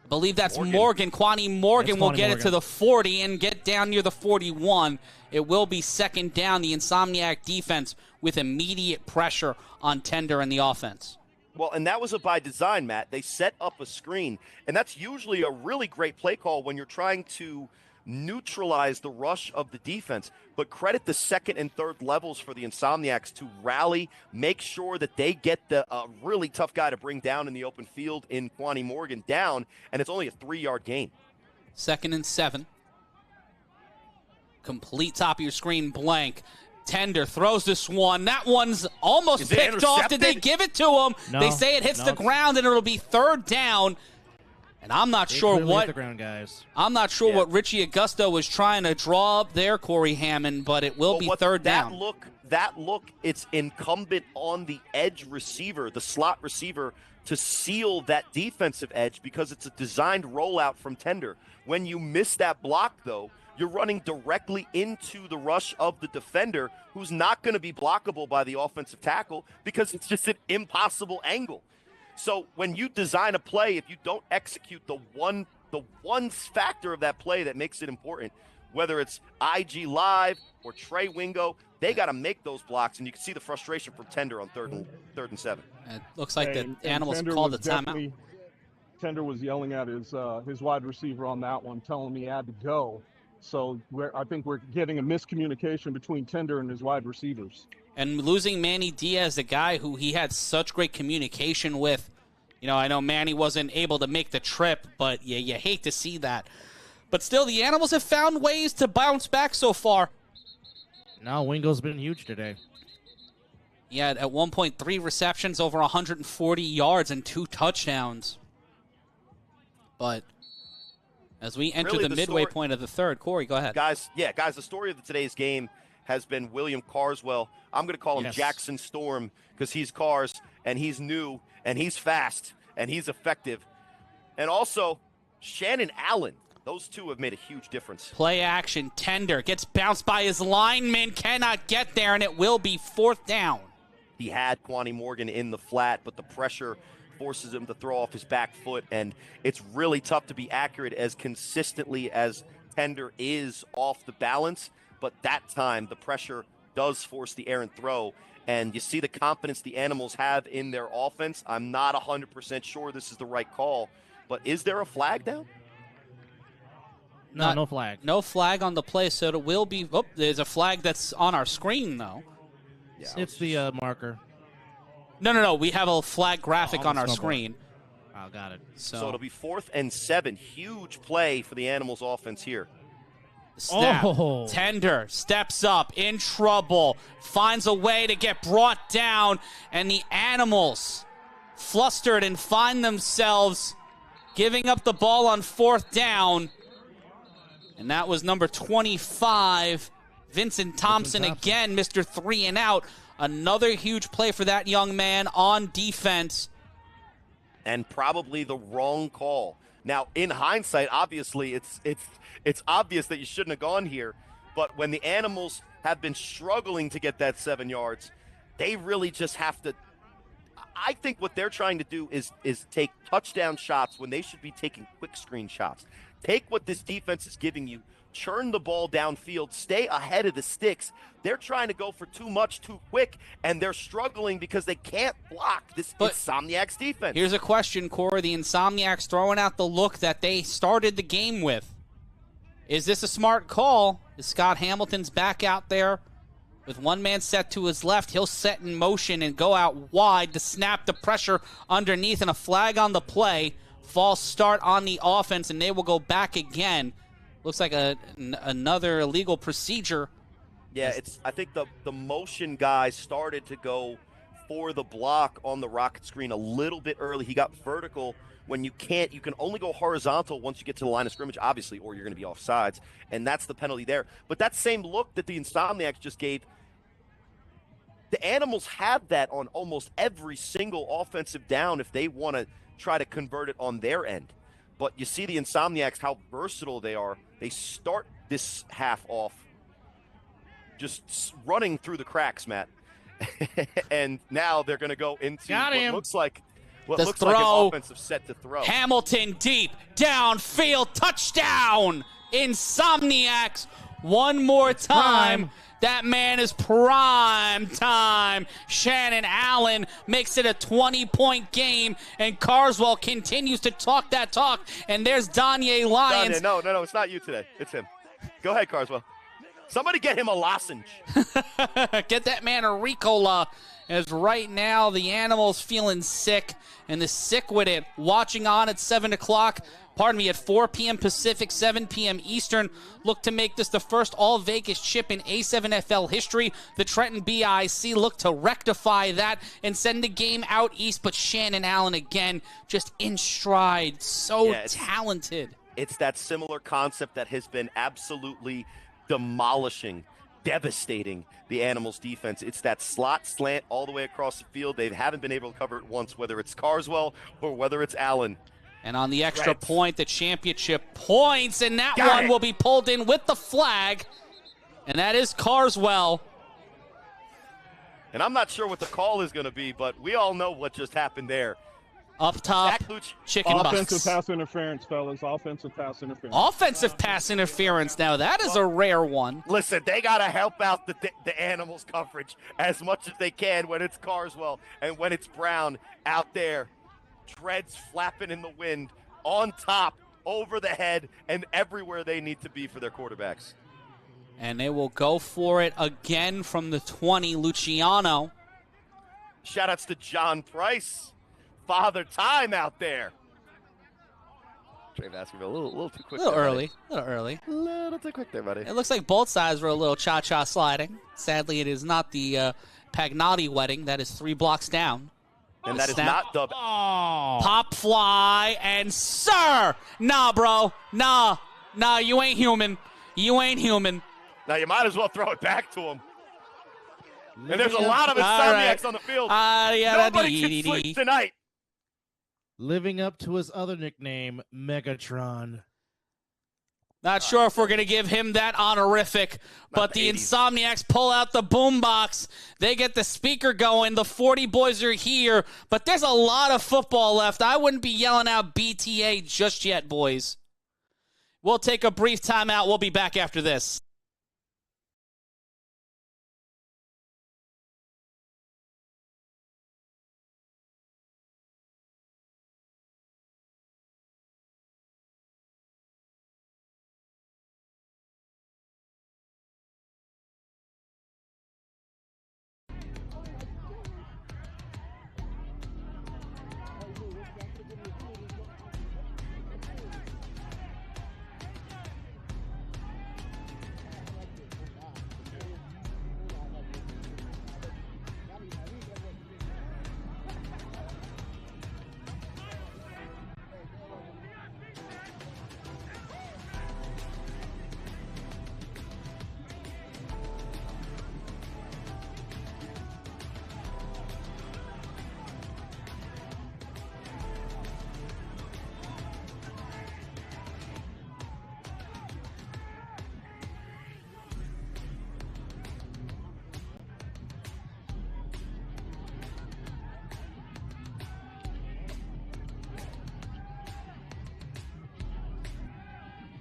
believe that's Morgan. Quani Morgan will get it to the 40 and get down near the 41. It will be second down. The Insomniac defense with immediate pressure on Tender and the offense. Well, and that was by design, Matt. They set up a screen, and that's usually a really great play call when you're trying to neutralize the rush of the defense. But credit the second and third levels for the Insomniacs to rally, make sure that they get the really tough guy to bring down in the open field in Quani Morgan down, and it's only a 3-yard gain. 2nd and 7. Complete top of your screen blank. Tender throws this one. That one's almost picked off. Did they give it to him? No, they say it hits the ground, and it'll be 3rd down. And I'm not sure what the ground, guys. I'm not sure what Richie Augusto was trying to draw up there, Corey Hammond, but it will be 3rd down. That look, it's incumbent on the edge receiver, the slot receiver, to seal that defensive edge because it's a designed rollout from Tender. When you miss that block, though, you're running directly into the rush of the defender, who's not going to be blockable by the offensive tackle because it's just an impossible angle. So when you design a play, if you don't execute the one factor of that play that makes it important, whether it's IG Live or Trey Wingo, they got to make those blocks, and you can see the frustration from Tender on 3rd and 7. It looks like the Animals called the timeout. Tender was yelling at his wide receiver on that one, telling him he had to go. So I think we're getting a miscommunication between Tender and his wide receivers. And losing Manny Diaz, the guy who he had such great communication with. You know, I know Manny wasn't able to make the trip, but you hate to see that. But still, the Animals have found ways to bounce back so far. No, Wingo's been huge today. He had, at one point, 3 receptions, over 140 yards, and 2 touchdowns. But as we enter the midway point of the third, Corey, go ahead. Guys, the story of today's game has been William Carswell. I'm going to call him Jackson Storm because he's Cars, and he's new, and he's fast, and he's effective. And also, Shannon Allen. Those two have made a huge difference. Play action, Tender gets bounced by his lineman, cannot get there, and it will be 4th down. He had Quani Morgan in the flat, but the pressure forces him to throw off his back foot, and it's really tough to be accurate as consistently as Tender is off the balance. But that time, the pressure does force the errant throw, and you see the confidence the Animals have in their offense. I'm not 100% sure this is the right call, but is there a flag down? No flag. No flag on the play, so it will be. Oh, there's a flag that's on our screen, though. Yeah, it's the marker. No. We have a flag graphic on our screen. Oh, got it. So it'll be 4th and 7. Huge play for the Animals offense here. Snap. Tender steps up, in trouble, finds a way to get brought down, and the Animals, flustered and find themselves giving up the ball on 4th down. And that was number 25, Vincent Thompson again, Mr. 3 and out. Another huge play for that young man on defense. And probably the wrong call. Now, in hindsight, obviously, it's obvious that you shouldn't have gone here. But when the Animals have been struggling to get that 7 yards, they really just have to. I think what they're trying to do is take touchdown shots when they should be taking quick screen shots. Take what this defense is giving you, churn the ball downfield, stay ahead of the sticks. They're trying to go for too much too quick, and they're struggling because they can't block this Insomniacs defense. Here's a question, Corey. The Insomniacs throwing out the look that they started the game with. Is this a smart call? Is Scott Hamilton's back out there with one man set to his left? He'll set in motion and go out wide to snap the pressure underneath, and a flag on the play. False start on the offense, and they will go back again. Looks like another illegal procedure Yeah, I think the motion guy started to go for the block on the rocket screen a little bit early. He got vertical when you can only go horizontal once you get to the line of scrimmage, obviously, or you're going to be offsides, and that's the penalty there. But that same look that the Insomniacs just gave, the Animals have that on almost every single offensive down if they want to try to convert it on their end. But you see the Insomniacs, how versatile they are. They start this half off just running through the cracks, Matt. And now they're going to go into what looks like an offensive set to throw. Hamilton deep, downfield, touchdown! Insomniacs one more time. That man is prime time. Shannon Allen makes it a 20-point game, and Carswell continues to talk that talk. And there's Danye Lyons. No, it's not you today. It's him. Go ahead, Carswell. Somebody get him a lozenge. Get that man a Ricola. As right now the Animals feeling sick, and the sick with it. Watching on at 7 o'clock. Pardon me, at 4 p.m. Pacific, 7 p.m. Eastern. Look to make this the first all-Vegas chip in A7FL history. The Trenton BIC look to rectify that and send the game out east. But Shannon Allen, again, just in stride. So talented. It's that similar concept that has been absolutely demolishing, devastating the Animals defense. It's that slot slant all the way across the field. They haven't been able to cover it once, whether it's Carswell or whether it's Allen. And on the extra point, the championship points, and that one will be pulled in with the flag, and that is Carswell. And I'm not sure what the call is going to be, but we all know what just happened there. Up top, chicken bucks. Offensive pass interference, fellas. Offensive pass interference. Offensive pass interference. Now, that is a rare one. Listen, they got to help out the Animals coverage as much as they can when it's Carswell and when it's Brown out there. Dreads flapping in the wind, on top, over the head, and everywhere they need to be for their quarterbacks. And they will go for it again from the 20, Luciano. Shout-outs to John Price. Father time out there. Trey basketball, a little too quick. A little there, early. buddy. A little too quick there, buddy. It looks like both sides were a little cha-cha sliding. Sadly, it is not the Pagnotti wedding. That is 3 blocks down. And that is not the pop fly, and sir, nah, bro, nah, you ain't human. You ain't human. Now you might as well throw it back to him. And there's a lot of Insomniacs on the field. Nobody can sleep tonight. Living up to his other nickname, Megatron. Not sure if we're going to give him that honorific, but the Insomniacs pull out the boombox. They get the speaker going. The 40 boys are here, but there's a lot of football left. I wouldn't be yelling out BTA just yet, boys. We'll take a brief timeout. We'll be back after this.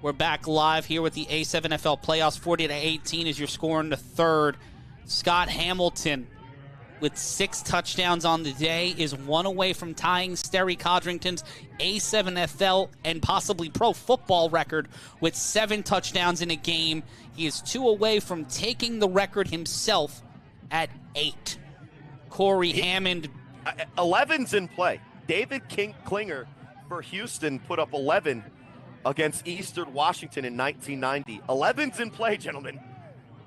We're back live here with the A7FL playoffs. 40-18 is your score in the third. Scott Hamilton, with 6 touchdowns on the day, is 1 away from tying Sterry Codrington's A7FL and possibly pro football record with 7 touchdowns in a game. He is 2 away from taking the record himself at 8. Corey Hammond. 11's in play. David Klinger for Houston put up 11 against Eastern Washington in 1990. 11's in play, gentlemen.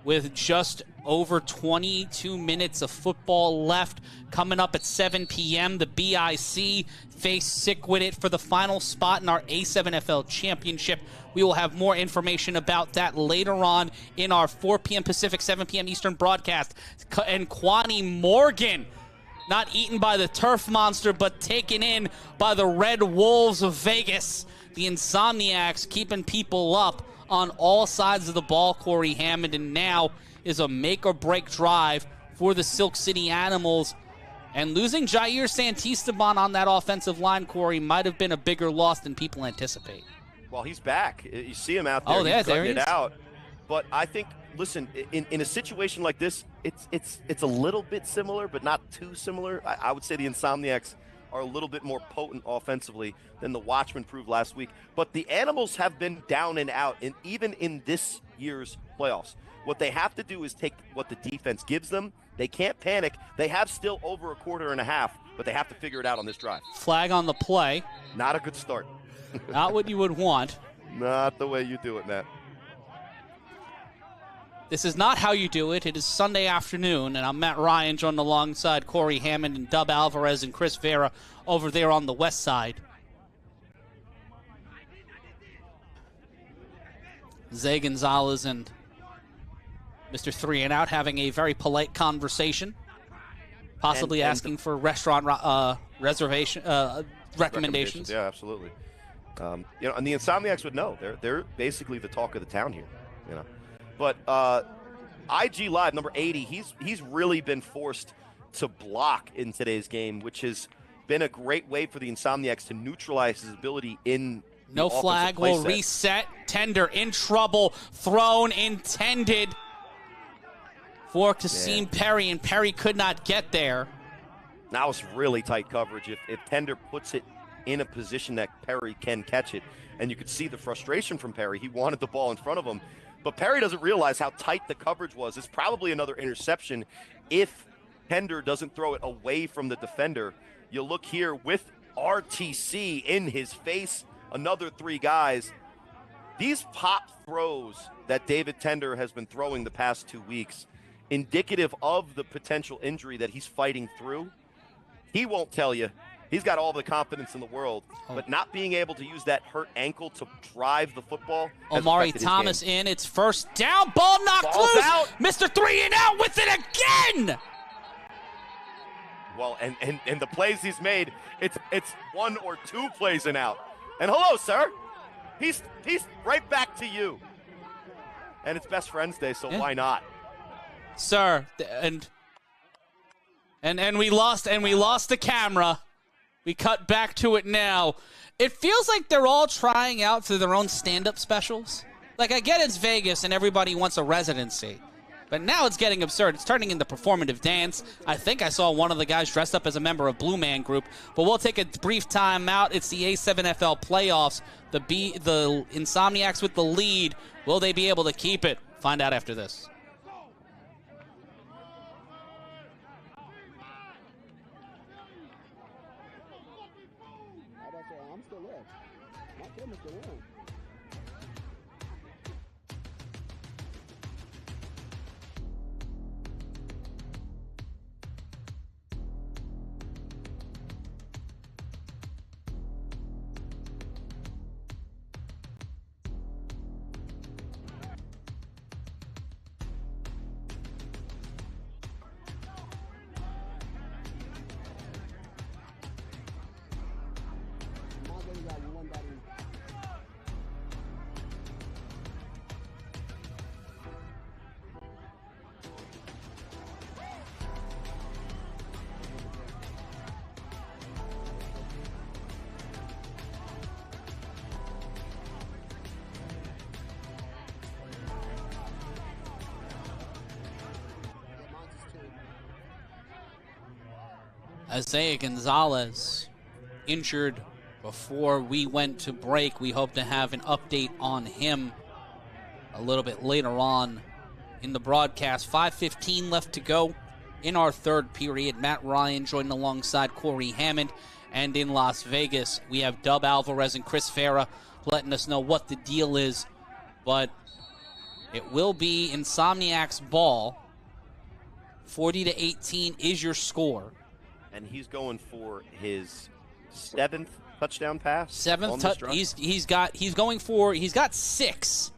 with just over 22 minutes of football left. Coming up at 7 p.m., the BIC face Sick With It for the final spot in our A7FL championship. We will have more information about that later on in our 4 p.m. Pacific, 7 p.m. Eastern broadcast. And Kwani Morgan, not eaten by the turf monster, but taken in by the Red Wolves of Vegas. The Insomniacs keeping people up on all sides of the ball, Corey Hammond, and now is a make-or-break drive for the Silk City Animals. And losing Jair Santisteban on that offensive line, Corey, might have been a bigger loss than people anticipate. Well, he's back. You see him out there. Oh, yeah, he's there he gutting is. it out. But I think, listen, in a situation like this, it's a little bit similar, but not too similar. I would say the Insomniacs are a little bit more potent offensively than the Watchmen proved last week. But the Animals have been down and out, and even in this year's playoffs. What they have to do is take what the defense gives them. They can't panic. They have still over a quarter and a half, but they have to figure it out on this drive. Flag on the play. Not a good start. Not what you would want. Not the way you do it, Matt. This is not how you do it. It is Sunday afternoon, and I'm Matt Ryan, joined alongside Corey Hammond and Dub Alvarez and Chris Vera over there on the west side. Zay Gonzalez and Mr. 3 and Out having a very polite conversation, possibly asking for restaurant reservation recommendations. Yeah, absolutely. And the Insomniacs would know. They're basically the talk of the town here, But IG Live, number 80, he's really been forced to block in today's game, which has been a great way for the Insomniacs to neutralize his ability in the No flag will playset. reset. Tender in trouble. Thrown intended for Kasim Perry, and Perry could not get there. Now it's really tight coverage. If Tender puts it in a position that Perry can catch it, and you could see the frustration from Perry. He wanted the ball in front of him, but Perry doesn't realize how tight the coverage was. It's probably another interception if Tender doesn't throw it away from the defender. You look here with RTC in his face, another 3 guys. These pop throws that David Tender has been throwing the past 2 weeks, indicative of the potential injury that he's fighting through. He won't tell you. He's got all the confidence in the world, but not being able to use that hurt ankle to drive the football has Omari affected his Thomas game. in. It's first down. Ball knocked Ball's loose. out. Mr. 3 and Out with it again. Well, and the plays he's made, it's 1 or 2 plays and out. And hello, sir. He's right back to you. And it's Best Friends Day, so why not? Sir, and we lost the camera. We cut back to it now. It feels like they're all trying out for their own stand-up specials. Like, I get it's Vegas and everybody wants a residency, but now it's getting absurd. It's turning into performative dance. I think I saw one of the guys dressed up as a member of Blue Man Group, but we'll take a brief time out. It's the A7FL playoffs. The Insomniacs with the lead. Will they be able to keep it? Find out after this. Isaiah Gonzalez injured before we went to break. We hope to have an update on him a little bit later on in the broadcast. 5:15 left to go in our third period. Matt Ryan joined alongside Corey Hammond. And in Las Vegas, we have Dub Alvarez and Chris Farah letting us know what the deal is. But It will be Insomniacs' ball. 40-18 is your score. And he's going for his 7th touchdown pass. 7th. He's got 6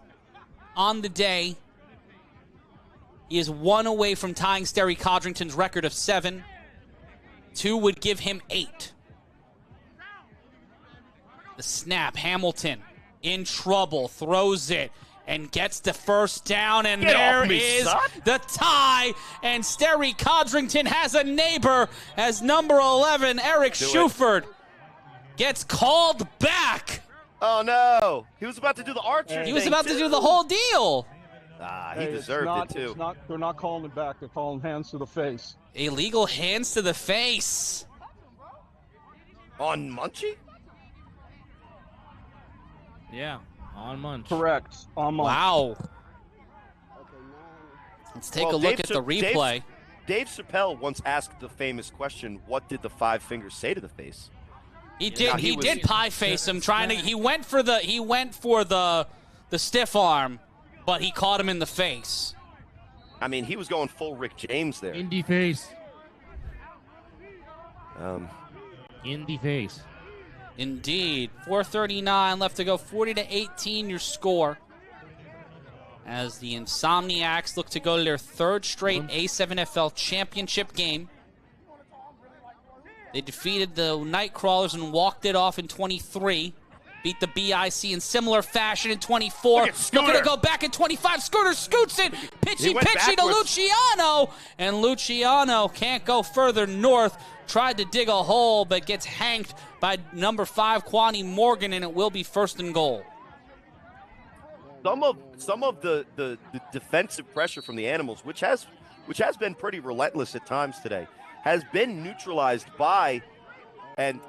on the day. He is 1 away from tying Sterry Codrington's record of 7. 2 would give him 8. The snap, Hamilton in trouble, throws it, and gets the first down, and there is the tie, and Sterry Codrington has a neighbor as number 11, Eric Shuford, gets called back. Oh, no. He was about to do the archer. He was about to do the whole deal. He deserved it, too. They're not calling it back. They're calling hands to the face. Illegal hands to the face. On Munchie? Yeah, on Munch. Correct. On Munch. Wow. Let's take a look at the replay. Dave Chappelle once asked the famous question, what did the 5 fingers say to the face? He did pie face him he went for the stiff arm, but he caught him in the face. I mean, he was going full Rick James there. In the face. In the face. Indeed. 4:39 left to go. 40-18 your score. As the Insomniacs look to go to their 3rd straight A7FL championship game. They defeated the Nightcrawlers and walked it off in 23. Beat the BIC in similar fashion in 24. Looking to go back in 25. Scooter scoots it. Pitchy to Luciano. And Luciano can't go further north. Tried to dig a hole, but gets hanked by number 5, Kwani Morgan, and it will be 1st and goal. Some of the defensive pressure from the Animals, which has been pretty relentless at times today, has been neutralized by, and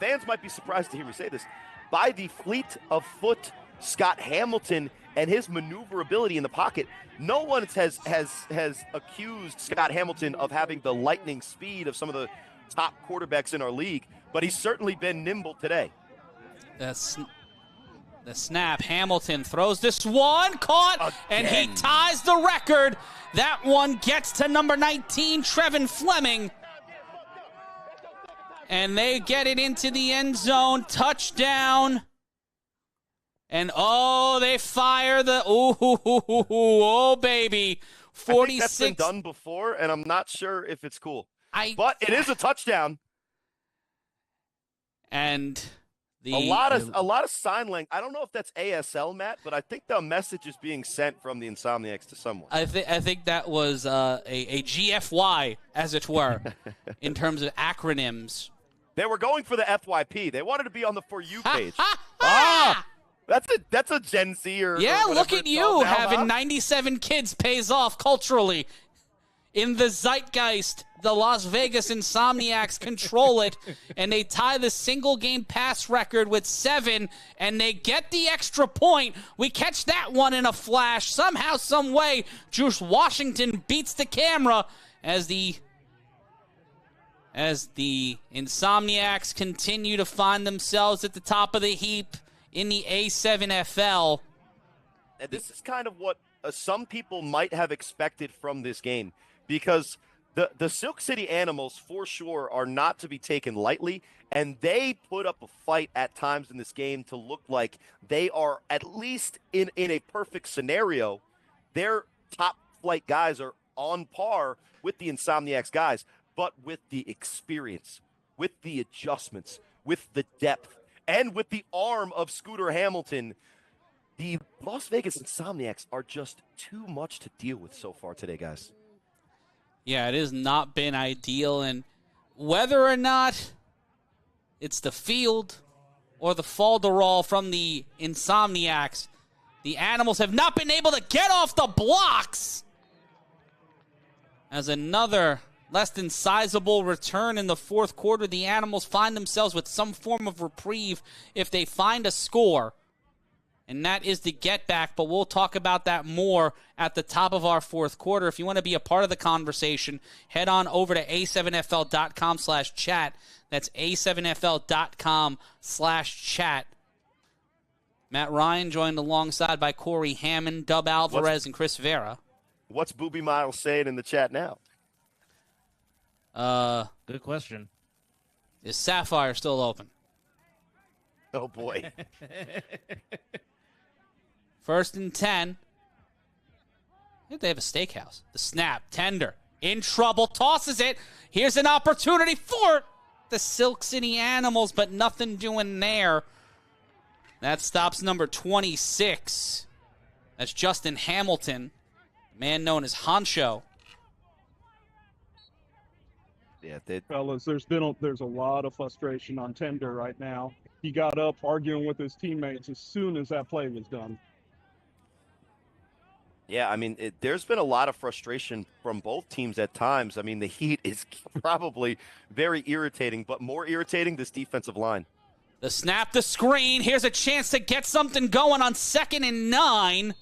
fans might be surprised to hear me say this, by the fleet of foot Scott Hamilton and his maneuverability in the pocket. No one has accused Scott Hamilton of having the lightning speed of some of the top quarterbacks in our league, but he's certainly been nimble today. The snap, Hamilton throws this one, caught, and he ties the record. That one gets to number 19, Trevin Fleming. And they get it into the end zone, touchdown. And they fire the, oh baby. 46. I think that's been done before, and I'm not sure if it's cool. But it is a touchdown. And a lot of sign language. I don't know if that's ASL, Matt, but I think the message is being sent from the Insomniacs to someone. I think that was a GFY, as it were, in terms of acronyms. They were going for the FYP. They wanted to be on the For You page. That's a Gen Z or look at you having 97 kids pays off culturally. In the zeitgeist, the Las Vegas Insomniacs control it, and they tie the single-game pass record with 7, and they get the extra point. We catch that one in a flash. Somehow, some way, Juice Washington beats the camera as the Insomniacs continue to find themselves at the top of the heap in the A7FL. And this is kind of what some people might have expected from this game, because the Silk City Animals, for sure, are not to be taken lightly, and they put up a fight at times in this game to look like they are, at least in a perfect scenario, their top-flight guys are on par with the Insomniacs guys, but with the experience, with the adjustments, with the depth, and with the arm of Scooter Hamilton, the Las Vegas Insomniacs are just too much to deal with so far today, guys. Yeah, it has not been ideal, and whether or not it's the field or the falderall from the Insomniacs, the Animals have not been able to get off the blocks. As another less than sizable return in the 4th quarter, the Animals find themselves with some form of reprieve if they find a score. And that is the get back, but we'll talk about that more at the top of our 4th quarter. If you want to be a part of the conversation, head on over to a7fl.com/chat. That's a7fl.com/chat. Matt Ryan joined alongside by Corey Hammond, Dub Alvarez, and Chris Vera. What's Booby Miles saying in the chat now? Good question. Is Sapphire still open? Oh, boy. 1st and 10. I think they have a steakhouse. The snap, Tender, in trouble, tosses it. Here's an opportunity for the Silk City Animals, but nothing doing there. That stops number 26. That's Justin Hamilton, man known as Honcho. Yeah, Fellas, there's a lot of frustration on Tender right now. He got up arguing with his teammates as soon as that play was done. Yeah, I mean, there's been a lot of frustration from both teams at times. I mean, the Heat is probably very irritating, but more irritating, this defensive line. The snap, the screen. Here's a chance to get something going on 2nd and 9.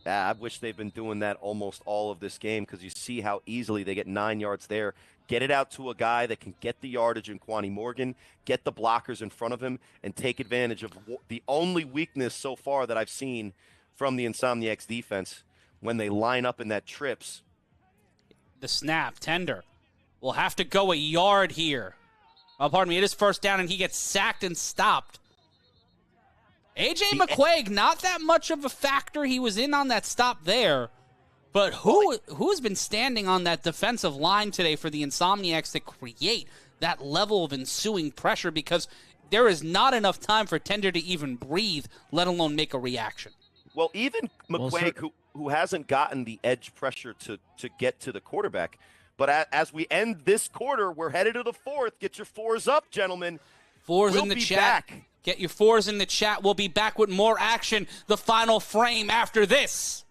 Yeah, I wish they've been doing that almost all of this game because you see how easily they get 9 yards there. Get it out to a guy that can get the yardage in Kwani Morgan, get the blockers in front of him, and take advantage of the only weakness so far that I've seen from the Insomniacs defense when they line up in that trips. The snap, Tender will have to go a yard here. Oh, pardon me, it is 1st down, and he gets sacked and stopped. A.J. McQuaig, not that much of a factor. He was in on that stop there. But who's been standing on that defensive line today for the Insomniacs to create that level of ensuing pressure? Because there is not enough time for Tender to even breathe, let alone make a reaction. Well, even McQuaig, who hasn't gotten the edge pressure to get to the quarterback. But as we end this quarter, we're headed to the 4th. Get your 4s up, gentlemen. 4s in the chat. Back. Get your 4s in the chat. We'll be back with more action. The final frame after this.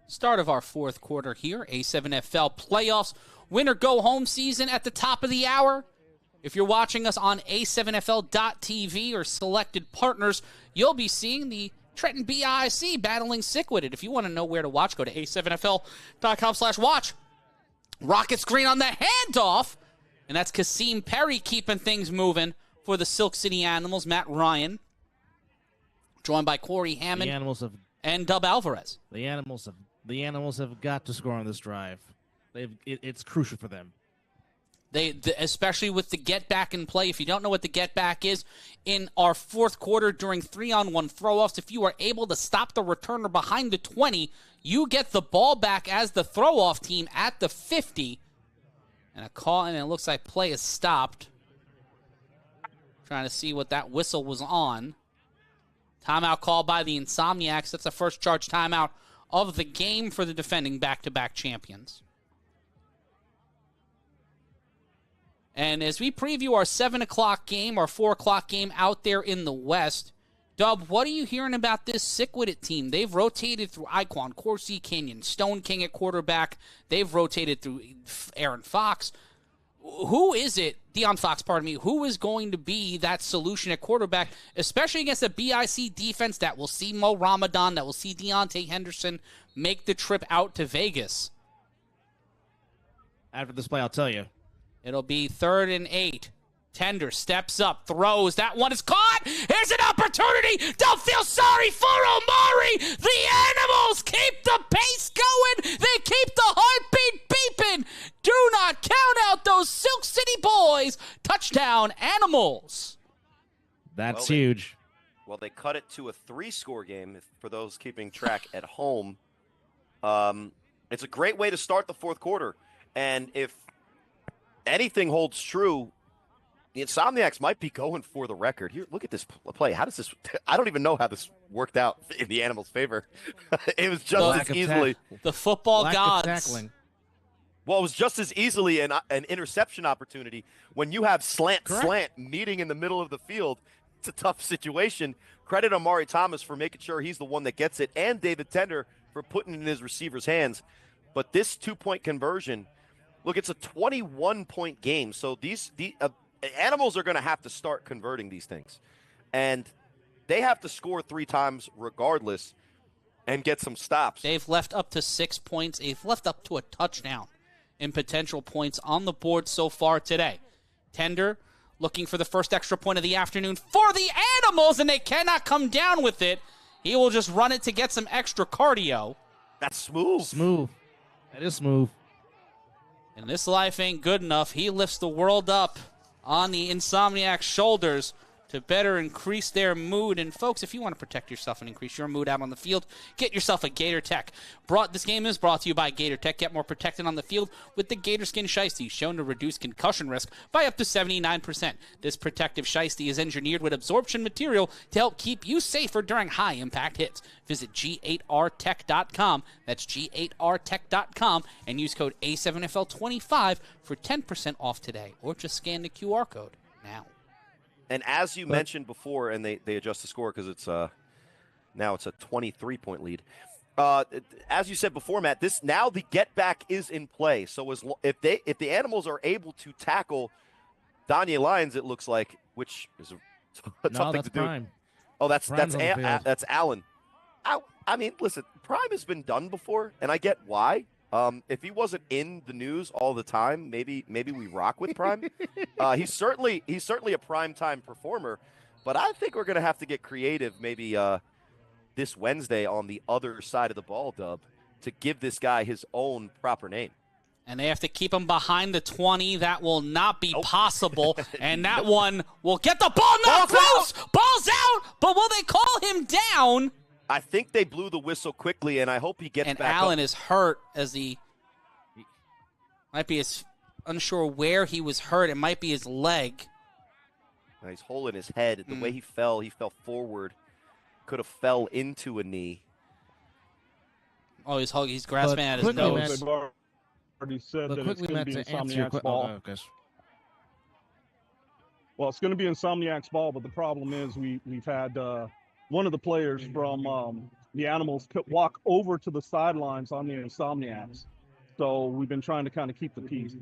Start of our 4th quarter here. A7FL playoffs. Winner go home season at the top of the hour. If you're watching us on A7FL.tv or selected partners, you'll be seeing the Trenton BIC battling Sickwitted. If you want to know where to watch, go to A7FL.com/watch. Rocket screen on the handoff. And that's Kasim Perry keeping things moving for the Silk City Animals. Matt Ryan, joined by Corey Hammond and Dub Alvarez. The Animals have got to score on this drive. It's crucial for them. Especially with the get back in play. If you don't know what the get back is, in our 4th quarter during 3-on-1 throw-offs, if you are able to stop the returner behind the 20, you get the ball back as the throw-off team at the 50. And a call, and it looks like play is stopped. Trying to see what that whistle was on. Timeout call by the Insomniacs. That's the first charge timeout of the game for the defending back-to-back champions. And as we preview our 7 o'clock game, our 4 o'clock game out there in the West, Dub, what are you hearing about this Sick-Witted team? They've rotated through Iquan, Corsi, Kenyon, Stone King at quarterback. They've rotated through Aaron Fox. Who is it, Deion Fox, pardon me, who is going to be that solution at quarterback, especially against a BIC defense that will see Mo Ramadan, that will see Deontay Henderson make the trip out to Vegas? After this play, I'll tell you. It'll be 3rd and 8. Tender steps up, throws. That one is caught. Here's an opportunity. Don't feel sorry for Omari. The Animals keep the pace going. They keep the heartbeat beeping. Do not count out those Silk City boys. Touchdown, Animals. That's huge. Well, they cut it to a 3-score game for those keeping track at home. It's a great way to start the fourth quarter. And if anything holds true, the Insomniacs might be going for the record. Here, look at this play. How does this – I don't even know how this worked out in the Animals' favor. It was just as easily – the football gods. Tackling. Well, it was just as easily an interception opportunity. When you have slant meeting in the middle of the field, it's a tough situation. Credit Amari Thomas for making sure he's the one that gets it, and David Tender for putting it in his receiver's hands. But this 2-point conversion, look, it's a 21-point game. So the Animals are going to have to start converting these things. And they have to score 3 times regardless and get some stops. They've left up to 6 points. They've left up to a touchdown in potential points on the board so far today. Tender looking for the first extra point of the afternoon for the Animals, and they cannot come down with it. He will just run it to get some extra cardio. That's smooth. Smooth. That is smooth. And this life ain't good enough. He lifts the world up on the Insomniacs' shoulders to better increase their mood. And folks, if you want to protect yourself and increase your mood out on the field, get yourself a Gator Tech. This game is brought to you by Gator Tech. Get more protected on the field with the Gator Skin Shiesty, shown to reduce concussion risk by up to 79%. This protective shiesty is engineered with absorption material to help keep you safer during high-impact hits. Visit G8RTech.com. That's G8RTech.com and use code A7FL25 for 10% off today, or just scan the QR code now. And as you mentioned before, and they adjust the score because it's now it's a 23-point lead. As you said before, Matt, now the get back is in play. So if the Animals are able to tackle Danye Lyons, it looks like, which is a tough thing to do. Prime. Oh, that's Allen. I mean, listen, Prime has been done before, and I get why. If he wasn't in the news all the time, maybe we rock with Prime. He's certainly a primetime performer, but I think we're gonna have to get creative maybe this Wednesday on the other side of the ball, Dub, to give this guy his own proper name. And they have to keep him behind the 20. That will not be possible. And that one will get the ball knocked loose. Ball's out, but will they call him down? I think they blew the whistle quickly, and I hope he gets back up. And Allen is hurt as he might be unsure where he was hurt. It might be his leg. Now he's holding his head. The way he fell forward. Could have fell into a knee. Oh, he's grasping at his nose. They've already said that it's going to be Insomniacs ball. Well, it's going to be Insomniacs ball, but the problem is we've had one of the players from the Animals walk over to the sidelines on the Insomniacs. So we've been trying to kind of keep the peace.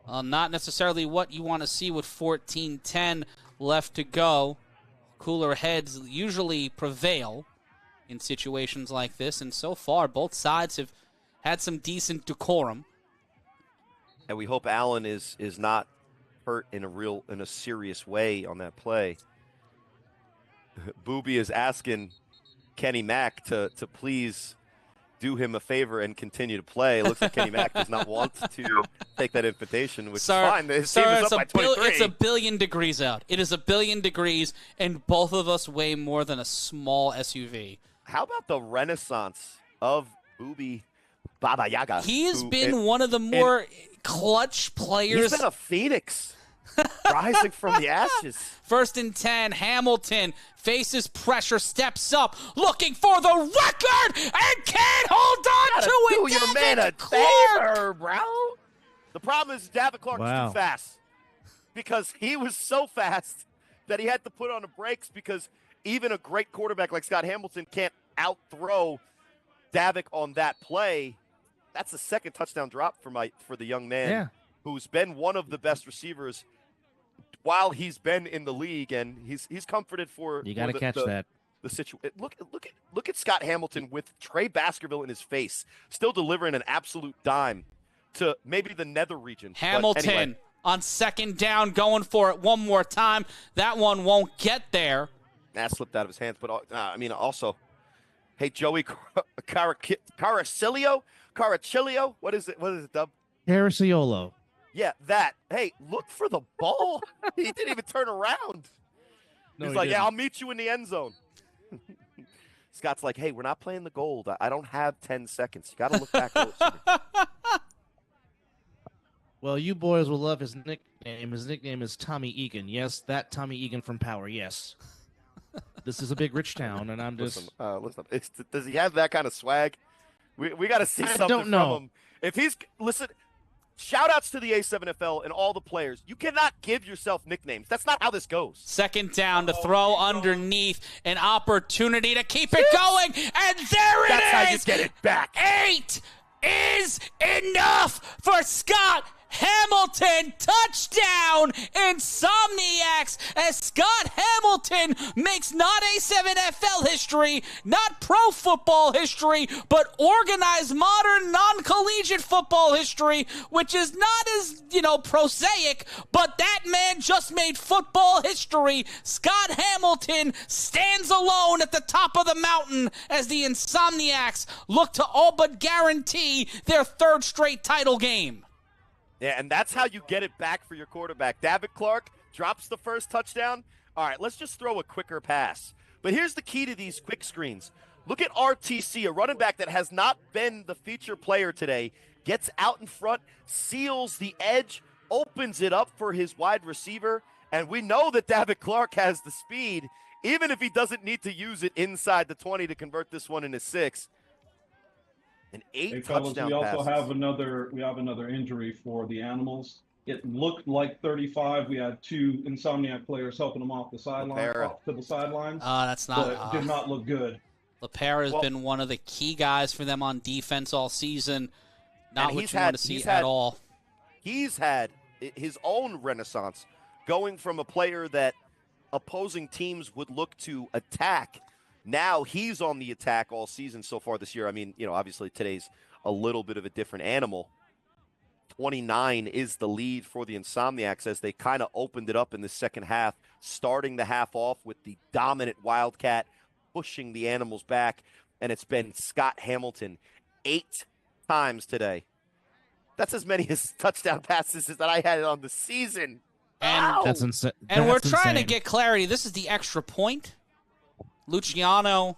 Not necessarily what you want to see with 14-10 left to go. Cooler heads usually prevail in situations like this, and so far both sides have had some decent decorum. And we hope Allen is not hurt in a serious way on that play. Booby is asking Kenny Mack to please do him a favor and continue to play. It looks like Kenny Mack does not want to take that invitation, which is fine. His team is up by 23. It's a billion degrees out. It is a billion degrees, and both of us weigh more than a small SUV. How about the renaissance of Booby Baba Yaga. He's been one of the more clutch players. He's been a phoenix rising from the ashes. 1st and 10, Hamilton faces pressure, steps up, looking for the record, and can't hold on to it. Do your man a favor, bro. The problem is David Clark's too fast, because he was so fast that he had to put on the brakes, because even a great quarterback like Scott Hamilton can't out-throw Davik on that play. That's the second touchdown drop for the young man who's been one of the best receivers while he's been in the league, and he's comforted for. You got to catch that. The situation. Look at Scott Hamilton with Trey Baskerville in his face, still delivering an absolute dime to maybe the nether region. Hamilton anyway. On 2nd down, going for it one more time. That one won't get there. That slipped out of his hands, but also, hey, Joey Caracilio, what is it, Dub? Caracciolo. Yeah, that. Hey, look for the ball. He didn't even turn around. He's like, yeah, I'll meet you in the end zone. Scott's like, hey, we're not playing the gold. I don't have 10 seconds. You got to look back closer. Well, you boys will love his nickname. His nickname is Tommy Egan. Yes, that Tommy Egan from Power. Yes. This is a big rich town, and I'm just... Listen. Does he have that kind of swag? We got to see something from him. If he's... Listen, shout-outs to the A7FL and all the players. You cannot give yourself nicknames. That's not how this goes. 2nd down to throw underneath, an opportunity to keep it going, and there it is! That's how you get it back. 8 is enough for Scott Hamilton. Touchdown, Insomniacs, as Scott Hamilton makes not A7FL history, not pro football history, but organized modern non-collegiate football history, which is not as, prosaic, but that man just made football history. Scott Hamilton stands alone at the top of the mountain as the Insomniacs look to all but guarantee their 3rd straight title game. Yeah, and that's how you get it back for your quarterback. David Clark drops the first touchdown. All right, let's just throw a quicker pass. But here's the key to these quick screens. Look at RTC, a running back that has not been the feature player today. Gets out in front, seals the edge, opens it up for his wide receiver. And we know that David Clark has the speed, even if he doesn't need to use it inside the 20 to convert this one into 6. An 8 touchdown we passes. also have another injury for the Animals. It looked like 35. We had 2 Insomniac players helping them off the sidelines. That's not. But it did not look good. LaPera has been one of the key guys for them on defense all season. Not what you want to see at all. He's had his own renaissance, going from a player that opposing teams would look to attack. Now he's on the attack all season so far this year. I mean, obviously today's a little bit of a different animal. 29 is the lead for the Insomniacs as they kind of opened it up in the second half, starting the half off with the dominant Wildcat, pushing the Animals back, and it's been Scott Hamilton 8 times today. That's as many as touchdown passes as that I had on the season. And that's insane. And we're trying to get clarity. This is the extra point. Luciano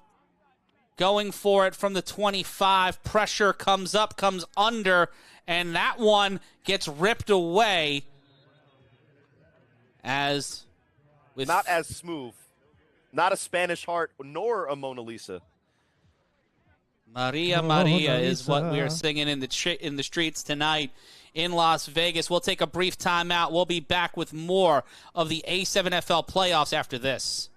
going for it from the 25. Pressure comes up, comes under, and that one gets ripped away. Not as smooth. Not a Spanish heart, nor a Mona Lisa. Maria Maria is what we are singing in the streets tonight in Las Vegas. We'll take a brief timeout. We'll be back with more of the A7FL playoffs after this.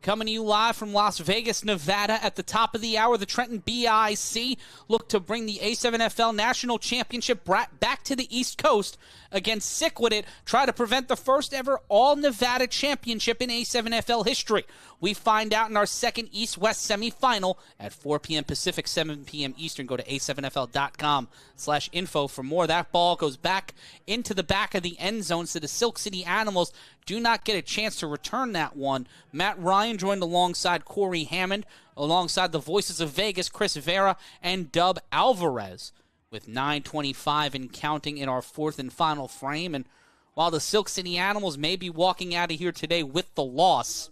Coming to you live from Las Vegas, Nevada. At the top of the hour, the Trenton BIC look to bring the A7FL National Championship back to the East Coast against Sick With It, try to prevent the first ever All-Nevada Championship in A7FL history. We find out in our second East-West semifinal at 4 p.m. Pacific, 7 p.m. Eastern. Go to a7fl.com/info for more. That ball goes back into the back of the end zone, so the Silk City Animals do not get a chance to return that one. Matt Ryan joined alongside Corey Hammond, alongside the voices of Vegas, Chris Vera, and Dub Alvarez, with 9:25 and counting in our fourth and final frame. And while the Silk City Animals may be walking out of here today with the loss,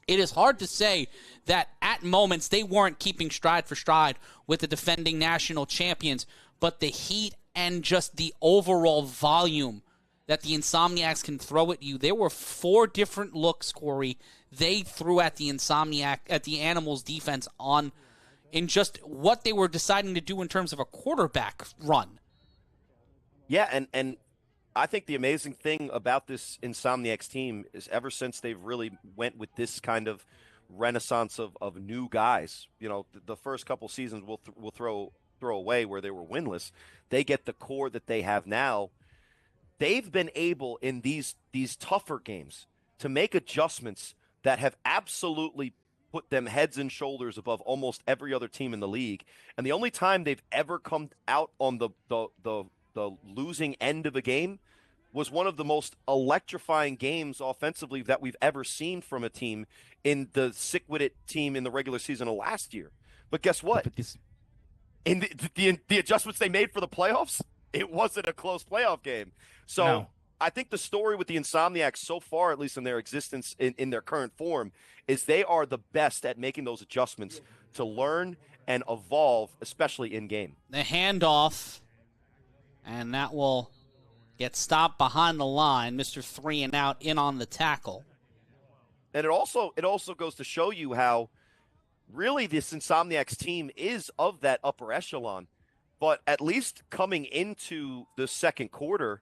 it is hard to say that at moments they weren't keeping stride for stride with the defending national champions, but the heat and just the overall volume that the Insomniacs can throw at you. There were 4 different looks, Corey, they threw at the Animals defense in just what they were deciding to do in terms of a quarterback run. Yeah, and I think the amazing thing about this Insomniacs team is ever since they've really went with this kind of renaissance of new guys, you know, the first couple seasons we'll throw away where they were winless. They get the core that they have now. They've been able in these tougher games to make adjustments that have absolutely put them heads and shoulders above almost every other team in the league. And the only time they've ever come out on the losing end of a game was one of the most electrifying games offensively that we've ever seen from a team in the Sick With It team in the regular season of last year. But guess what? In the adjustments they made for the playoffs, it wasn't a close playoff game. So no. I think the story with the Insomniacs so far, at least in their existence in their current form, is they are the best at making those adjustments to learn and evolve, especially in game. The handoff, and that will get stopped behind the line. Mr. 3 and out in on the tackle. And it also goes to show you how really this Insomniacs team is of that upper echelon. But at least coming into the second quarter,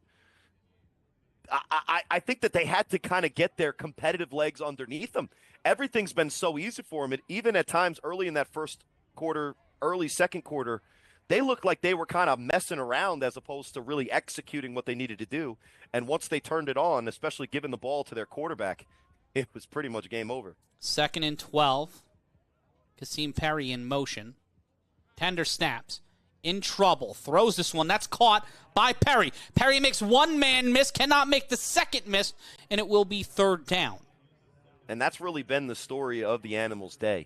I think that they had to kind of get their competitive legs underneath them. Everything's been so easy for them. Even at times early in that first quarter, early second quarter, they looked like they were kind of messing around as opposed to really executing what they needed to do. And once they turned it on, especially giving the ball to their quarterback, it was pretty much game over. 2nd and 12. Kasim Perry in motion. Tender snaps. In trouble. Throws this one. That's caught by Perry. Perry makes one man miss, cannot make the second miss, and it will be 3rd down. And that's really been the story of the Animals' day,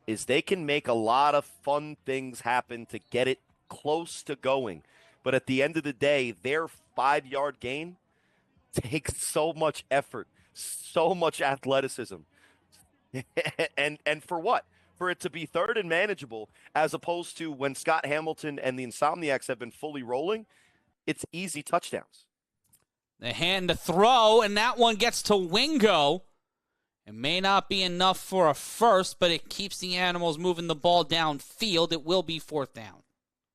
is they can make a lot of fun things happen to get it close to going. But at the end of the day, their 5-yard gain takes so much effort, so much athleticism. and for what? For it to be 3rd and manageable, as opposed to when Scott Hamilton and the Insomniacs have been fully rolling, it's easy touchdowns. The hand to throw, and that one gets to Wingo. It may not be enough for a first, but it keeps the Animals moving the ball downfield. It will be 4th down.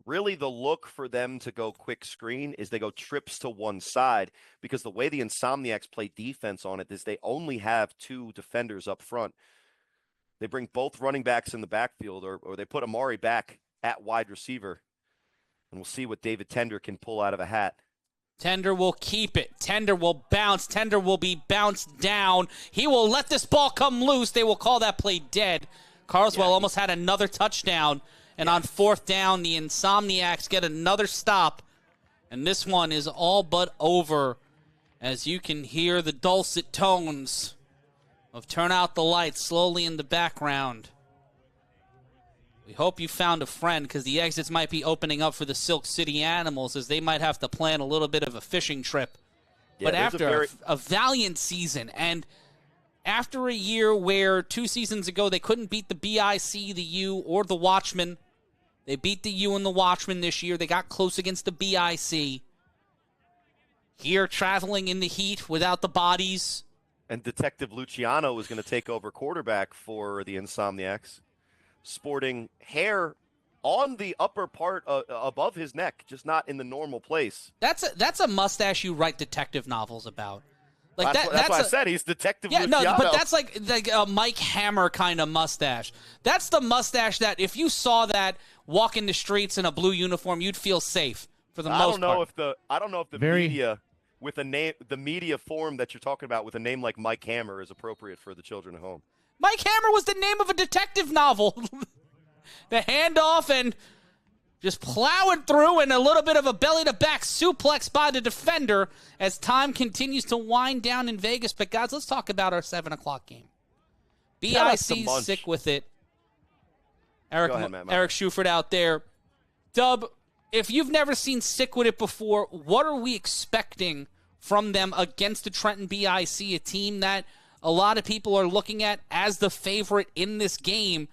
Really, the look for them to go quick screen is they go trips to one side, because the way the Insomniacs play defense on it is they only have 2 defenders up front. They bring both running backs in the backfield, or they put Amari back at wide receiver. And we'll see what David Tender can pull out of a hat. Tender will keep it. Tender will bounce. Tender will be bounced down. He will let this ball come loose. They will call that play dead. Carswell almost had another touchdown. And on 4th down, the Insomniacs get another stop. And this one is all but over, as you can hear the dulcet tones of Turn Out the Lights slowly in the background. We hope you found a friend, because the exits might be opening up for the Silk City Animals, as they might have to plan a little bit of a fishing trip. Yeah, but after a valiant season, and after a year where 2 seasons ago they couldn't beat the BIC, the U, or the Watchmen, they beat the U and the Watchmen this year. They got close against the BIC. Here, traveling in the heat without the bodies. And Detective Luciano is going to take over quarterback for the Insomniacs, sporting hair on the upper part above his neck, just not in the normal place. That's a mustache you write detective novels about. Like that's why I said he's Detective Luciano. No, but that's like a Mike Hammer kind of mustache. That's the mustache that if you saw that walking the streets in a blue uniform, you'd feel safe for the most part. I don't know if the media with a name, the media form that you're talking about with a name like Mike Hammer is appropriate for the children at home. Mike Hammer was the name of a detective novel. The handoff and just plowing through and a little bit of a belly-to-back suplex by the defender as time continues to wind down in Vegas. But, guys, let's talk about our 7 o'clock game. BIC's sick with it. Eric Schuford out there. Dub, if you've never seen Sick with It before, what are we expecting from them against the Trenton BIC, a team that a lot of people are looking at as the favorite in this game?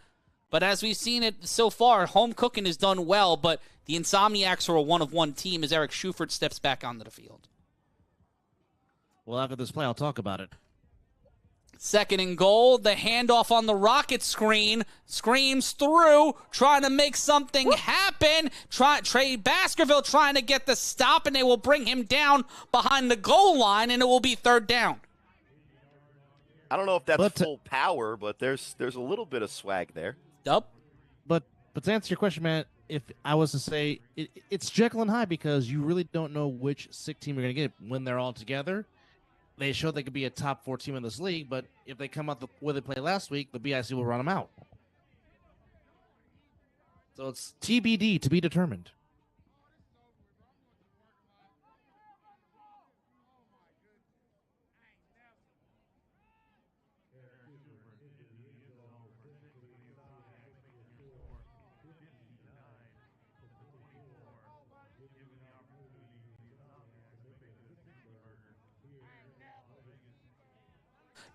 But as we've seen it so far, home cooking has done well, but the Insomniacs are a one-of-one team as Eric Schuford steps back onto the field. Well, after this play, I'll talk about it. Second and goal, the handoff on the rocket screen, screams through, trying to make something happen. Trey Baskerville trying to get the stop, and they will bring him down behind the goal line, and it will be third down. I don't know if that's full power, but there's a little bit of swag there. Dub? But to answer your question, man, if I was to say it's Jekyll and Hyde because you really don't know which sick team you're going to get when they're all together. They show they could be a top 4 team in this league, but if they come out the way they played last week, the BIC will run them out. So it's TBD, to be determined.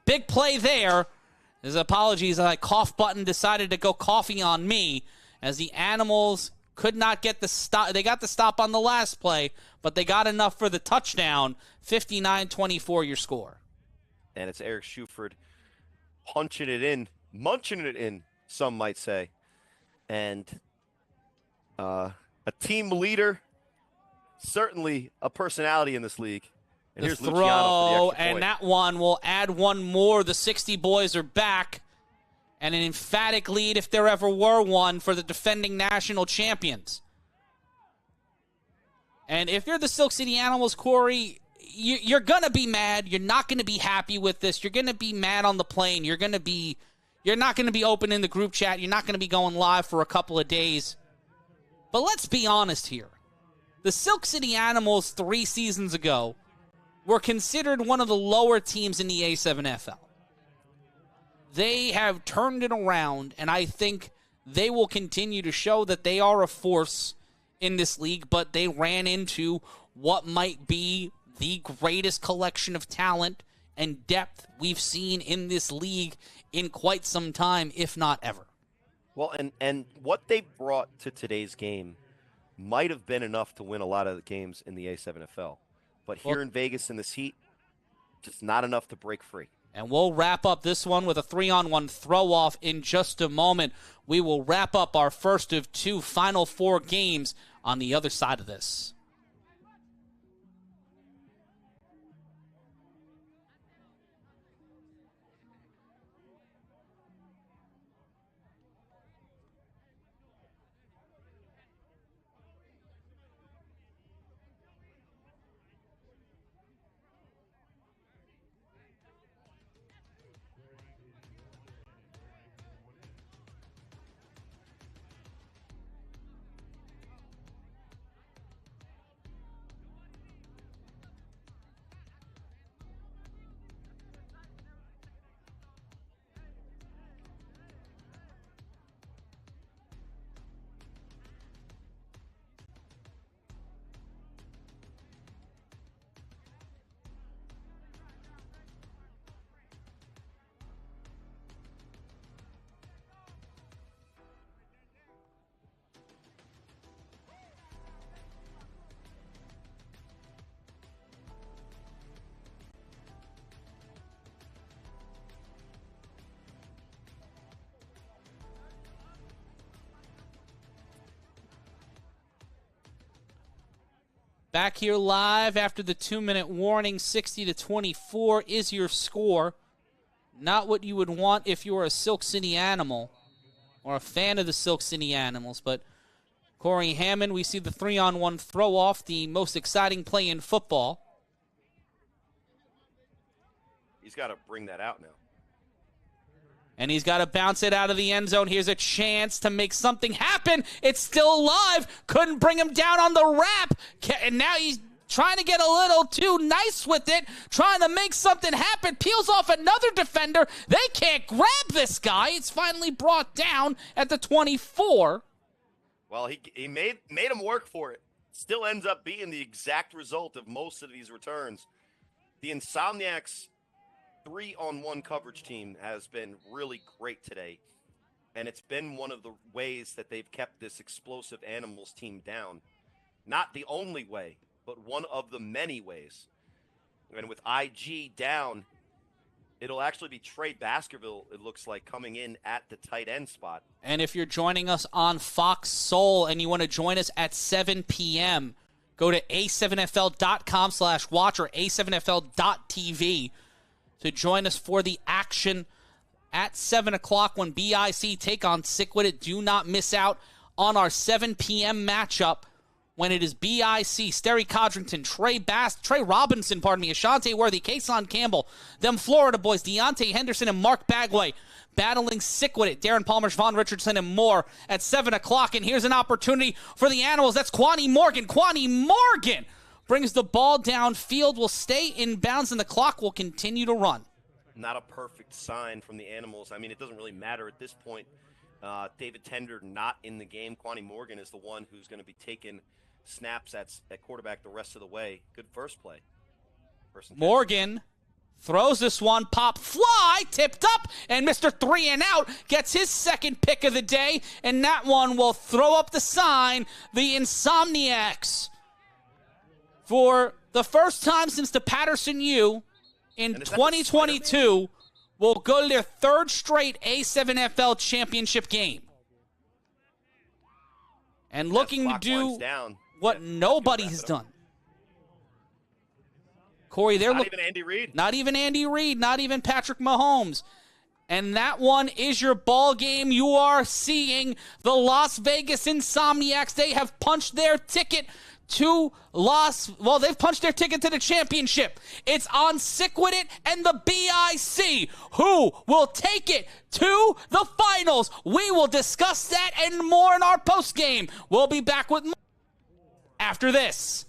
Big play there. His apologies. A cough button decided to go coffee on me as the Animals could not get the stop. They got the stop on the last play, but they got enough for the touchdown. 59-24 your score. And it's Eric Schuford punching it in, munching it in, some might say. And a team leader, certainly a personality in this league. And here's the Luciano for the extra and point. that one will add one more. The 60 boys are back. And an emphatic lead, if there ever were one, for the defending national champions. And if you're the Silk City Animals, Corey, you're going to be mad. You're not going to be happy with this. You're going to be mad on the plane. You're not going to be open in the group chat. You're not going to be going live for a couple of days. But let's be honest here. The Silk City Animals 3 seasons ago were considered one of the lower teams in the A7FL. They have turned it around, and I think they will continue to show that they are a force in this league, but they ran into what might be the greatest collection of talent and depth we've seen in this league in quite some time, if not ever. Well, and what they brought to today's game might have been enough to win a lot of the games in the A7FL. But here in Vegas in this heat, just not enough to break free. And we'll wrap up this one with a 3-on-1 throw-off in just a moment. We will wrap up our first of 2 Final Four games on the other side of this. Back here live after the 2-minute warning. 60-24 is your score. Not what you would want if you were a Silk City Animal or a fan of the Silk City Animals, but Corey Hammond, we see the 3-on-1 throw-off, the most exciting play in football. He's got to bring that out now. And he's got to bounce it out of the end zone. Here's a chance to make something happen. It's still alive. Couldn't bring him down on the wrap. And now he's trying to get a little too nice with it, trying to make something happen. Peels off another defender. They can't grab this guy. It's finally brought down at the 24. Well, he made him work for it. Still ends up being the exact result of most of these returns. The Insomniacs 3-on-1 coverage team has been really great today, and it's been one of the ways that they've kept this explosive Animals team down. Not the only way, but one of the many ways. And with IG down, it'll actually be Trey Baskerville, it looks like, coming in at the tight end spot. And if you're joining us on Fox Soul and you want to join us at 7 p.m., go to a7fl.com/watch or a7fl.tv to join us for the action at 7 o'clock when BIC take on Sickwit. Do not miss out on our 7 p.m. matchup when it is BIC, Sterry Codrington, Trey Robinson, Ashante Worthy, Kason Campbell, them Florida boys, Deontay Henderson and Mark Bagway battling Sickwit, Darren Palmer, Vaughn Richardson, and more at 7 o'clock. And here's an opportunity for the Animals. That's Kwani Morgan. Kwani Morgan brings the ball downfield, will stay in bounds, and the clock will continue to run. Not a perfect sign from the Animals. I mean, it doesn't really matter at this point. David Tender not in the game. Kwani Morgan is the one who's going to be taking snaps at quarterback the rest of the way. Good first play. Morgan throws this one, pop fly, tipped up, and Mr. 3-and-out gets his second pick of the day, and that one will throw up the sign. The Insomniacs, for the first time since the Patterson U in 2022, will go to their third straight A7FL championship game. And looking to do what nobody has done. Corey, they're not even Andy Reid. Not even Andy Reid, not even Patrick Mahomes. And that one is your ball game. You are seeing the Las Vegas Insomniacs. They have punched their ticket to they've punched their ticket to the championship. It's on Sickwit and the BIC. Who will take it to the finals? We will discuss that and more in our postgame. We'll be back with more after this.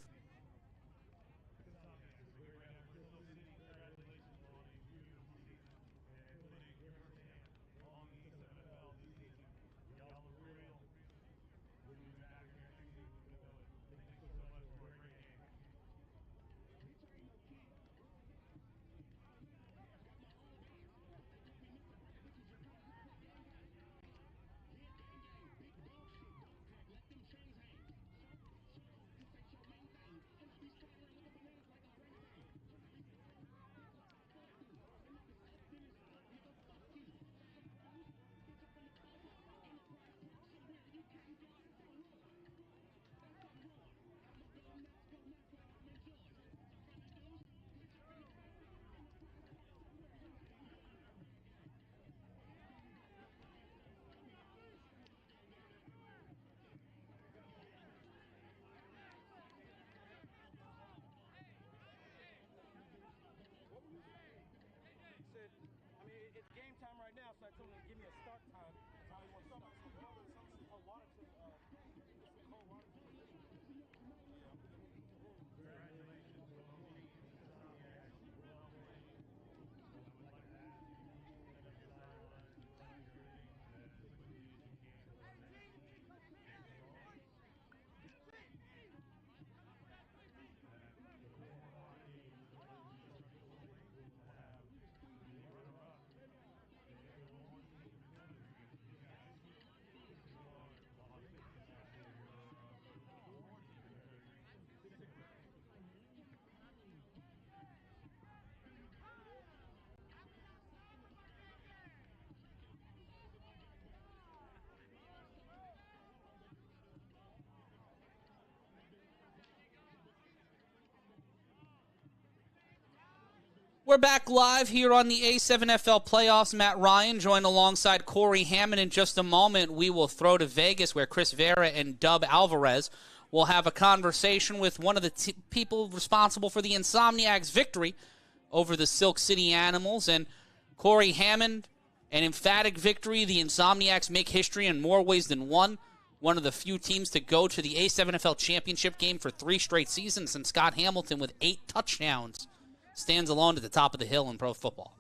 We're back live here on the A7FL playoffs. Matt Ryan joined alongside Corey Hammond. In just a moment, we will throw to Vegas where Chris Vera and Dub Alvarez will have a conversation with one of the people responsible for the Insomniacs victory over the Silk City Animals. And Corey Hammond, an emphatic victory. The Insomniacs make history in more ways than one. One of the few teams to go to the A7FL championship game for 3 straight seasons, and Scott Hamilton with 8 touchdowns stands alone at the top of the hill in pro football.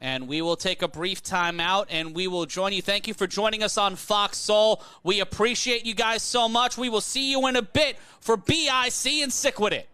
And we will take a brief time out, and we will join you. Thank you for joining us on Fox Soul. We appreciate you guys so much. We will see you in a bit for BIC and Sick With It.